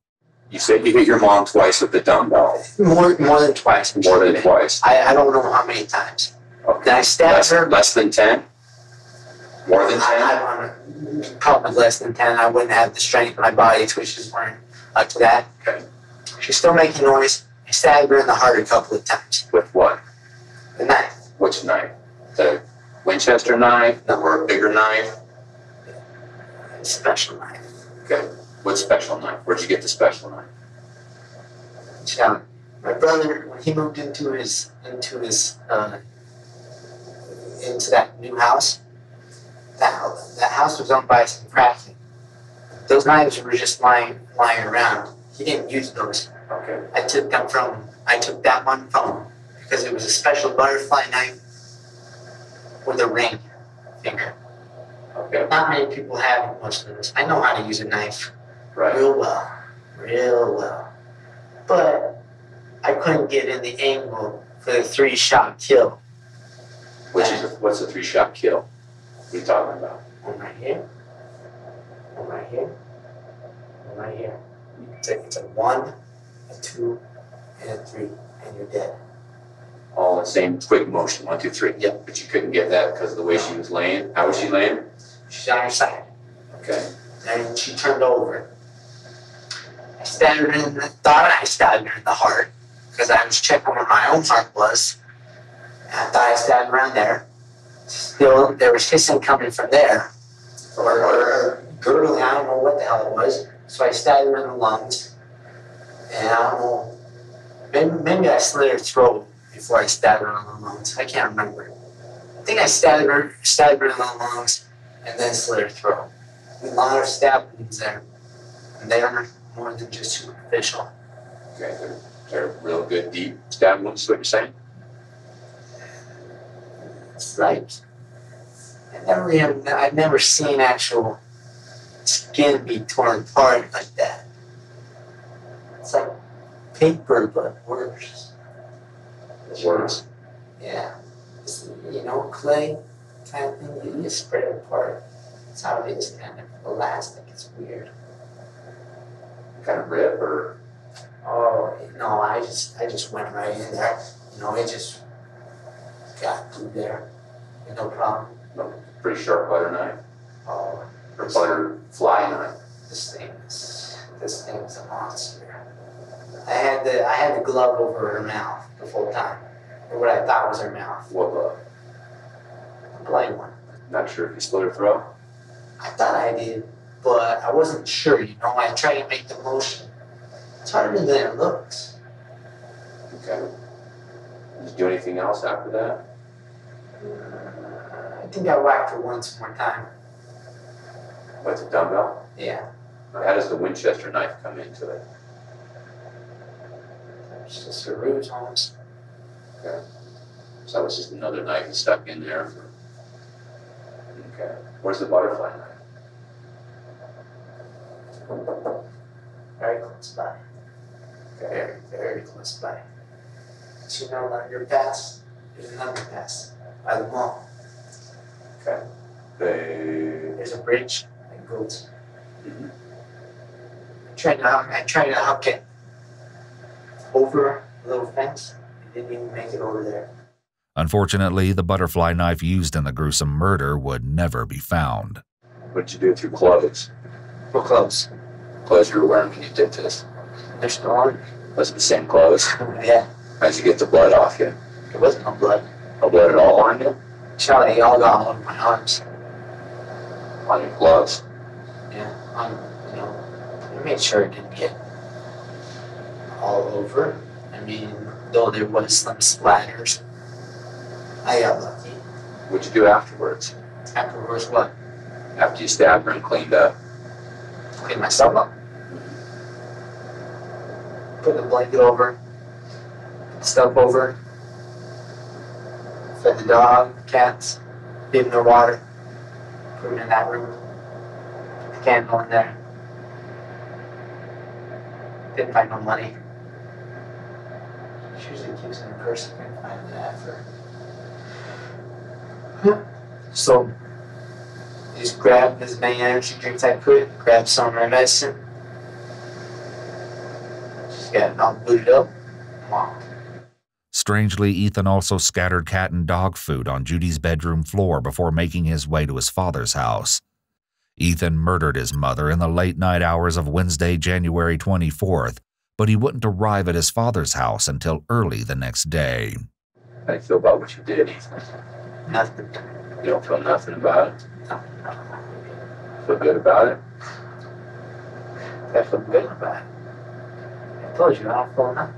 [SPEAKER 7] You said you hit your mom twice with the dumbbell.
[SPEAKER 10] More than twice.
[SPEAKER 7] More than twice.
[SPEAKER 10] I don't know how many times. Okay. Did I stab her?
[SPEAKER 7] Less than 10? More than 10?
[SPEAKER 10] Probably less than 10. I wouldn't have the strength of my body twitches weren't up to that.
[SPEAKER 7] Okay.
[SPEAKER 10] She's still making noise. I stabbed her in the heart a couple of times.
[SPEAKER 7] With what?
[SPEAKER 10] The knife.
[SPEAKER 7] Which knife? The Winchester knife or a bigger knife?
[SPEAKER 10] Special knife.
[SPEAKER 7] Okay. What special knife? Where'd you get the special knife?
[SPEAKER 10] Yeah, my brother, when he moved into that new house, that house was owned by some craftsmen. Those knives were just lying around. He didn't use those.
[SPEAKER 7] Okay.
[SPEAKER 10] I took that one from him because it was a special butterfly knife with a ring finger.
[SPEAKER 7] Okay.
[SPEAKER 10] Not many people have most of those. I know how to use a knife real well. But I couldn't get in the angle for the 3-shot kill.
[SPEAKER 7] What's a 3-shot kill? What are you talking about?
[SPEAKER 10] One right here. One right here. One right here. It's a 1, a 2, and a 3, and you're dead.
[SPEAKER 7] All in the same quick motion, 1, 2, 3.
[SPEAKER 10] Yep.
[SPEAKER 7] But you couldn't get that because of the way she was laying. How was she laying?
[SPEAKER 10] She's on her side.
[SPEAKER 7] Okay.
[SPEAKER 10] And she turned over. I stabbed her thought I stabbed her in the heart because I was checking where my own heart was. And I thought I stabbed around there. Still, there was hissing coming from there. Or gurgling, I don't know what the hell it was. So I stabbed her in the lungs. And I don't know, maybe I slit her throat before I stabbed her in the lungs. I can't remember. I think I stabbed her in the lungs and then slit her throat. A lot of stab wounds there. And they are more than just superficial.
[SPEAKER 7] Okay, they're real good, deep stab wounds, is what you're saying?
[SPEAKER 10] It's like, I've never seen actual skin be torn apart like that. It's like paper, but worse.
[SPEAKER 7] Worse?
[SPEAKER 10] Yeah. It's, clay kind of thing, you just spread it apart. That's how it is, kind of elastic. It's weird.
[SPEAKER 7] Kind of rip or?
[SPEAKER 10] Oh no! I just went right in there. It just got through there. No problem.
[SPEAKER 7] No Pretty sharp butter knife.
[SPEAKER 1] Oh,
[SPEAKER 7] Or butterfly knife.
[SPEAKER 1] this thing's a monster. I had the glove over her mouth the whole time, or what I thought was her mouth.
[SPEAKER 7] What glove?
[SPEAKER 1] The blind one.
[SPEAKER 7] Not sure if you slit her throat.
[SPEAKER 1] I thought I did, but I wasn't sure. You know, I tried to make the motion. It's harder than it looks.
[SPEAKER 7] Okay. Did you do anything else after that?
[SPEAKER 1] I think I whacked her once more time.
[SPEAKER 7] With a dumbbell?
[SPEAKER 1] Yeah.
[SPEAKER 7] How does the Winchester knife come into it?
[SPEAKER 1] It's just a ruse, almost.
[SPEAKER 7] Okay. So that was just another knife stuck in there. Okay. Where's the butterfly knife?
[SPEAKER 1] Very close by. Very, very close by. But you know, on your pass, there's another pass by the mall.
[SPEAKER 7] Okay.
[SPEAKER 1] There's a bridge that goes. I tried to hook it over a little fence. It didn't even make it over there.
[SPEAKER 2] Unfortunately, the butterfly knife used in the gruesome murder would never be found.
[SPEAKER 7] What did you do with your clothes?
[SPEAKER 1] What clothes?
[SPEAKER 7] Clothes you were wearing when you did this.
[SPEAKER 1] They're still on.
[SPEAKER 7] Was it the same clothes?
[SPEAKER 1] Yeah.
[SPEAKER 7] How'd you get the blood off you?
[SPEAKER 1] There wasn't no blood.
[SPEAKER 7] No blood at all on you?
[SPEAKER 1] Charlie, all got all over my arms.
[SPEAKER 7] On your gloves?
[SPEAKER 1] Yeah, I made sure it didn't get all over. I mean, though there was some splatters, I got lucky.
[SPEAKER 7] What'd you do afterwards?
[SPEAKER 1] Afterwards, what?
[SPEAKER 7] After you stabbed her and cleaned up?
[SPEAKER 1] Cleaned myself up. Put the blanket over, stuff over, fed the dog, cats, gave them their water, put them in that room, put the candle in there. Didn't find no money. She usually keeps it in her purse. I couldn't find that for her. So, I just grabbed as many energy drinks I could, grabbed some of my medicine. Just got it all booted up. Wow.
[SPEAKER 2] Strangely, Ethan also scattered cat and dog food on Judy's bedroom floor before making his way to his father's house. Ethan murdered his mother in the late night hours of Wednesday, January 24th, but he wouldn't arrive at his father's house until early the next day.
[SPEAKER 7] How do you feel about what you did, Ethan?
[SPEAKER 1] Nothing.
[SPEAKER 7] You don't feel nothing about it? Feel good about it?
[SPEAKER 1] I feel good about it. I told you, I don't feel nothing.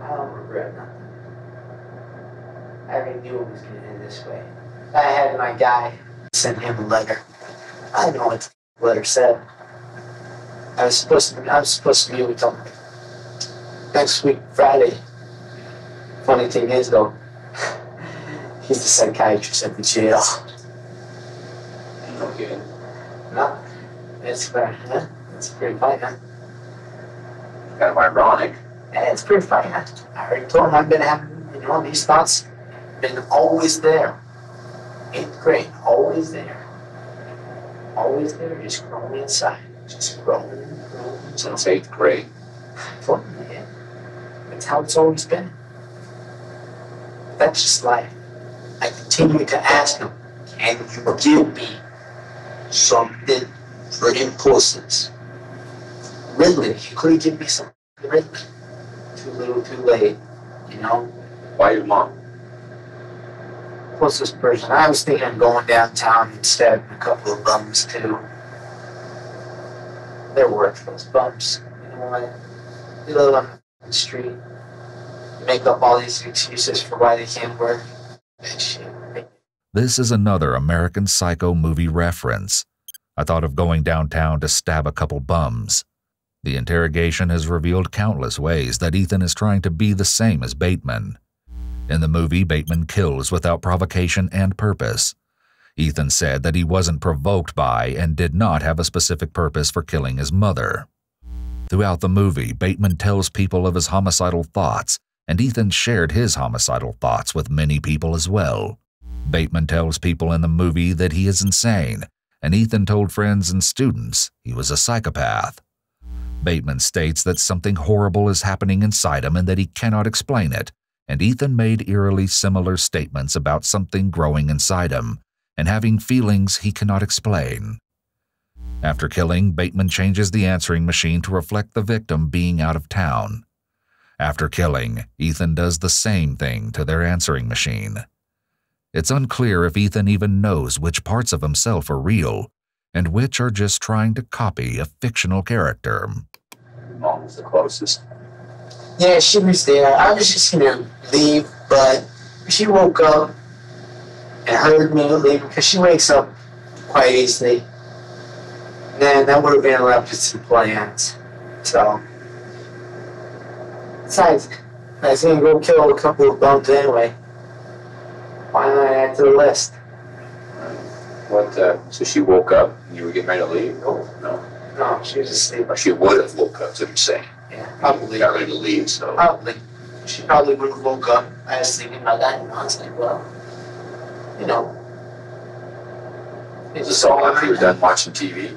[SPEAKER 1] I don't regret nothing. I already knew it was going to end this way. I had my guy send him a letter. I know what the letter said. I was supposed to be with him next week, Friday. Funny thing is, though, he's the psychiatrist at the jail.
[SPEAKER 7] No kidding.
[SPEAKER 1] No, it's fair, huh? It's pretty funny, huh?
[SPEAKER 7] Kind of ironic.
[SPEAKER 1] Yeah, it's pretty funny, huh? I already told him I've been having, these thoughts, been always there. 8th grade, always there. Always there, just growing inside. Just growing.
[SPEAKER 7] Since 8th grade.
[SPEAKER 1] Yeah. That's how it's always been. That's just life. I continue to ask him, can you give me something for impulses? Ridley, you could give me something for Ridley. Too little, too late,
[SPEAKER 7] Why your mom?
[SPEAKER 1] Closest person. I was thinking of going downtown and stabbing a couple of bums, too. They're worthless bums. You know what? They live on the street. Make up all these excuses for why they can't work. Shit.
[SPEAKER 2] This is another American Psycho movie reference. I thought of going downtown to stab a couple bums. The interrogation has revealed countless ways that Ethan is trying to be the same as Bateman. In the movie, Bateman kills without provocation and purpose. Ethan said that he wasn't provoked by and did not have a specific purpose for killing his mother. Throughout the movie, Bateman tells people of his homicidal thoughts, and Ethan shared his homicidal thoughts with many people as well. Bateman tells people in the movie that he is insane, and Ethan told friends and students he was a psychopath. Bateman states that something horrible is happening inside him and that he cannot explain it, and Ethan made eerily similar statements about something growing inside him and having feelings he cannot explain. After killing, Bateman changes the answering machine to reflect the victim being out of town. After killing, Ethan does the same thing to their answering machine. It's unclear if Ethan even knows which parts of himself are real and which are just trying to copy a fictional character.
[SPEAKER 7] Mom was the closest.
[SPEAKER 1] Yeah, she was there. I was just gonna leave, but she woke up and heard me leaving because she wakes up quite easily. Then that would have been opposite plans. So, besides, I was gonna go kill a couple of bums anyway. Why not add to the list?
[SPEAKER 7] What, so she woke up and you were getting ready to leave? No,
[SPEAKER 1] she was asleep.
[SPEAKER 7] She would have woke up, so you're saying.
[SPEAKER 1] Yeah, probably.
[SPEAKER 7] Got ready to leave, so.
[SPEAKER 1] Probably. She probably would have woke up. I was thinking about that, and I was like, well, you know.
[SPEAKER 7] Is this all after you're done watching TV?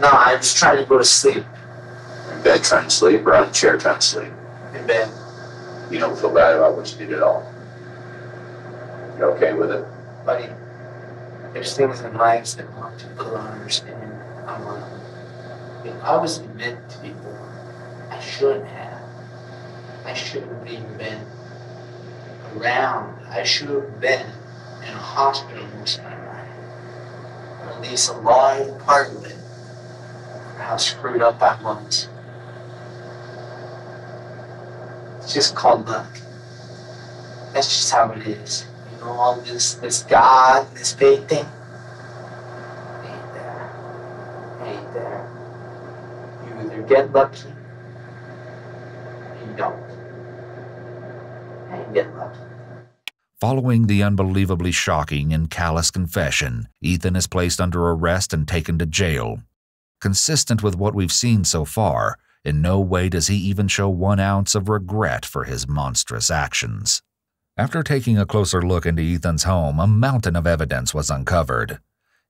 [SPEAKER 1] No, I was trying to go to sleep.
[SPEAKER 7] In bed trying to sleep, or on a chair trying to sleep?
[SPEAKER 1] In bed.
[SPEAKER 7] You don't feel bad about what you did at all? You're okay with it?
[SPEAKER 1] Buddy, there's things in life that a lot of people don't understand. I wasn't meant to be born. I shouldn't have. I shouldn't have even been around. I should have been in a hospital most of my life. Or at least a large part of it. For how screwed up I was. It's just called luck. That's just how it is. You know, all this God, this faith thing. Ain't there. Ain't there. You either get lucky, or you don't. And get lucky.
[SPEAKER 2] Following the unbelievably shocking and callous confession, Ethan is placed under arrest and taken to jail. Consistent with what we've seen so far, in no way does he even show 1 ounce of regret for his monstrous actions. After taking a closer look into Ethan's home, a mountain of evidence was uncovered.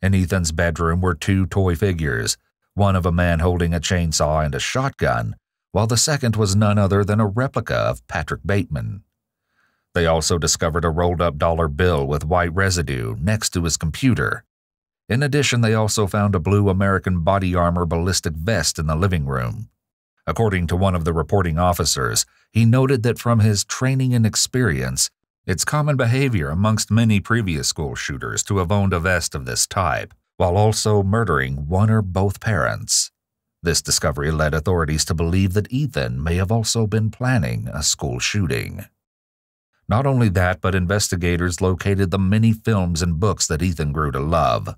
[SPEAKER 2] In Ethan's bedroom were 2 toy figures, one of a man holding a chainsaw and a shotgun, while the second was none other than a replica of Patrick Bateman. They also discovered a rolled-up dollar bill with white residue next to his computer. In addition, they also found a blue American body armor ballistic vest in the living room. According to one of the reporting officers, he noted that from his training and experience, it's common behavior amongst many previous school shooters to have owned a vest of this type, while also murdering one or both parents. This discovery led authorities to believe that Ethan may have also been planning a school shooting. Not only that, but investigators located the many films and books that Ethan grew to love.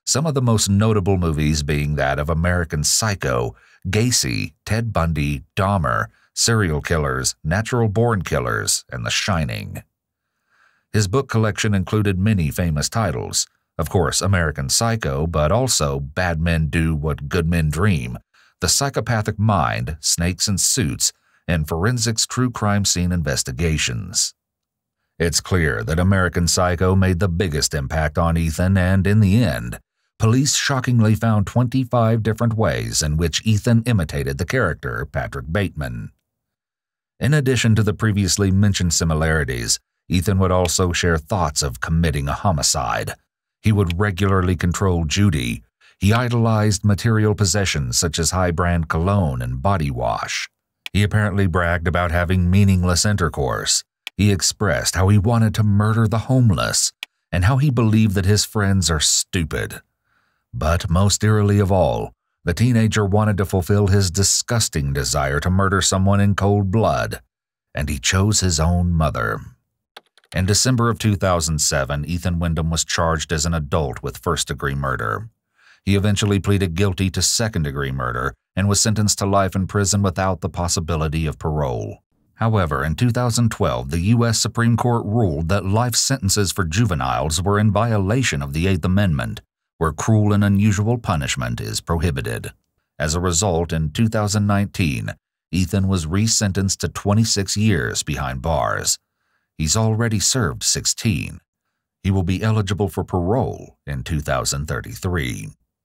[SPEAKER 2] Some of the most notable movies being that of American Psycho, Gacy, Ted Bundy, Dahmer, serial killers, natural-born killers, and The Shining. His book collection included many famous titles. Of course, American Psycho, but also Bad Men Do What Good Men Dream, The Psychopathic Mind, Snakes and Suits, and Forensics True Crime Scene Investigations. It's clear that American Psycho made the biggest impact on Ethan, and in the end, police shockingly found 25 different ways in which Ethan imitated the character Patrick Bateman. In addition to the previously mentioned similarities, Ethan would also share thoughts of committing a homicide. He would regularly control Judy. He idolized material possessions such as high-brand cologne and body wash. He apparently bragged about having meaningless intercourse. He expressed how he wanted to murder the homeless and how he believed that his friends are stupid. But most eerily of all, the teenager wanted to fulfill his disgusting desire to murder someone in cold blood, and he chose his own mother. In December of 2007, Ethan Windom was charged as an adult with first-degree murder. He eventually pleaded guilty to second-degree murder and was sentenced to life in prison without the possibility of parole. However, in 2012, the U.S. Supreme Court ruled that life sentences for juveniles were in violation of the Eighth Amendment, where cruel and unusual punishment is prohibited. As a result, in 2019, Ethan was resentenced to 26 years behind bars. He's already served 16. He will be eligible for parole in 2033.